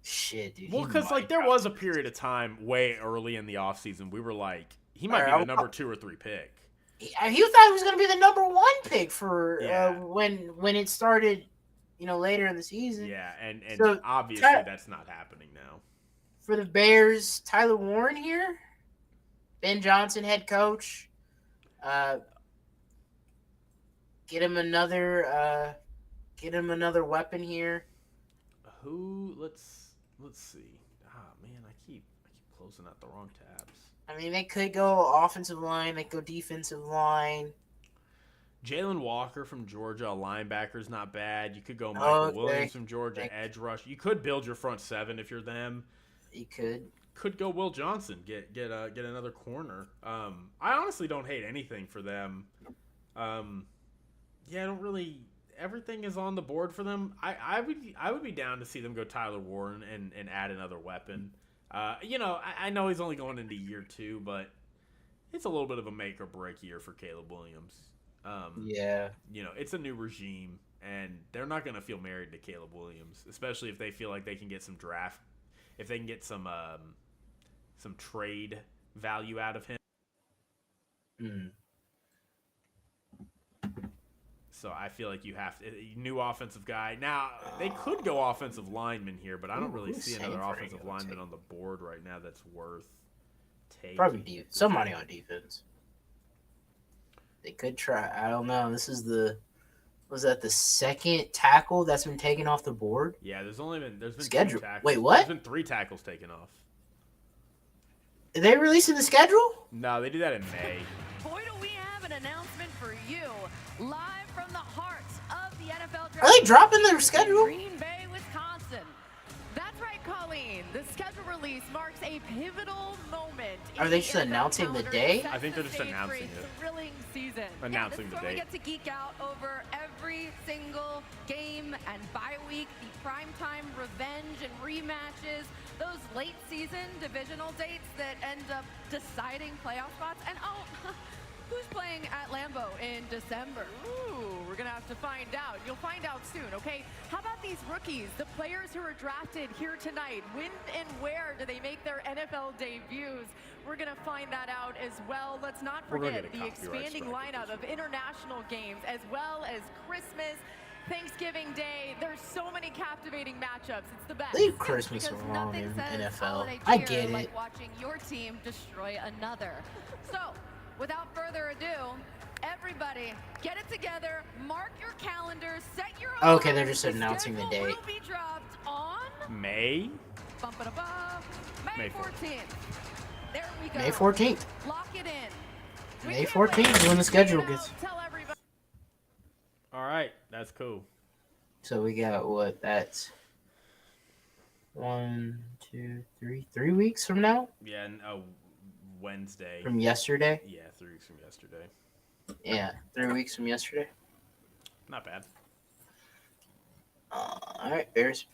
Speaker 2: Shit, dude.
Speaker 1: Well,
Speaker 2: he
Speaker 1: because
Speaker 2: might
Speaker 1: there
Speaker 2: drop.
Speaker 1: was a period of time way early in the offseason we were like, he might
Speaker 2: Alright,
Speaker 1: be the number 2 or 3 pick.
Speaker 2: He thought he was going to be the number 1 pick for
Speaker 1: Yeah.
Speaker 2: when it started, later in the season.
Speaker 1: Yeah, and
Speaker 2: So,
Speaker 1: obviously that's not happening now.
Speaker 2: For the Bears, Tyler Warren here, Ben Johnson, head coach. Get him another weapon here.
Speaker 1: Who? Let's see. Ah, man, I keep closing out the wrong tabs.
Speaker 2: I mean, they could go offensive line. They could go defensive line.
Speaker 1: Jalen Walker from Georgia, a linebacker's not bad. You could go Michael
Speaker 2: Okay.
Speaker 1: Williams from Georgia, edge rush. You could build your front 7 if you're them.
Speaker 2: You could.
Speaker 1: Could go Will Johnson, get another corner. I honestly don't hate anything for them. Yeah, I don't really. Everything is on the board for them. I would be down to see them go Tyler Warren and add another weapon. I know he's only going into year 2, but it's a little bit of a make or break year for Caleb Williams.
Speaker 2: Yeah.
Speaker 1: It's a new regime, and they're not going to feel married to Caleb Williams, especially if they feel like they can get some draft, if they can get some trade value out of him.
Speaker 2: Mm.
Speaker 1: So I feel like you have new offensive guy. Now, they could go offensive lineman here, but I don't really see another offensive lineman on the board right now that's worth taking.
Speaker 2: Probably somebody on defense. They could try. I don't know. This is was that the second tackle that's been taken off the board?
Speaker 1: Yeah, there's been
Speaker 2: Schedule.
Speaker 1: 2 tackles.
Speaker 2: Wait, what?
Speaker 1: There's been 3 tackles taken off.
Speaker 2: Are they releasing the schedule?
Speaker 1: No, they do that in May.
Speaker 8: Boy, do we have an announcement for you, live from the heart of the NFL draft.
Speaker 2: Are they dropping their schedule?
Speaker 8: Green Bay, Wisconsin. That's right, Colleen. The schedule release marks a pivotal moment.
Speaker 2: Are they just announcing the day?
Speaker 1: I think they're just announcing it.
Speaker 8: Thrilling season.
Speaker 1: Announcing
Speaker 8: this
Speaker 1: the
Speaker 8: is where
Speaker 1: date.
Speaker 8: we get to geek out over every single game and bye week, the primetime revenge and rematches, those late season divisional dates that end up deciding playoff spots, and who's playing at Lambeau in December? Ooh, we're going to have to find out. You'll find out soon, okay? How about these rookies, the players who are drafted here tonight? When and where do they make their NFL debuts? We're going to find that out as well. Let's not
Speaker 1: We're gonna
Speaker 8: forget
Speaker 1: get a
Speaker 8: the
Speaker 1: copyright
Speaker 8: expanding
Speaker 1: strike
Speaker 8: lineup of international games as well as Christmas. Thanksgiving Day, there's so many captivating matchups. It's the best.
Speaker 2: Leave Christmas
Speaker 8: Because
Speaker 2: alone
Speaker 8: nothing
Speaker 2: in
Speaker 8: says
Speaker 2: NFL.
Speaker 8: holiday
Speaker 2: I
Speaker 8: cheer
Speaker 2: get
Speaker 8: like
Speaker 2: it.
Speaker 8: watching your team destroy another. So, without further ado, everybody, get it together, mark your calendars, set your alarms.
Speaker 2: Okay, they're just announcing the date.
Speaker 8: Will be dropped on
Speaker 1: May?
Speaker 8: May 14th. There we go.
Speaker 2: May 14th.
Speaker 8: Lock it in.
Speaker 2: May 14th is when the schedule gets.
Speaker 8: Tell everybody.
Speaker 1: All right, that's cool.
Speaker 2: So we got what? That's 1, 2, 3, 3 weeks from now.
Speaker 1: Yeah, and Wednesday.
Speaker 2: From yesterday.
Speaker 1: Yeah, 3 weeks from yesterday.
Speaker 2: Yeah, 3 weeks from yesterday.
Speaker 1: Not bad.
Speaker 2: All right, Bears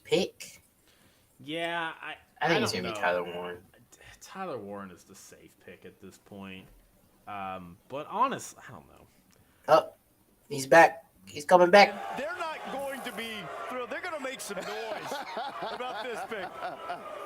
Speaker 2: pick.
Speaker 1: Yeah,
Speaker 2: I think it's
Speaker 1: don't
Speaker 2: gonna be
Speaker 1: know.
Speaker 2: Tyler Warren.
Speaker 1: Tyler Warren is the safe pick at this point. But honestly, I don't know.
Speaker 2: Oh, he's back. He's coming back.
Speaker 3: They're not going to be thrilled. They're going to make some noise about this pick.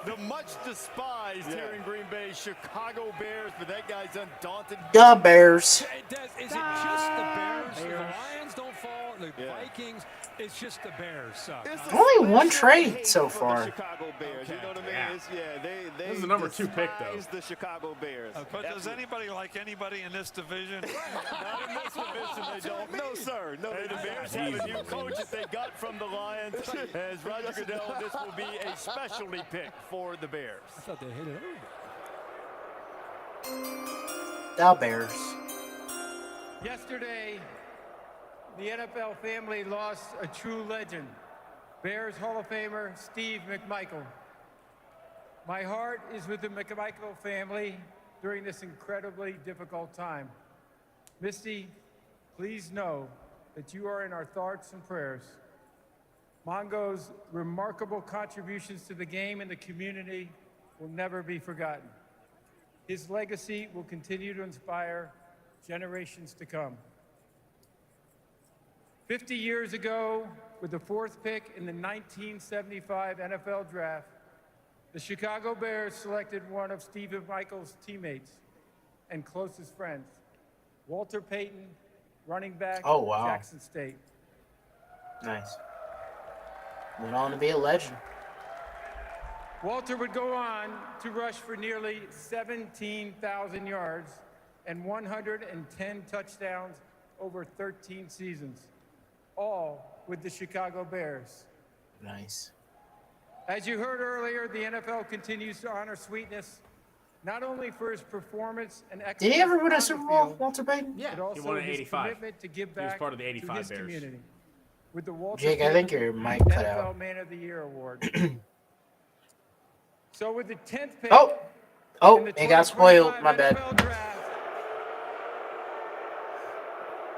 Speaker 3: The much despised here in Green Bay Chicago Bears, but that guy's undaunted.
Speaker 2: The Bears.
Speaker 7: Is it just the Bears? The Lions don't fall. The Vikings. It's just the Bears suck.
Speaker 2: Only one trade so far.
Speaker 9: The Chicago Bears. You know what I mean?
Speaker 1: Yeah.
Speaker 9: They
Speaker 1: This is the number 2 pick, though.
Speaker 9: despise the Chicago Bears.
Speaker 10: But does anybody like anybody in this division?
Speaker 3: Not in this division, they don't.
Speaker 9: No, sir. No,
Speaker 3: Hey, the Bears have a new coach that they got from the Lions. As Roger Goodell, this will be a specialty pick for the Bears.
Speaker 7: I thought they hit it over.
Speaker 2: The Bears.
Speaker 4: Yesterday, the NFL family lost a true legend, Bears Hall of Famer Steve McMichael. My heart is with the McMichael family during this incredibly difficult time. Misty, please know that you are in our thoughts and prayers. Mongo's remarkable contributions to the game and the community will never be forgotten. His legacy will continue to inspire generations to come. 50 years ago, with the 4th pick in the 1975 NFL Draft, the Chicago Bears selected one of Steve McMichael's teammates and closest friends, Walter Payton, running back at Jackson State.
Speaker 2: Nice. Went on to be a legend.
Speaker 4: Walter would go on to rush for nearly 17,000 yards and 110 touchdowns over 13 seasons, all with the Chicago Bears.
Speaker 2: Nice.
Speaker 4: As you heard earlier, the NFL continues to honor Sweetness, not only for his performance and excellence.
Speaker 2: Did he ever win a
Speaker 4: on the
Speaker 2: Super Bowl,
Speaker 4: field,
Speaker 2: Walter Payton?
Speaker 1: Yeah,
Speaker 4: but also
Speaker 1: he won in
Speaker 4: his
Speaker 1: 85.
Speaker 4: commitment to give
Speaker 1: He was
Speaker 4: back
Speaker 1: part of the 85
Speaker 4: to his
Speaker 1: Bears.
Speaker 4: community. With the Walter
Speaker 2: Jake, I think
Speaker 4: Payton
Speaker 2: your mic cut
Speaker 4: NFL
Speaker 2: out.
Speaker 4: Man of the Year award. So with the 10th pick,
Speaker 2: Oh,
Speaker 4: in the
Speaker 2: it got spoiled.
Speaker 4: 2025
Speaker 2: My bad.
Speaker 4: NFL Draft,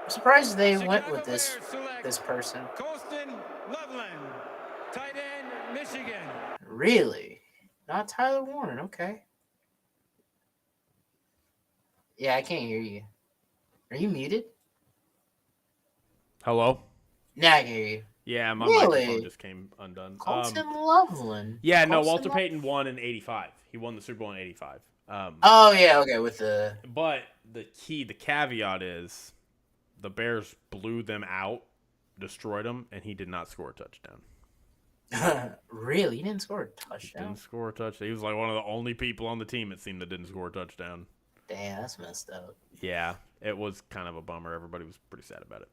Speaker 2: I'm surprised they went
Speaker 4: Chicago
Speaker 2: with this
Speaker 4: Bears select
Speaker 2: person.
Speaker 4: Colston Loveland, tight end, Michigan.
Speaker 2: Really? Not Tyler Warren. Okay. Yeah, I can't hear you. Are you muted?
Speaker 1: Hello?
Speaker 2: Nah, I can hear you.
Speaker 1: Yeah, my
Speaker 2: Really?
Speaker 1: microphone just came undone.
Speaker 2: Colston Loveland.
Speaker 1: Yeah, no,
Speaker 2: Colston
Speaker 1: Walter
Speaker 2: Love-
Speaker 1: Payton won in 85. He won the Super Bowl in 85.
Speaker 2: Oh, yeah, okay, with the...
Speaker 1: But the caveat is the Bears blew them out, destroyed them, and he did not score a touchdown.
Speaker 2: Really? He didn't score a touchdown?
Speaker 1: Didn't score a touchdown. He was like one of the only people on the team, it seemed, that didn't score a touchdown.
Speaker 2: Damn, that's messed up.
Speaker 1: Yeah, it was kind of a bummer. Everybody was pretty sad about it.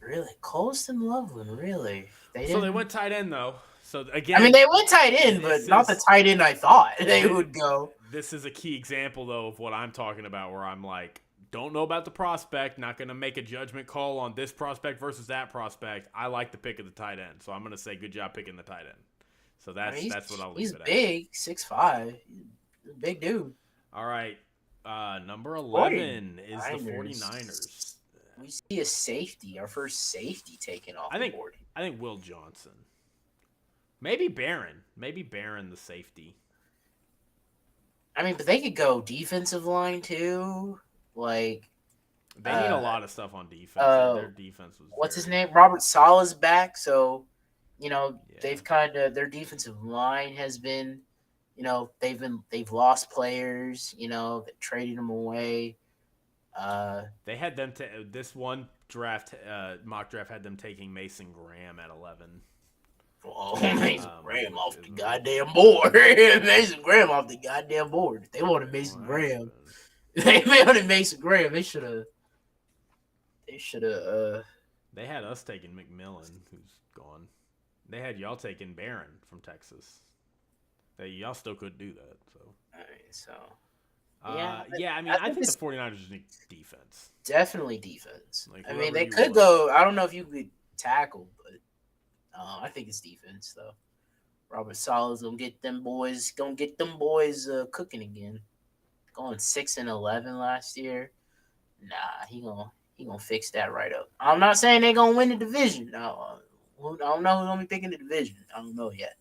Speaker 2: Really? Colston Loveland, really?
Speaker 1: So they went tight end, though. So again,
Speaker 2: I mean, they went tight end, but not the tight end I thought they would go.
Speaker 1: This is a key example, though, of what I'm talking about, where I'm like, don't know about the prospect, not going to make a judgment call on this prospect versus that prospect. I like the pick of the tight end, so I'm going to say good job picking the tight end. So that's what I'll leave it at.
Speaker 2: He's big, 6'5", big dude.
Speaker 1: All right, number 11 is the
Speaker 2: 49ers.
Speaker 1: 49ers.
Speaker 2: We see a safety, our first safety taken off the board.
Speaker 1: I think Will Johnson. Maybe Barron. Maybe Barron, the safety.
Speaker 2: I mean, but they could go defensive line too. Like
Speaker 1: they need a lot of stuff on defense. Their defense was.
Speaker 2: What's his name? Robert Saleh's back, so they've kind of their defensive line has been, they've lost players. They traded them away.
Speaker 1: They had them to this one mock draft had them taking Mason Graham at 11.
Speaker 2: Oh, Mason Graham off the goddamn board. Mason Graham off the goddamn board. If they wanted Mason Graham. They wanted Mason Graham. They should have.
Speaker 1: They had us taking McMillan, who's gone. They had y'all taking Barron from Texas. Y'all still could do that. So.
Speaker 2: All right, so.
Speaker 1: I mean, I think the 49ers just need defense.
Speaker 2: Definitely defense.
Speaker 1: Like,
Speaker 2: I mean, they could go. I don't know if you could tackle, but I think it's defense though. Robert Sala's gonna get them boys cooking again. Going 6-11 last year. Nah, he gonna fix that right up. I'm not saying they're gonna win the division. No, I don't know who's gonna be picking the division. I don't know yet.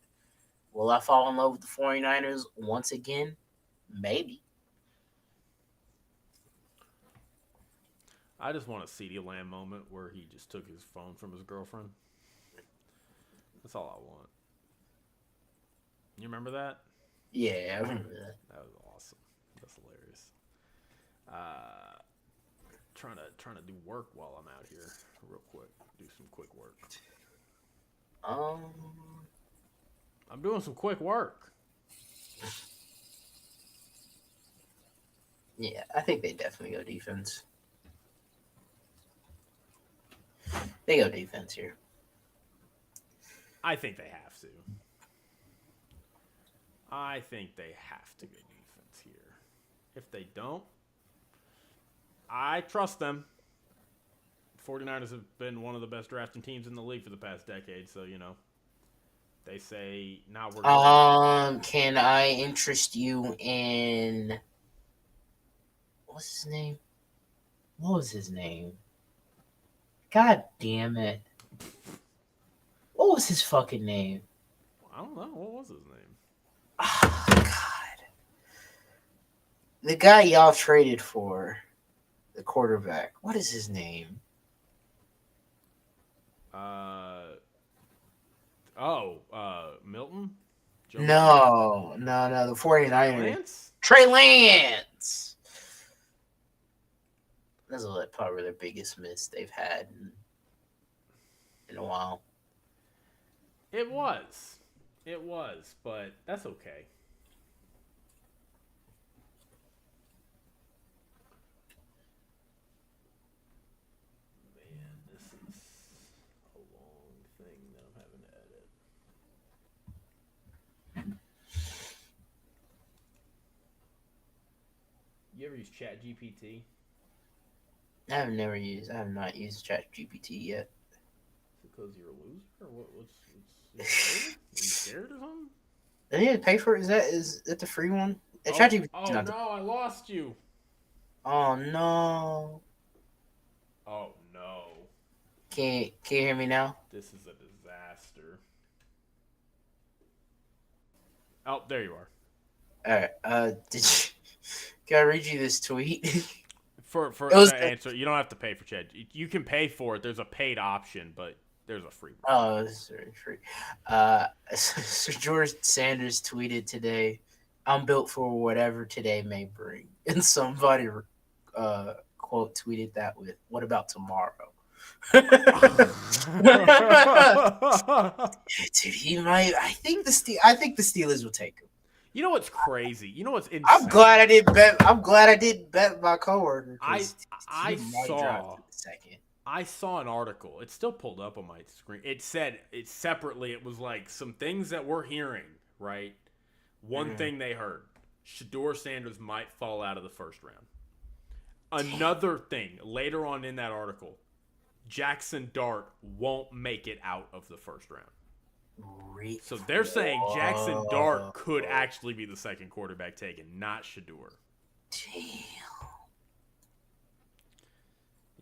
Speaker 2: Will I fall in love with the 49ers once again? Maybe.
Speaker 1: I just want a CeeDee Lamb moment where he just took his phone from his girlfriend. That's all I want. You remember that?
Speaker 2: Yeah, I remember that.
Speaker 1: That was awesome. That's hilarious. Trying to do work while I'm out here, real quick. Do some quick work. I'm doing some quick work.
Speaker 2: Yeah, I think they definitely go defense. They go defense here.
Speaker 1: I think they have to. I think they have to go defense here. If they don't, I trust them. 49ers have been one of the best drafting teams in the league for the past decade, so, you know. They say, now we're going
Speaker 2: can I interest you in what's his name? What was his name? God damn it. What was his fucking name?
Speaker 1: I don't know. What was his name?
Speaker 2: Oh, God. The guy y'all traded for, the quarterback. What is his name?
Speaker 1: Milton?
Speaker 2: No, the 49ers.
Speaker 1: Lance?
Speaker 2: Trey Lance. That's probably their biggest miss they've had in a while.
Speaker 1: It was, but that's okay. Man, this is a long thing that I'm having to edit. You ever use ChatGPT?
Speaker 2: I have not used ChatGPT yet.
Speaker 1: Because you're a loser, or what's are you scared or something?
Speaker 2: I need to pay for it. Is that the free one?
Speaker 1: I lost you.
Speaker 2: Oh no.
Speaker 1: Oh no.
Speaker 2: Can you hear me now?
Speaker 1: This is a disaster. Oh, there you are.
Speaker 2: All right. Can I read you this tweet?
Speaker 1: For the answer, you don't have to pay for Chat. You can pay for it. There's a paid option, but there's a free one.
Speaker 2: Oh, this is very free. So George Sanders tweeted today, "I'm built for whatever today may bring," and somebody quote tweeted that with, "What about tomorrow?" Dude, he might. I think the Steelers will take him.
Speaker 1: You know what's crazy? You know what's insane?
Speaker 2: I'm glad I didn't bet my coworker.
Speaker 1: I saw an article. It's still pulled up on my screen. It said separately. It was like some things that we're hearing. Right. One thing they heard: Shedeur Sanders might fall out of the first round. Another thing later on in that article: Jackson Dart won't make it out of the first round. So they're saying Jackson Dart could actually be the second quarterback taken, not Shedeur.
Speaker 2: Damn.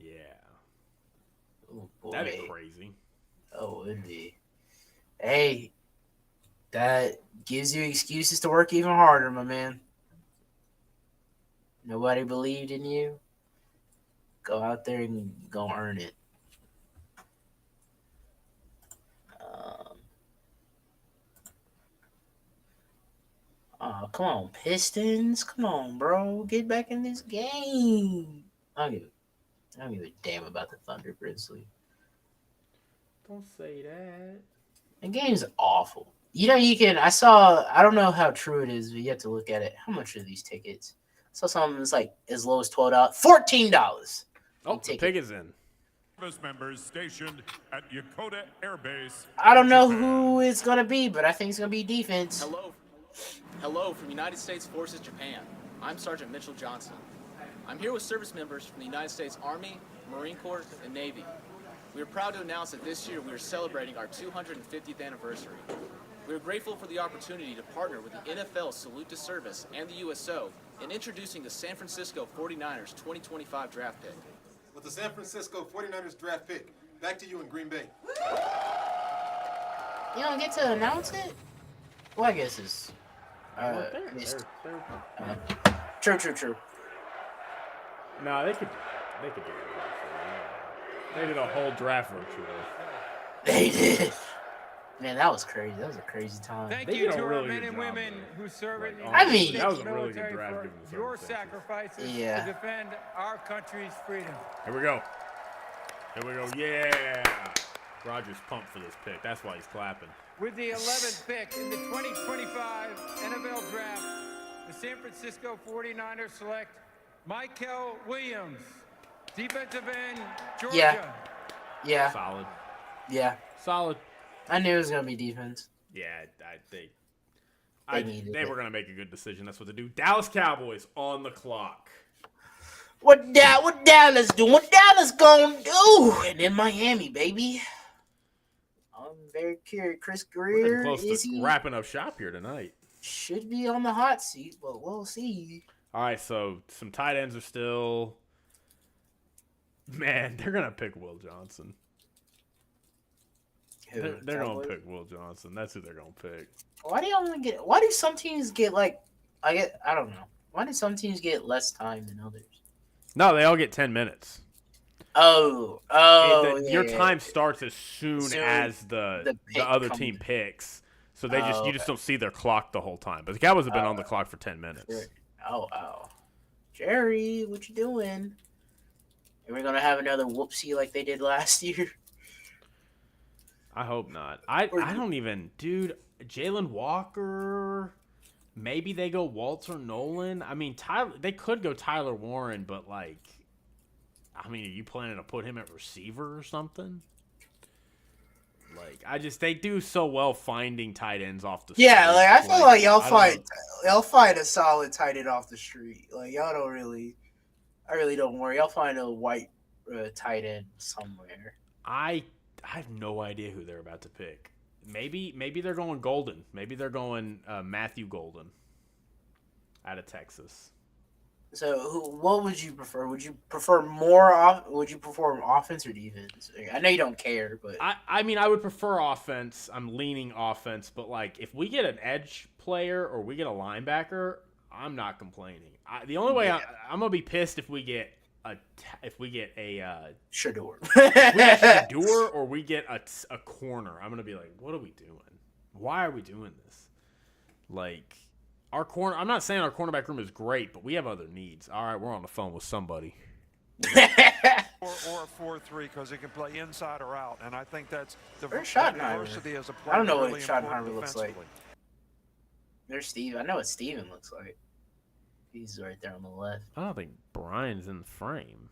Speaker 1: Yeah.
Speaker 2: Oh, boy.
Speaker 1: That'd be crazy.
Speaker 2: Oh, it'd be. Hey, that gives you excuses to work even harder, my man. Nobody believed in you. Go out there and go earn it. Oh, come on, Pistons. Come on, bro. Get back in this game. Okay. I don't give a damn about the Thunder Grizzly.
Speaker 1: Don't say that.
Speaker 2: The game's awful. You can. I don't know how true it is, but you have to look at it. How much are these tickets? I saw something that's like as low as $12, $14.
Speaker 1: Oh, the pig is in.
Speaker 11: Service members stationed at Yokota Air Base.
Speaker 2: I don't know who it's gonna be, but I think it's gonna be defense.
Speaker 12: Hello from United States Forces Japan. I'm Sergeant Mitchell Johnson. I'm here with service members from the United States Army, Marine Corps, and Navy. We are proud to announce that this year we are celebrating our 250th anniversary. We are grateful for the opportunity to partner with the NFL Salute to Service and the USO in introducing the San Francisco 49ers 2025 draft pick.
Speaker 13: With the San Francisco 49ers draft pick, back to you in Green Bay.
Speaker 2: You don't get to announce it? Well, I guess it's true.
Speaker 1: No, they could do it. They did a whole draft virtual.
Speaker 2: They did. Man, that was crazy. That was a crazy time.
Speaker 4: Thank you to our men and women who serve in the
Speaker 2: I mean,
Speaker 1: that was a really good draft
Speaker 4: for
Speaker 1: given the
Speaker 4: your
Speaker 1: circumstances.
Speaker 4: sacrifices to defend our country's freedom.
Speaker 1: Here we go. Yeah. Roger's pumped for this pick. That's why he's clapping.
Speaker 4: With the 11th pick in the 2025 NFL Draft, the San Francisco 49ers select Michael Williams, defensive end, Georgia.
Speaker 2: Yeah.
Speaker 1: Solid.
Speaker 2: Yeah.
Speaker 1: Solid.
Speaker 2: I knew it was going to be defense.
Speaker 1: Yeah, they were going to make a good decision. That's what they do. Dallas Cowboys on the clock.
Speaker 2: What Dallas doing? What Dallas going to do? And then Miami, baby. I'm very curious. Chris Greer,
Speaker 1: close to wrapping up shop here tonight.
Speaker 2: Should be on the hot seat, but we'll see.
Speaker 1: All right, so some tight ends are still. Man, they're gonna pick Will Johnson. They're gonna pick Will Johnson. That's who they're gonna pick.
Speaker 2: Why do some teams get I don't know. Why do some teams get less time than others?
Speaker 1: No, they all get 10 minutes. Your time starts as soon as the other team picks. So you just don't see their clock the whole time. But the Cowboys have been on the clock for 10 minutes.
Speaker 2: Oh. Jerry, what you doing? Are we gonna have another whoopsie like they did last year?
Speaker 1: I hope not. I don't even, dude. Jalen Walker. Maybe they go Walter Nolan. I mean, they could go Tyler Warren, but are you planning to put him at receiver or something? They do so well finding tight ends off the street.
Speaker 2: Yeah, I feel like y'all find a solid tight end off the street. Y'all don't really, I really don't worry. Y'all find a white tight end somewhere.
Speaker 1: I have no idea who they're about to pick. Maybe they're going Golden. Maybe they're going Matthew Golden out of Texas.
Speaker 2: So, what would you prefer? Would you prefer offense or defense? I know you don't care, but
Speaker 1: I mean, I would prefer offense. I'm leaning offense, but if we get an edge player or we get a linebacker, I'm not complaining. The only way I'm gonna be pissed if we get a
Speaker 2: Shador.
Speaker 1: If we get Shador or we get a corner, I'm gonna be like, what are we doing? Why are we doing this? Our corner. I'm not saying our cornerback room is great, but we have other needs. All right, we're on the phone with somebody.
Speaker 10: or a 4-3 because he can play inside or out, and I think that's the
Speaker 2: diversity
Speaker 10: as a player.
Speaker 2: I don't know
Speaker 10: really
Speaker 2: what Schottenheimer looks like. There's Steve. I know what Steven looks like. He's right there on the left.
Speaker 1: I don't think Brian's in the frame.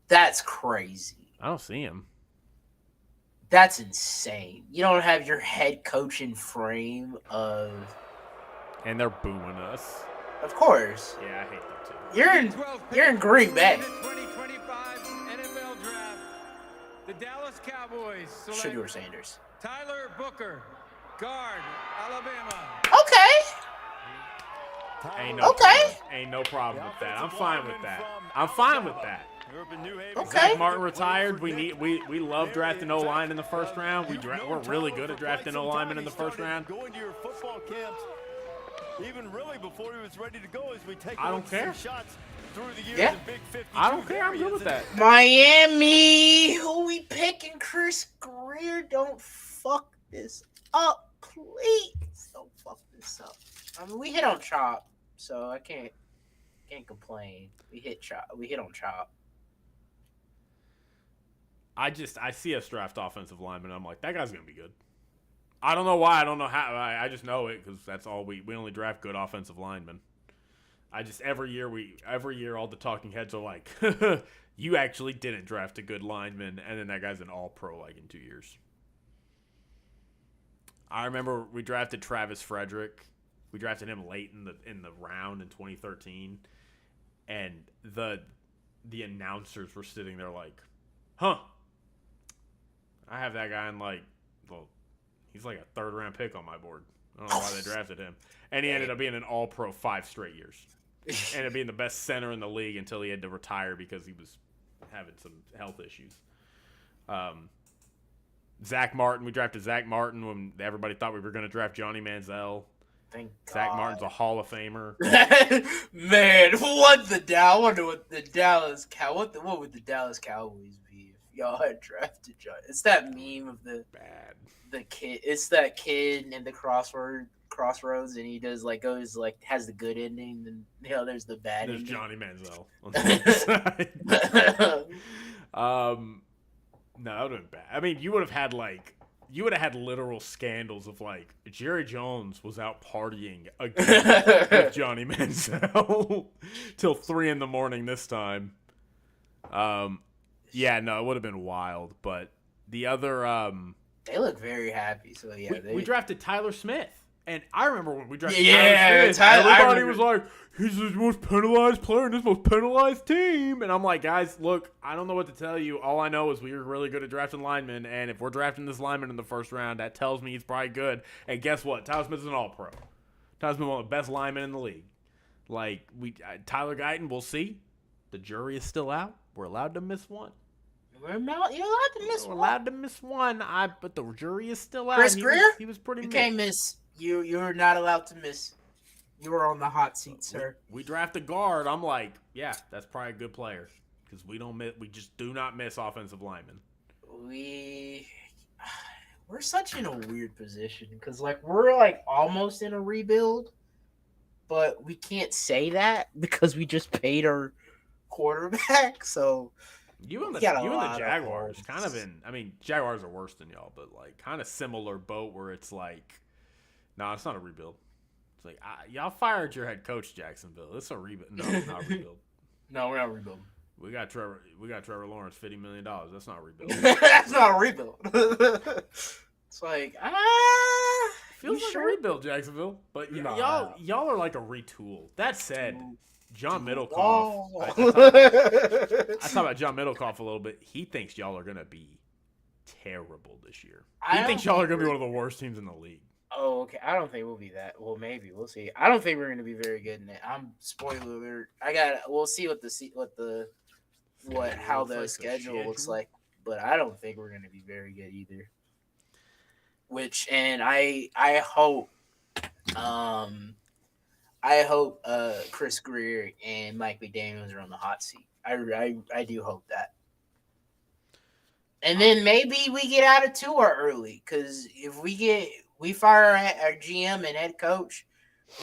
Speaker 2: That's crazy.
Speaker 1: I don't see him.
Speaker 2: That's insane. You don't have your head coach in frame of.
Speaker 1: And they're booing us.
Speaker 2: Of course.
Speaker 1: Yeah, I hate them too.
Speaker 2: You're in Green Bay.
Speaker 4: In the 2025 NFL Draft, the Dallas Cowboys select
Speaker 2: Shador Sanders.
Speaker 4: Tyler Booker, guard, Alabama.
Speaker 2: Okay.
Speaker 1: Ain't no problem with that. I'm fine with that.
Speaker 2: Okay.
Speaker 1: Zach Martin retired. We love drafting O-line in the first round. We're really good at drafting O-linemen in the first round.
Speaker 3: Going to your football camps, even really before he was ready to go, as we take
Speaker 1: I don't care.
Speaker 3: shots through the years
Speaker 2: Yeah.
Speaker 3: in Big 52
Speaker 1: I don't care. I'm good with that.
Speaker 2: Miami, who we picking? Chris Greer, don't fuck this up, please. Don't fuck this up. I mean, we hit on Chop, so I can't complain. We hit on Chop.
Speaker 1: I see us draft offensive lineman. I'm like, that guy's gonna be good. I don't know why. I don't know how. I just know it because that's all we only draft good offensive linemen. Every year all the talking heads are like, you actually didn't draft a good lineman, and then that guy's an all-pro like in 2 years. I remember we drafted Travis Frederick. We drafted him late in the round in 2013, and the announcers were sitting there like, huh? I have that guy in he's like a 3rd round pick on my board. I don't know why they drafted him, and he ended up being an all-pro 5 straight years. Ended up being the best center in the league until he had to retire because he was having some health issues. Zach Martin, we drafted Zach Martin when everybody thought we were going to draft Johnny Manziel.
Speaker 2: Thank
Speaker 1: Zach
Speaker 2: God.
Speaker 1: Martin's a Hall of Famer.
Speaker 2: Man, I wonder what the Dallas what would the Dallas Cowboys be if y'all had drafted John? It's that meme of the kid. It's that kid in the crossroads, and he does has the good ending, and there's the bad.
Speaker 1: There's
Speaker 2: ending.
Speaker 1: Johnny Manziel on the side. No, that would have been bad. I mean, you would have had literal scandals of Jerry Jones was out partying again with Johnny Manziel till 3 a.m. this time. Yeah, no, it would have been wild. But the other,
Speaker 2: they look very happy. So yeah,
Speaker 1: we drafted Tyler Smith. And I remember when we drafted
Speaker 2: Tyler
Speaker 1: Smith, everybody was like, he's the most penalized player in this most penalized team. And I'm like, guys, look, I don't know what to tell you. All I know is we were really good at drafting linemen. And if we're drafting this lineman in the 1st round, that tells me he's probably good. And guess what? Tyler Smith is an all-pro. Tyler Smith is one of the best linemen in the league. Tyler Guyton, we'll see. The jury is still out. We're allowed to miss one.
Speaker 2: You're allowed to miss
Speaker 1: We're
Speaker 2: one.
Speaker 1: allowed to miss one. But the jury is still out.
Speaker 2: Chris Greer?
Speaker 1: He was pretty
Speaker 2: You
Speaker 1: mid.
Speaker 2: can't miss. You're not allowed to miss. You were on the hot seat, sir.
Speaker 1: We draft a guard. I'm like, yeah, that's probably a good player because we don't miss. We just do not miss offensive linemen.
Speaker 2: We're such in a weird position because we're almost in a rebuild, but we can't say that because we just paid our quarterback. So
Speaker 1: you and the Jaguars kind of in. I mean, Jaguars are worse than y'all, but kind of similar boat where it's no, it's not a rebuild. It's y'all fired your head coach, Jacksonville. It's a rebuild. No, it's not a rebuild.
Speaker 2: No, we're not rebuilding.
Speaker 1: We got Trevor Lawrence, $50 million. That's not a rebuild.
Speaker 2: That's not a rebuild. It's
Speaker 1: feels like a rebuild, Jacksonville. But y'all are like a retool. That said, John Middlecoff. I talk about John Middlecoff a little bit. He thinks y'all are gonna be terrible this year. He thinks y'all are gonna be one of the worst teams in the league.
Speaker 2: Oh, okay. I don't think we'll be that. Well, maybe we'll see. I don't think we're going to be very good in it. I'm spoiler alert. We'll see how the schedule looks like, but I don't think we're going to be very good either. I hope Chris Greer and Mike McDaniels are on the hot seat. I do hope that. And then maybe we get out of Tua early because if we fire our GM and head coach,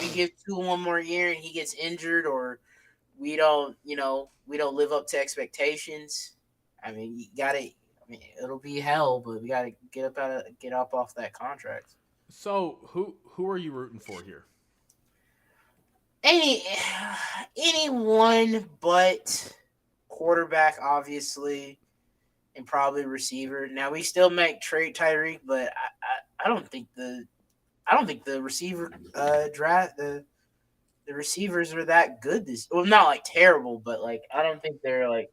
Speaker 2: we give Tua one more year and he gets injured, or we don't live up to expectations. I mean, it'll be hell, but we gotta get up off that contract.
Speaker 1: So who are you rooting for here?
Speaker 2: Anyone but quarterback, obviously, and probably receiver. Now we still make trade Tyreek, but I don't think the receiver draft the receivers are that good not terrible, but I don't think they're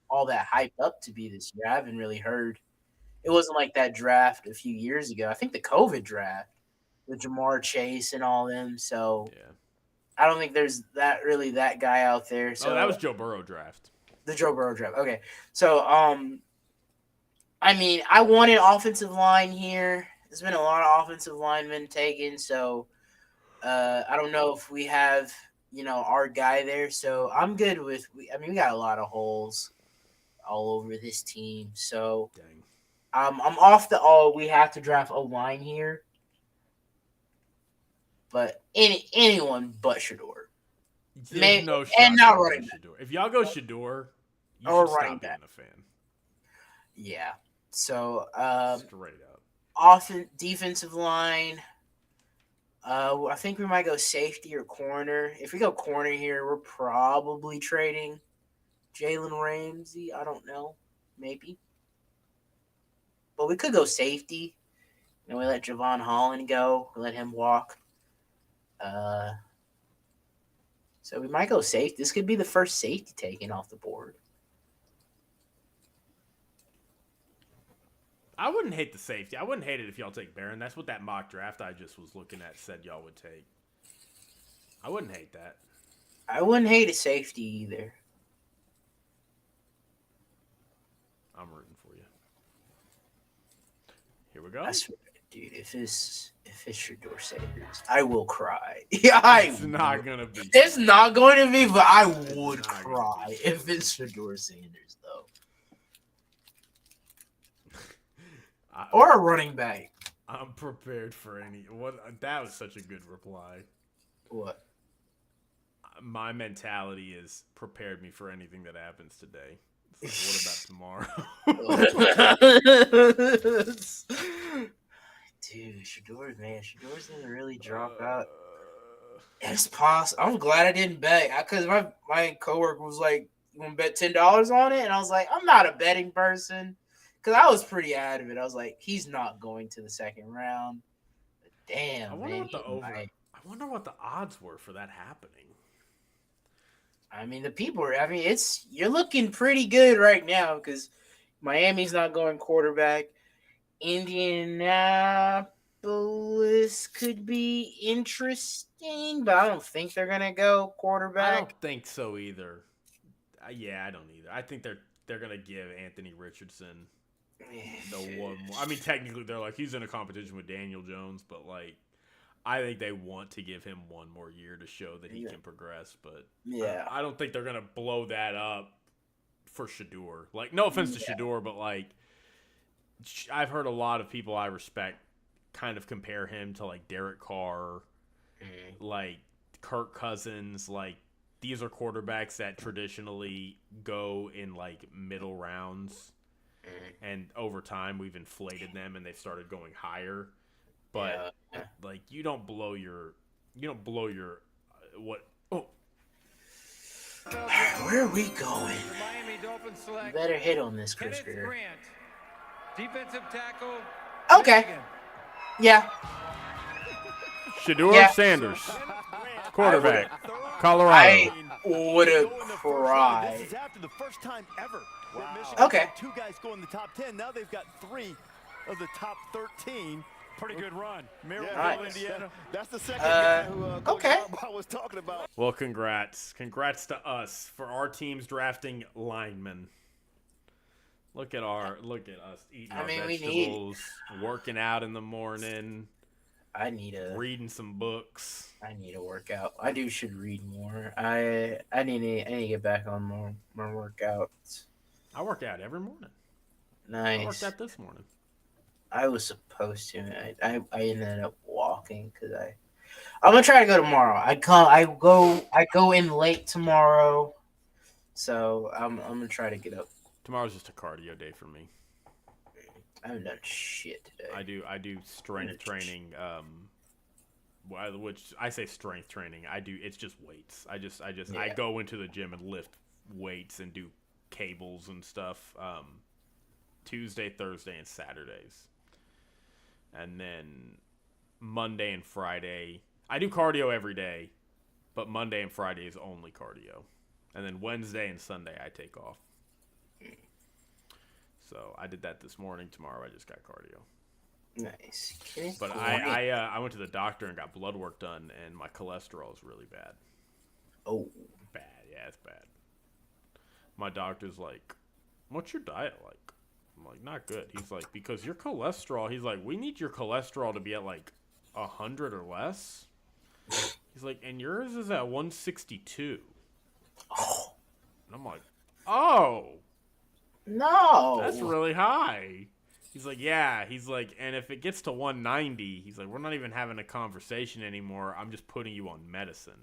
Speaker 2: all that hyped up to be this year. I haven't really heard. It wasn't like that draft a few years ago. I think the COVID draft with Jamar Chase and all them. So yeah. I don't think there's that guy out there. So
Speaker 1: that was Joe Burrow draft.
Speaker 2: The Joe Burrow draft. Okay. So I mean, I wanted offensive line here. There's been a lot of offensive linemen taken, so I don't know if we have, our guy there. So I'm good with. We got a lot of holes all over this team. So I'm off we have to draft a line here, but anyone but Shador.
Speaker 1: No shot. And not running back. If y'all go Shador, you should stop being a fan.
Speaker 2: Yeah. So,
Speaker 1: straight up.
Speaker 2: Defensive line. I think we might go safety or corner. If we go corner here, we're probably trading Jalen Ramsey. I don't know. Maybe. But we could go safety. We let Javon Holland go. We let him walk. So we might go safe. This could be the first safety taken off the board.
Speaker 1: I wouldn't hate the safety. I wouldn't hate it if y'all take Barron. That's what that mock draft I just was looking at said y'all would take. I wouldn't hate that.
Speaker 2: I wouldn't hate a safety either.
Speaker 1: I'm rooting for you. Here we go.
Speaker 2: Dude, if it's Shedeur Sanders, I will cry. Yeah,
Speaker 1: it's not gonna be.
Speaker 2: It's not going to be, but I would cry if it's Shedeur Sanders, though. Or a running back.
Speaker 1: I'm prepared for any. That was such a good reply.
Speaker 2: What?
Speaker 1: My mentality is prepared me for anything that happens today. It's like, what about tomorrow?
Speaker 2: Dude, Shedor's gonna really drop out. It's possible. I'm glad I didn't bet because my coworker was like, "You want to bet $10 on it?" And I was like, "I'm not a betting person." Because I was pretty adamant. I was like, he's not going to the second round. But damn,
Speaker 1: I wonder
Speaker 2: man.
Speaker 1: I wonder what the odds were for that happening.
Speaker 2: I mean, you're looking pretty good right now because Miami's not going quarterback. Indianapolis could be interesting, but I don't think they're gonna go quarterback.
Speaker 1: I don't think so either. Yeah, I don't either. I think they're gonna give Anthony Richardson the one more. I mean, technically, they're like he's in a competition with Daniel Jones, but like, I think they want to give him one more year to show that he can progress. But
Speaker 2: yeah,
Speaker 1: I don't think they're gonna blow that up for Shedeur. Like, no offense to Shedeur, but like, I've heard a lot of people I respect kind of compare him to like Derek Carr, like Kirk Cousins. Like, these are quarterbacks that traditionally go in like middle rounds. And over time, we've inflated them, and they've started going higher. But like, you don't blow your what? Oh,
Speaker 2: where are we going?
Speaker 4: Miami Dolphins select.
Speaker 2: You better hit on this, Chris
Speaker 4: Kenneth Grant, defensive tackle.
Speaker 2: Okay.
Speaker 4: Michigan.
Speaker 2: Yeah.
Speaker 1: Shedeur Sanders, quarterback, Colorado.
Speaker 2: I would have cried.
Speaker 3: This is after the first time ever.
Speaker 2: Wow.
Speaker 3: Okay. Two guys go in the top 10. Now they've got 3 of the top 13.
Speaker 10: Pretty good run.
Speaker 3: Maryville, Indiana. That's the second guy who I was talking about.
Speaker 1: Well, congrats to us for our teams drafting linemen. Look at us eating our vegetables, working out in the morning. reading some books.
Speaker 2: I need to work out. Should read more. I need to get back on more workouts.
Speaker 1: I work out every morning.
Speaker 2: Nice.
Speaker 1: I worked out this morning.
Speaker 2: I was supposed to. I ended up walking because I'm gonna try to go tomorrow. I go in late tomorrow, so I'm gonna try to get up.
Speaker 1: Tomorrow's just a cardio day for me.
Speaker 2: I haven't done shit today.
Speaker 1: I do strength training. Which I say strength training. It's just weights. I go into the gym and lift weights and do cables and stuff. Tuesday, Thursday, and Saturdays. And then Monday and Friday, I do cardio every day, but Monday and Friday is only cardio. And then Wednesday and Sunday I take off. So I did that this morning. Tomorrow I just got cardio.
Speaker 2: Nice.
Speaker 1: But I went to the doctor and got blood work done, and my cholesterol is really bad.
Speaker 2: Oh.
Speaker 1: Bad. Yeah, it's bad. My doctor's like, what's your diet like? I'm like, not good. He's like, because your cholesterol, he's like, we need your cholesterol to be at like 100 or less. He's like, and yours is at 162.
Speaker 2: Oh.
Speaker 1: And I'm like, oh.
Speaker 2: No.
Speaker 1: That's really high. He's like, yeah. He's like, and if it gets to 190, he's like, we're not even having a conversation anymore. I'm just putting you on medicine.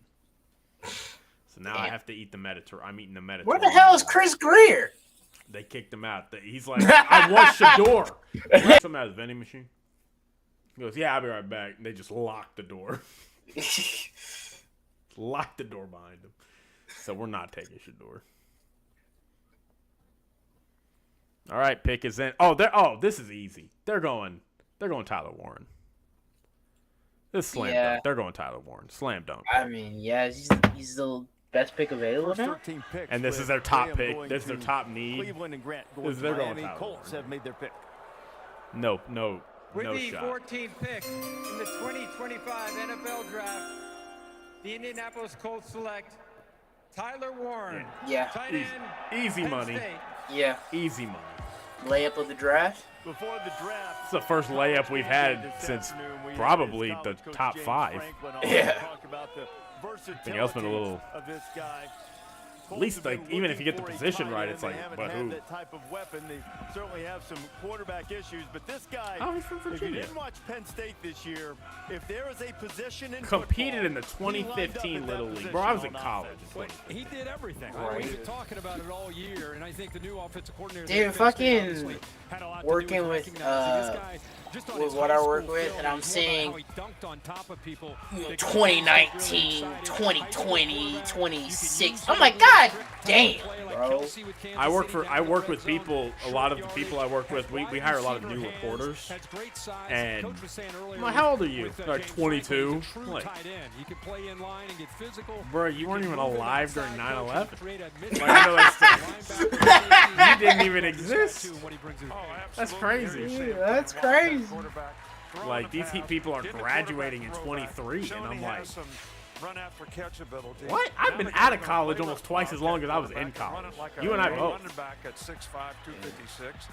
Speaker 1: So now I have to eat the Mediterranean. I'm eating the Mediterranean.
Speaker 2: Where the hell is Chris Greer?
Speaker 1: They kicked him out. He's like, I want Shador. Something out of the vending machine. He goes, yeah, I'll be right back. And they just locked the door. Locked the door behind him. So we're not taking Shador. All right, pick is in. This is easy. They're going Tyler Warren. This is slam dunk. They're going Tyler Warren. Slam dunk.
Speaker 2: I mean, yeah, he's the best pick available now.
Speaker 1: And this is their top pick. This is their top need.
Speaker 3: Cleveland and Grant
Speaker 1: They're going Tyler
Speaker 3: Colts
Speaker 1: Warren.
Speaker 3: have made their pick.
Speaker 1: No
Speaker 4: With the
Speaker 1: shot.
Speaker 4: 14th pick in the 2025 NFL Draft, the Indianapolis Colts select Tyler Warren.
Speaker 2: Yeah.
Speaker 4: Tight end,
Speaker 1: Easy
Speaker 4: Penn
Speaker 1: money.
Speaker 4: State.
Speaker 2: Yeah.
Speaker 1: Easy money.
Speaker 2: Layup of the draft.
Speaker 3: Before the draft,
Speaker 1: It's the first layup we've had since probably the top 5.
Speaker 2: Yeah.
Speaker 1: Everything else been a little. At least, like, even if you get the position right, it's like, but who?
Speaker 3: That type of weapon. They certainly have some quarterback issues, but this guy,
Speaker 1: Oh, he's from
Speaker 3: if you
Speaker 1: Virginia.
Speaker 3: didn't watch Penn State this year, if there is a position in
Speaker 1: Competed
Speaker 3: football,
Speaker 1: in the
Speaker 3: he lined up
Speaker 1: 2015
Speaker 3: at that
Speaker 1: Little League.
Speaker 3: position
Speaker 1: Bro, I was in
Speaker 3: on
Speaker 1: college.
Speaker 3: offense.
Speaker 7: He did everything.
Speaker 2: Right.
Speaker 7: We've been talking about it all year, and I think the new offensive coordinator.
Speaker 2: Dude, fucking working with with what I work with, and I'm seeing 2019, 2020, 26. I'm like, God damn, bro.
Speaker 1: I work with people. A lot of the people I work with, we hire a lot of new reporters. And I'm like, how old are you? Like 22. Like, bro, you weren't even alive during 9/11. Like, you know, you didn't even exist. That's crazy.
Speaker 2: Dude, that's crazy.
Speaker 1: Like, these people are graduating in 23, and I'm like,
Speaker 10: Run after catch ability.
Speaker 1: what? I've been out of college almost twice as long as I was in college. You and I both.
Speaker 10: Running back at 6'5", 256.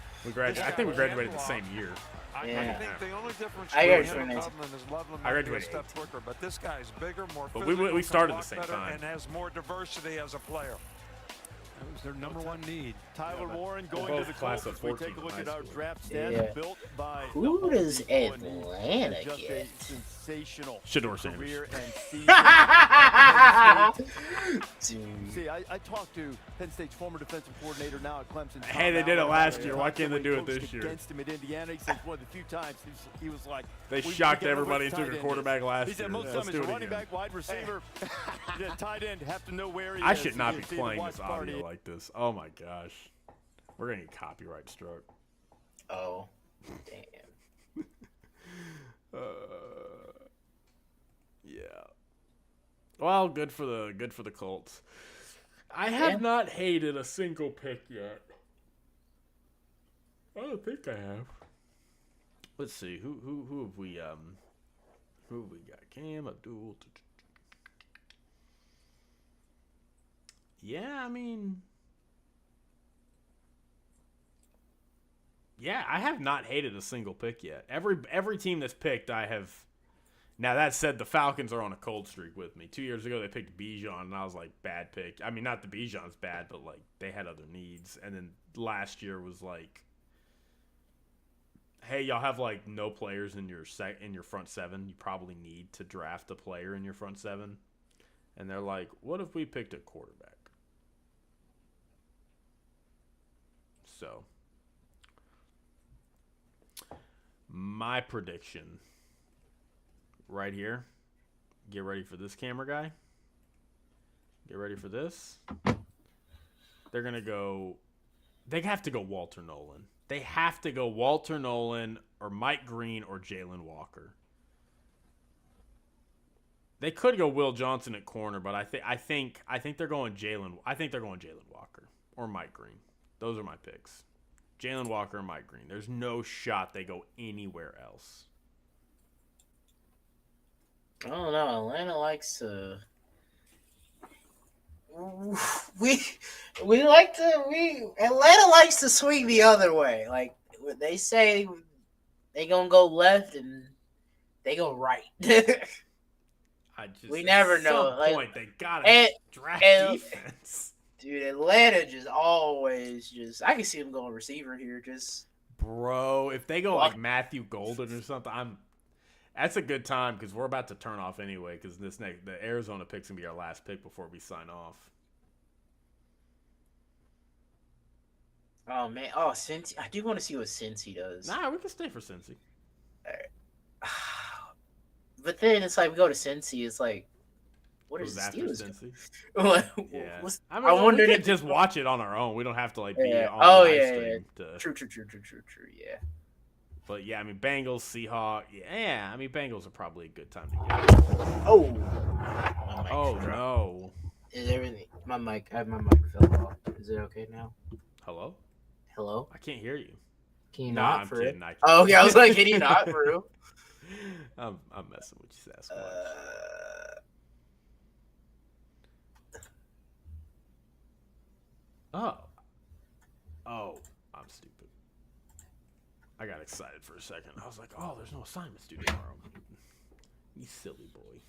Speaker 1: I think we graduated the same year.
Speaker 10: I
Speaker 2: Yeah.
Speaker 10: think the only difference
Speaker 2: I
Speaker 10: between
Speaker 2: graduated
Speaker 10: him and Loveland is Loveland
Speaker 1: I
Speaker 10: might be a
Speaker 1: graduated
Speaker 10: step quicker, but this guy's bigger, more
Speaker 1: But
Speaker 10: physical,
Speaker 1: we started
Speaker 10: can
Speaker 1: the
Speaker 10: block
Speaker 1: same
Speaker 10: better,
Speaker 1: time.
Speaker 10: and has more diversity as a player.
Speaker 7: That was their number one need.
Speaker 3: Tyler Warren going
Speaker 1: both
Speaker 3: to the
Speaker 1: class
Speaker 3: Colts.
Speaker 1: of
Speaker 3: We
Speaker 1: 14
Speaker 3: take a look
Speaker 1: in
Speaker 3: at
Speaker 1: high
Speaker 3: our
Speaker 1: school.
Speaker 3: draft stats
Speaker 2: Yeah.
Speaker 3: built by
Speaker 2: Who
Speaker 3: the
Speaker 2: does
Speaker 3: Home Depot,
Speaker 2: Atlanta
Speaker 3: and just a
Speaker 2: get?
Speaker 3: sensational
Speaker 1: Shador Sanders.
Speaker 3: career and season.
Speaker 2: Dude.
Speaker 3: See, I talked to Penn State's former defensive coordinator now at Clemson.
Speaker 1: Hey, they did it last year. Why can't they do it this year?
Speaker 3: Against him at Indiana, he said one of the few times he was like,
Speaker 1: They
Speaker 3: we
Speaker 1: shocked
Speaker 3: get
Speaker 1: everybody
Speaker 3: which
Speaker 1: and took
Speaker 3: tight
Speaker 1: a
Speaker 3: end
Speaker 1: quarterback
Speaker 3: is.
Speaker 1: last
Speaker 3: He said
Speaker 1: year.
Speaker 3: most
Speaker 1: Yeah,
Speaker 3: of
Speaker 1: let's
Speaker 3: them
Speaker 1: do
Speaker 3: it's
Speaker 1: it
Speaker 3: running
Speaker 1: again.
Speaker 3: back, wide receiver. The tight end have to know where he is.
Speaker 1: I should not
Speaker 3: You
Speaker 1: be
Speaker 3: see the
Speaker 1: playing
Speaker 3: watch
Speaker 1: this
Speaker 3: party.
Speaker 1: audio like this. Oh my gosh. We're going to get copyright struck.
Speaker 2: Oh, damn.
Speaker 1: Yeah. Well, good for the Colts. I have not hated a single pick yet. I don't think I have. Let's see. Who have we got? Cam Abdul. Yeah, I mean, yeah, I have not hated a single pick yet. Every team that's picked, I have. Now, that said, the Falcons are on a cold streak with me. 2 years ago, they picked Bijan, and I was like, bad pick. I mean, not the Bijan's bad, but, like, they had other needs. And then last year was like, hey, y'all have, like, no players in your front seven. You probably need to draft a player in your front seven. And they're like, what if we picked a quarterback? So, my prediction right here. Get ready for this, camera guy. Get ready for this. They're going to go. They have to go Walter Nolan. They have to go Walter Nolan or Mike Green or Jalen Walker. They could go Will Johnson at corner, but I think they're going Jalen. I think they're going Jalen Walker or Mike Green. Those are my picks. Jalen Walker and Mike Green. There's no shot they go anywhere else.
Speaker 2: I don't know. Atlanta likes to. Atlanta likes to swing the other way. Like when they say they gonna go left and they go right. We never know.
Speaker 1: At some point, they gotta draft defense.
Speaker 2: Dude, Atlanta just always I can see them going receiver here.
Speaker 1: Bro, if they go like Matthew Golden or something, that's a good time because we're about to turn off anyway. Because the Arizona pick's gonna be our last pick before we sign off.
Speaker 2: Oh man, oh Cincy. I do want to see what Cincy does.
Speaker 1: Nah, we can stay for Cincy.
Speaker 2: But then it's like we go to Cincy. It's like, what is the
Speaker 1: after
Speaker 2: Steelers?
Speaker 1: Cincy?
Speaker 2: Yeah.
Speaker 1: I mean,
Speaker 2: wondered
Speaker 1: we
Speaker 2: if
Speaker 1: could just watch it on our own. We don't have to like be on live stream.
Speaker 2: True. Yeah.
Speaker 1: But yeah, I mean, Bengals, Seahawks. Yeah, I mean, Bengals are probably a good time to get.
Speaker 2: Oh.
Speaker 1: Oh no.
Speaker 2: Is everything? My mic fell off. Is it okay now?
Speaker 1: Hello?
Speaker 2: Hello?
Speaker 1: I can't hear you.
Speaker 2: Can you
Speaker 1: nah,
Speaker 2: not
Speaker 1: I'm
Speaker 2: for
Speaker 1: kidding.
Speaker 2: it? Oh, okay. I was like, can you not for real?
Speaker 1: I'm messing with you, Sasquatch. Oh, I'm stupid. I got excited for a second. I was like, oh, there's no assignments due tomorrow. You silly boy.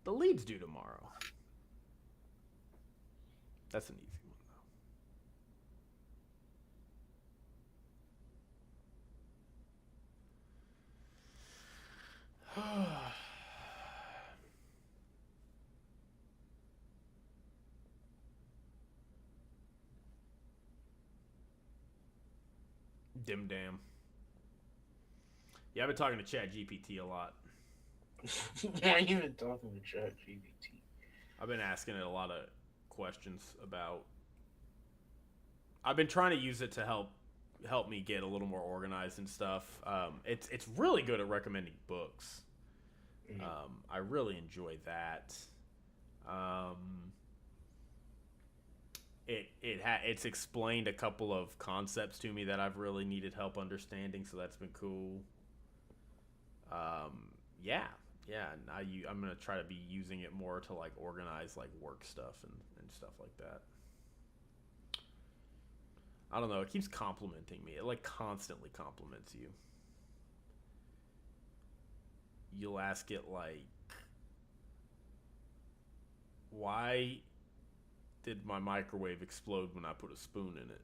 Speaker 1: The lead's due tomorrow. That's an easy one, though. Dim damn. Yeah, I've been talking to ChatGPT a lot.
Speaker 2: Why are you even talking to ChatGPT?
Speaker 1: I've been asking it a lot of questions about. I've been trying to use it to help me get a little more organized and stuff. It's really good at recommending books. I really enjoy that. It's explained a couple of concepts to me that I've really needed help understanding, so that's been cool. And I'm gonna try to be using it more to like organize like work stuff and stuff like that. I don't know. It keeps complimenting me. It like constantly compliments you. You'll ask it like, why did my microwave explode when I put a spoon in it?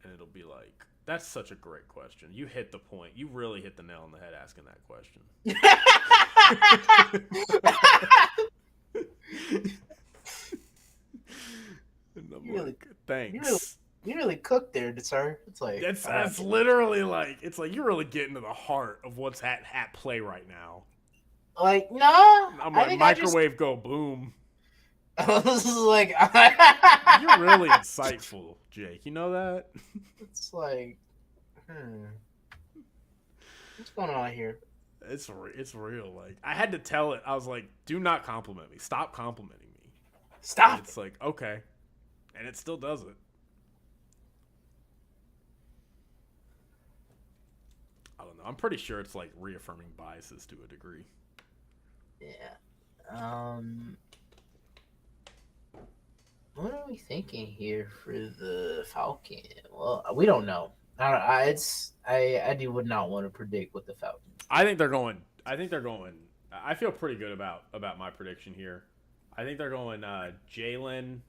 Speaker 1: And it'll be like, that's such a great question. You hit the point. You really hit the nail on the head asking that question. And I'm like, thanks.
Speaker 2: You really cooked there, sir. It's like
Speaker 1: that's literally like, it's like you're really getting to the heart of what's at play right now.
Speaker 2: Like, no.
Speaker 1: I'm like, microwave go boom.
Speaker 2: I was like,
Speaker 1: you're really insightful, Jake. You know that?
Speaker 2: It's like, what's going on here?
Speaker 1: It's real. Like, I had to tell it. I was like, do not compliment me. Stop complimenting me.
Speaker 2: Stop.
Speaker 1: And it's like, okay, and it still does it. I don't know. I'm pretty sure it's like reaffirming biases to a degree.
Speaker 2: Yeah. What are we thinking here for the Falcon? Well, we don't know. I would not want to predict what the Falcons.
Speaker 1: I think they're going. I feel pretty good about my prediction here. I think they're going Jalen.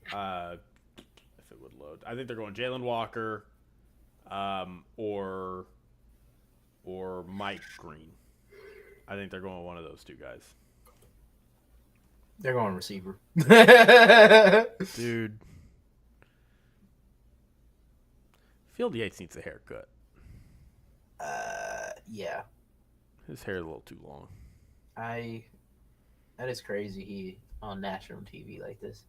Speaker 1: If it would load, I think they're going Jalen Walker, or Mike Green. I think they're going one of those two guys.
Speaker 2: They're going receiver.
Speaker 1: Dude. Field Yates needs a haircut.
Speaker 2: Yeah.
Speaker 1: His hair is a little too long.
Speaker 2: That is crazy. He on national TV like this.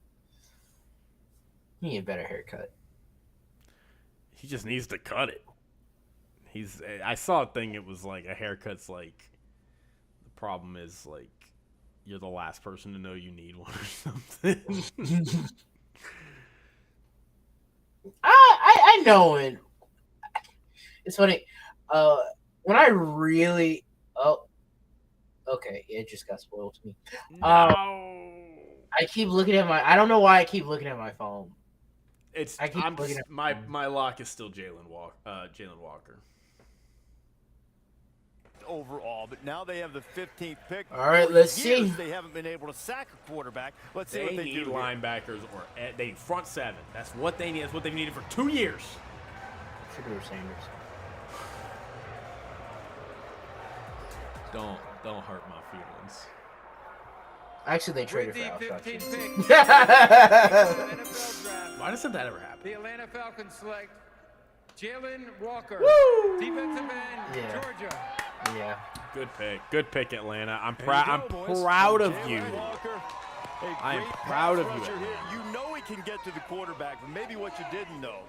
Speaker 2: He need a better haircut.
Speaker 1: He just needs to cut it. I saw a thing. It was like a haircut's like, the problem is like, you're the last person to know you need one or something.
Speaker 2: I know it. It's funny. When I really okay, it just got spoiled to me.
Speaker 1: No.
Speaker 2: I keep looking at I don't know why I keep looking at my phone.
Speaker 1: My lock is still Jalen Walker.
Speaker 3: Overall, but now they have the 15th pick.
Speaker 2: All right, let's see.
Speaker 3: They haven't been able to sack a quarterback. Let's see what they do.
Speaker 1: They need linebackers they front seven. That's what they need. That's what they've needed for 2 years.
Speaker 2: Shedeur Sanders.
Speaker 1: Don't hurt my feelings.
Speaker 2: Actually, they traded for
Speaker 4: With
Speaker 2: Al
Speaker 4: the 15th
Speaker 2: Sharpton.
Speaker 4: pick in the NFL draft,
Speaker 1: Why doesn't that ever happen?
Speaker 4: the Atlanta Falcons select Jalen Walker,
Speaker 1: Woo!
Speaker 4: defensive end, Georgia.
Speaker 2: Yeah.
Speaker 1: Good pick, Atlanta. I'm
Speaker 3: There
Speaker 1: proud.
Speaker 3: you
Speaker 1: I'm
Speaker 3: go, boys.
Speaker 1: proud of
Speaker 3: Jalen
Speaker 1: you.
Speaker 3: Walker, a
Speaker 1: I am
Speaker 3: great
Speaker 1: proud of
Speaker 3: pass
Speaker 1: you,
Speaker 3: rusher
Speaker 1: Atlanta.
Speaker 3: here. You know he can get to the quarterback, but maybe what you didn't know.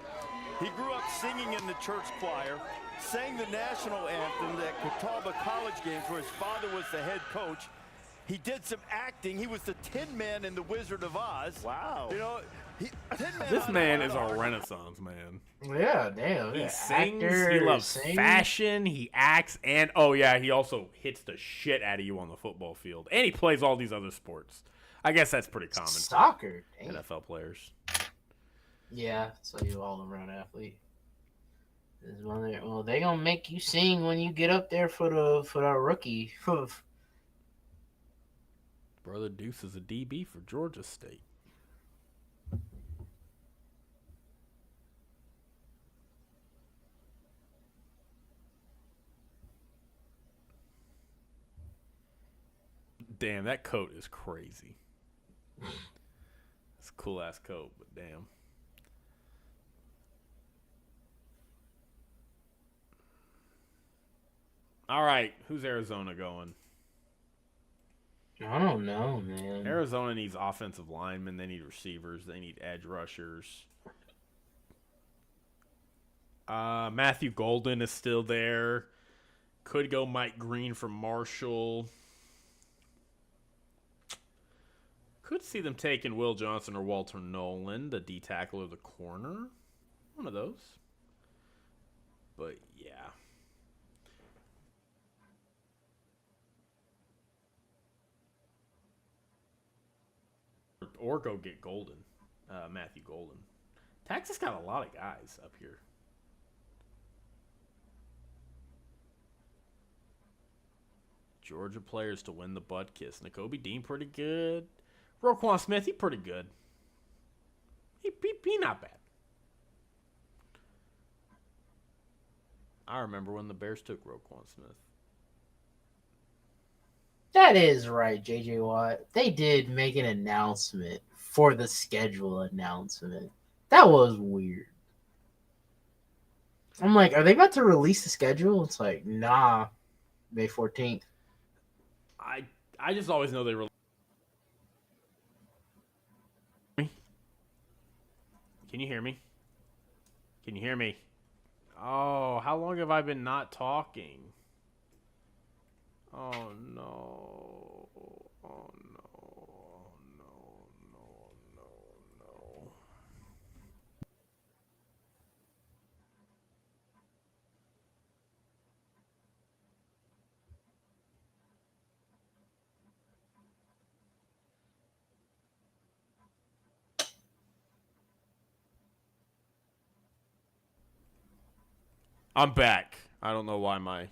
Speaker 3: He grew up singing in the church choir, sang the national anthem at Catawba College games where his father was the head coach. He did some acting. He was the Tin Man in The Wizard of Oz.
Speaker 9: Wow.
Speaker 3: You know,
Speaker 1: This man is a renaissance man.
Speaker 2: Yeah, damn.
Speaker 1: He
Speaker 2: Yeah.
Speaker 1: sings.
Speaker 2: Actor,
Speaker 1: He loves
Speaker 2: sings.
Speaker 1: fashion. He acts, and he also hits the shit out of you on the football field, and he plays all these other sports. I guess that's pretty common.
Speaker 2: Soccer.
Speaker 1: For NFL players.
Speaker 2: Yeah, so you all-around athlete. Well, they gonna make you sing when you get up there for the rookie.
Speaker 1: Brother Deuce is a DB for Georgia State. Damn, that coat is crazy. It's a cool ass coat, but damn. All right, who's Arizona going?
Speaker 2: I don't know, man.
Speaker 1: Arizona needs offensive linemen. They need receivers. They need edge rushers. Matthew Golden is still there. Could go Mike Green from Marshall. Could see them taking Will Johnson or Walter Nolan, the D tackle or the corner. One of those. But yeah. Or go get Golden, Matthew Golden. Texas got a lot of guys up here. Georgia players to win the butt kiss. Nakobe Dean pretty good. Roquan Smith, he pretty good. He not bad. I remember when the Bears took Roquan Smith.
Speaker 2: That is right, JJ Watt. They did make an announcement for the schedule announcement. That was weird. I'm like, are they about to release the schedule? It's like, nah, May 14th.
Speaker 1: I just always know they were. Can you hear me? Can you hear me? Oh, how long have I been not talking? Oh no. Oh no. Oh no. No. I'm back. I don't know why my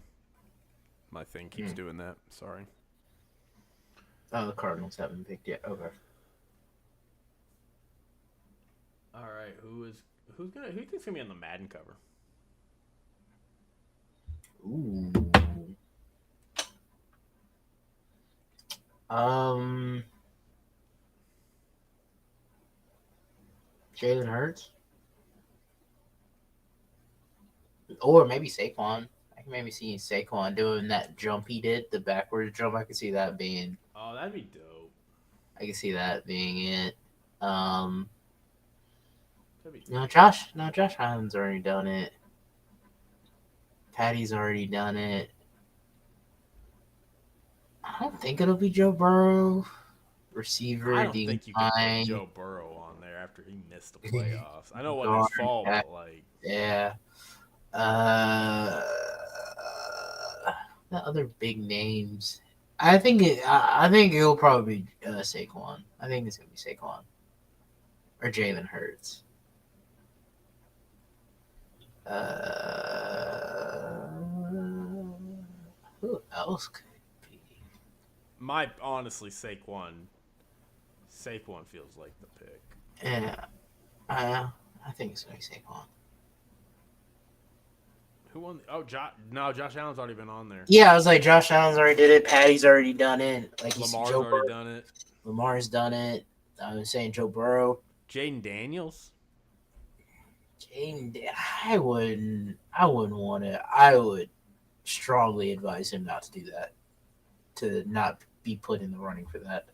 Speaker 1: thing keeps doing that. Sorry.
Speaker 2: Oh, the Cardinals haven't picked yet. Okay.
Speaker 1: All right, who do you think's gonna be on the Madden cover?
Speaker 2: Ooh. Jalen Hurts, or maybe Saquon. I can maybe see Saquon doing that jump he did, the backwards jump. I can see that being.
Speaker 1: Oh, that'd be dope.
Speaker 2: I can see that being it. Josh Allen's already done it. Patty's already done it. I don't think it'll be Joe Burrow. Receiver,
Speaker 1: I don't think you can put Joe Burrow on there after he missed the playoffs. I know what his fault, but like,
Speaker 2: yeah. The other big names. I think it'll probably be Saquon. I think it's gonna be Saquon or Jalen Hurts. Who else could it be?
Speaker 1: Honestly, Saquon feels like the pick.
Speaker 2: Yeah, I think it's gonna be Saquon.
Speaker 1: Who won? No, Josh Allen's already been on there.
Speaker 2: Yeah, I was like, Josh Allen's already did it. Patty's already done it. Like
Speaker 1: Lamar's already done it.
Speaker 2: Lamar's done it. I was saying Joe Burrow.
Speaker 1: Jaden Daniels.
Speaker 2: I wouldn't want to. I would strongly advise him not to do that. To not be put in the running for that.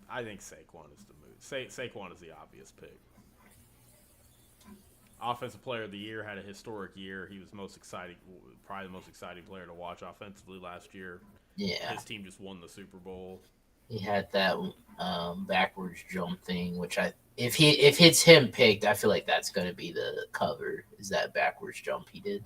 Speaker 1: I think Saquon is the move. Saquon is the obvious pick. Offensive Player of the Year, had a historic year. He was probably the most exciting player to watch offensively last year.
Speaker 2: Yeah.
Speaker 1: His team just won the Super Bowl.
Speaker 2: He had that backwards jump thing, which if it's him picked, I feel like that's going to be the cover. Is that backwards jump he did?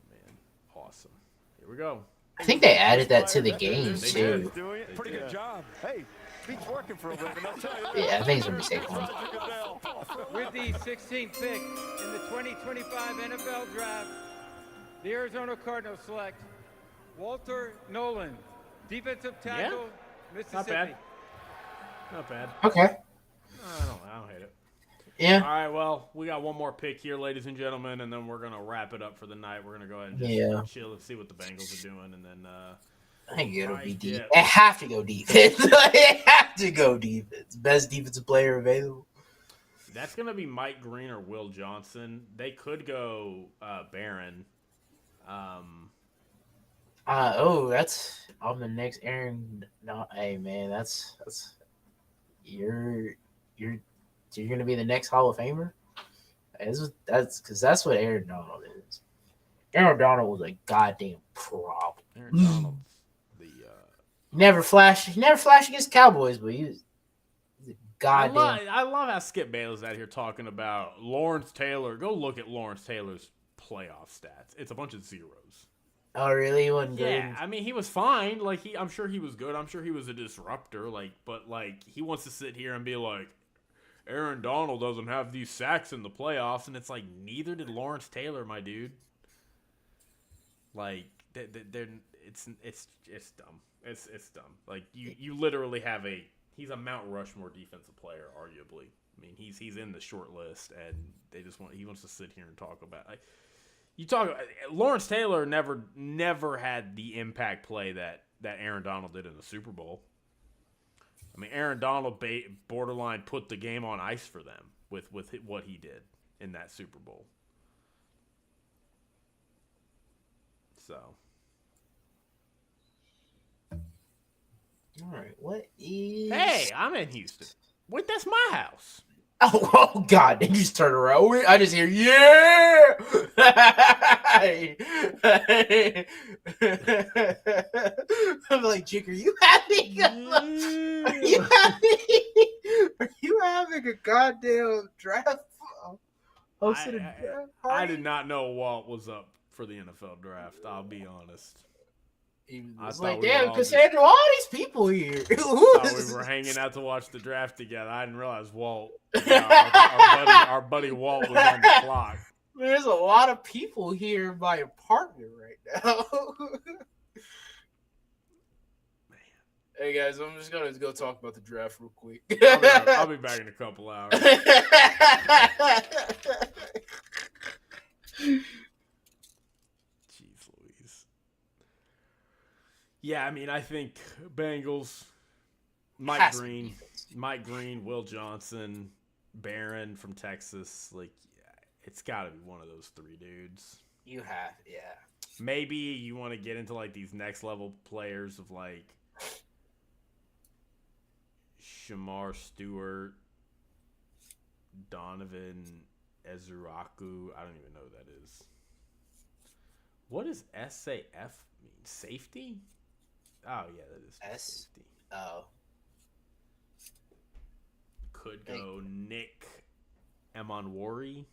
Speaker 1: Man, awesome. Here we go.
Speaker 2: I think they added that to the game too.
Speaker 3: Pretty good job. Hey, beats working for a living. I'll tell you.
Speaker 2: Yeah, I think it's gonna be Saquon.
Speaker 4: With the 16th pick in the 2025 NFL Draft, the Arizona Cardinals select Walter Nolan, defensive tackle, Mississippi.
Speaker 1: Not bad.
Speaker 2: Okay.
Speaker 1: I don't hate it.
Speaker 2: Yeah.
Speaker 1: All right, well, we got one more pick here, ladies and gentlemen, and then we're going to wrap it up for the night. We're going to go ahead and just chill and see what the Bengals are doing, and then
Speaker 2: I think it'll be deep. They have to go defense. They have to go defense. Best defensive player available.
Speaker 1: That's going to be Mike Green or Will Johnson. They could go Barron.
Speaker 2: That's on the next Aaron. No, hey man, that's you're gonna be the next Hall of Famer. That's because that's what Aaron Donald is. Aaron Donald was a goddamn problem.
Speaker 1: Aaron Donald's the
Speaker 2: He never flashed against Cowboys, but he was a goddamn.
Speaker 1: I love how Skip Bayless out here talking about Lawrence Taylor. Go look at Lawrence Taylor's playoff stats. It's a bunch of zeros.
Speaker 2: Oh, really? He wasn't good?
Speaker 1: Yeah, I mean, he was fine. Like, I'm sure he was good. I'm sure he was a disruptor. Like, but, like, he wants to sit here and be like, Aaron Donald doesn't have these sacks in the playoffs. And it's like, neither did Lawrence Taylor, my dude. Like, it's dumb. It's dumb. Like, you literally have he's a Mount Rushmore defensive player, arguably. I mean, he's in the short list, and he wants to sit here and talk about, like, Lawrence Taylor never had the impact play that Aaron Donald did in the Super Bowl. I mean, Aaron Donald borderline put the game on ice for them with what he did in that Super Bowl. So.
Speaker 2: All right, what is?
Speaker 1: Hey, I'm in Houston. Wait, that's my house.
Speaker 2: Oh God! They just turn around. I just hear, yeah. I'm like, Jake, are you having a goddamn draft?
Speaker 1: I did not know Walt was up for the NFL draft. I'll be honest.
Speaker 2: I was like, damn, Cassandra, all these people here.
Speaker 1: We were hanging out to watch the draft together. I didn't realize Walt, our buddy Walt was on the clock.
Speaker 2: There's a lot of people here in my apartment right now.
Speaker 1: Man.
Speaker 2: Hey guys, I'm just gonna go talk about the draft real quick.
Speaker 1: I'll be back in a couple hours. Yeah, I mean, I think Bengals, Mike Green, Will Johnson, Barron from Texas. Like, it's got to be one of those three dudes.
Speaker 2: You have, yeah.
Speaker 1: Maybe you want to get into, like, these next-level players of, like, Shamar Stewart, Donovan Ezuraku. I don't even know who that is. What does SAF mean? Safety? Oh, yeah, that is safety.
Speaker 2: Oh.
Speaker 1: Could go Nick Emonwori.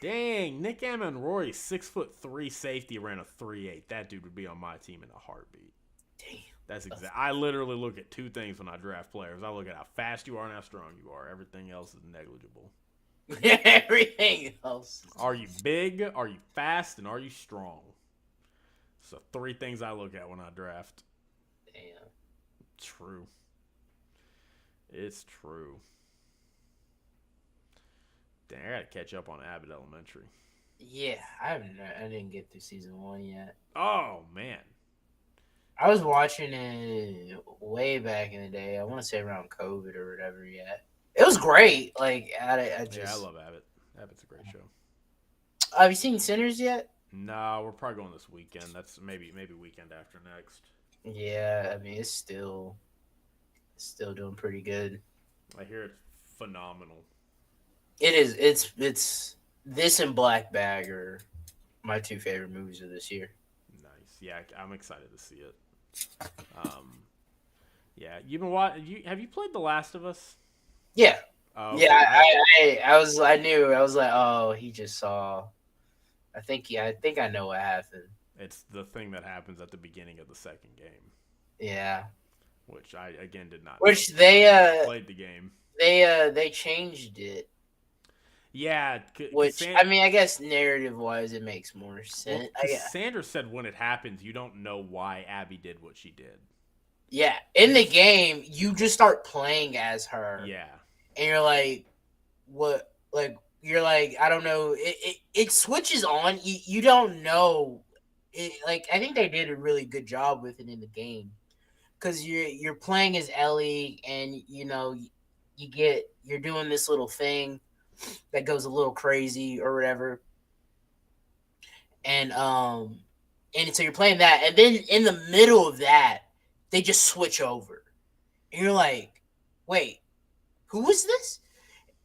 Speaker 1: Dang, Nick Emonwori, 6'3" safety, ran a 3.8. That dude would be on my team in a heartbeat.
Speaker 2: Damn.
Speaker 1: That's exact. I literally look at two things when I draft players. I look at how fast you are and how strong you are. Everything else is negligible.
Speaker 2: Everything else.
Speaker 1: Are you big? Are you fast? And are you strong? So 3 things I look at when I draft.
Speaker 2: Damn.
Speaker 1: True. It's true. Dang, I gotta catch up on Abbott Elementary.
Speaker 2: Yeah, I didn't get through season 1 yet.
Speaker 1: Oh man,
Speaker 2: I was watching it way back in the day. I want to say around COVID or whatever. Yet it was great. Like I just
Speaker 1: yeah, I love Abbott. Abbott's a great show.
Speaker 2: Have you seen Sinners yet?
Speaker 1: No, we're probably going this weekend. That's maybe weekend after next.
Speaker 2: Yeah, I mean it's still doing pretty good.
Speaker 1: I hear it's phenomenal.
Speaker 2: It is. It's this and Black Bag are my 2 favorite movies of this year.
Speaker 1: Nice. Yeah, I'm excited to see it. Yeah, you've been watching. Have you played The Last of Us?
Speaker 2: Yeah.
Speaker 1: Oh, okay.
Speaker 2: Yeah, I knew. I was like, oh, he just saw. I think I know what happened.
Speaker 1: It's the thing that happens at the beginning of the second game.
Speaker 2: Yeah.
Speaker 1: Which I again did not.
Speaker 2: Which
Speaker 1: know.
Speaker 2: they
Speaker 1: played the game.
Speaker 2: They changed it.
Speaker 1: Yeah.
Speaker 2: Which I mean, I guess narrative wise, it makes more sense.
Speaker 1: Well, Sandra said when it happens, you don't know why Abby did what she did.
Speaker 2: Yeah, in the game, you just start playing as her.
Speaker 1: Yeah.
Speaker 2: And you're like, what? Like, you're like, I don't know. It switches on. You don't know. Like, I think they did a really good job with it in the game. Because you're playing as Ellie, and, you know, you're doing this little thing that goes a little crazy or whatever. And so you're playing that. And then in the middle of that, they just switch over. And you're like, wait, who was this?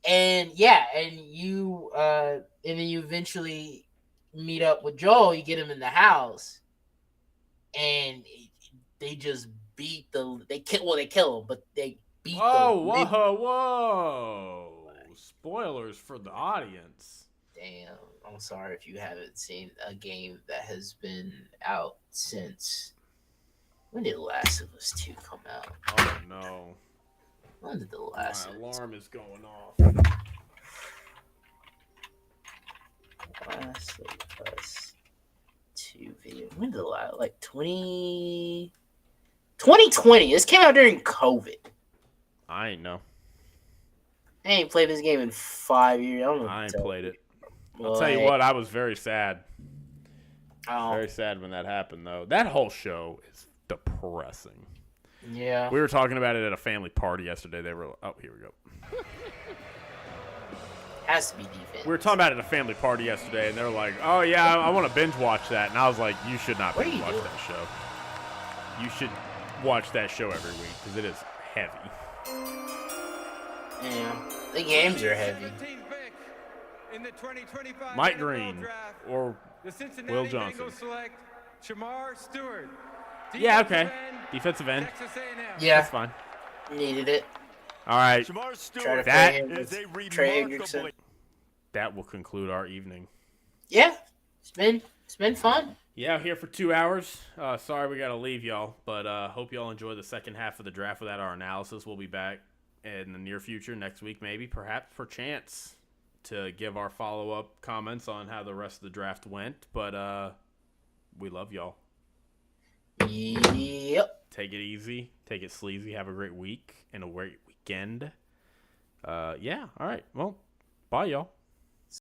Speaker 2: And yeah, and then you eventually meet up with Joel, you get him in the house, and they just they kill him, but they beat
Speaker 1: whoa. Spoilers for the audience.
Speaker 2: Damn, I'm sorry if you haven't seen a game that has been out since. When did Last of Us 2 come out?
Speaker 1: Oh no.
Speaker 2: When did the Last
Speaker 1: My alarm is going off.
Speaker 2: Last of Us 2 video. When did the last, like 2020? This came out during COVID.
Speaker 1: I ain't know.
Speaker 2: I ain't played this game in 5 years.
Speaker 1: I ain't played it. I'll tell you what, I was very sad.
Speaker 2: Oh.
Speaker 1: Very sad when that happened, though. That whole show is depressing.
Speaker 2: Yeah.
Speaker 1: We were talking about it at a family party yesterday. They were, oh, here we go.
Speaker 2: Has to be defense.
Speaker 1: We were talking about it at a family party yesterday, and they were like, oh, yeah, I want to binge watch that. And I was like, you should not binge watch that show. You should watch that show every week, because it is heavy.
Speaker 2: Yeah. The games are heavy.
Speaker 1: Mike Green or Will Johnson. Yeah, okay. Defensive end.
Speaker 2: Yeah.
Speaker 1: That's fine.
Speaker 2: Needed it.
Speaker 1: All right. That will conclude our evening.
Speaker 2: Yeah. It's been fun.
Speaker 1: Yeah, here for 2 hours. Sorry we got to leave y'all, but hope y'all enjoy the second half of the draft without our analysis. We'll be back in the near future, next week maybe, perhaps for chance to give our follow-up comments on how the rest of the draft went. But we love y'all.
Speaker 2: Yep.
Speaker 1: Take it easy. Take it sleazy. Have a great week and a great weekend. Yeah, all right. Well, bye, y'all.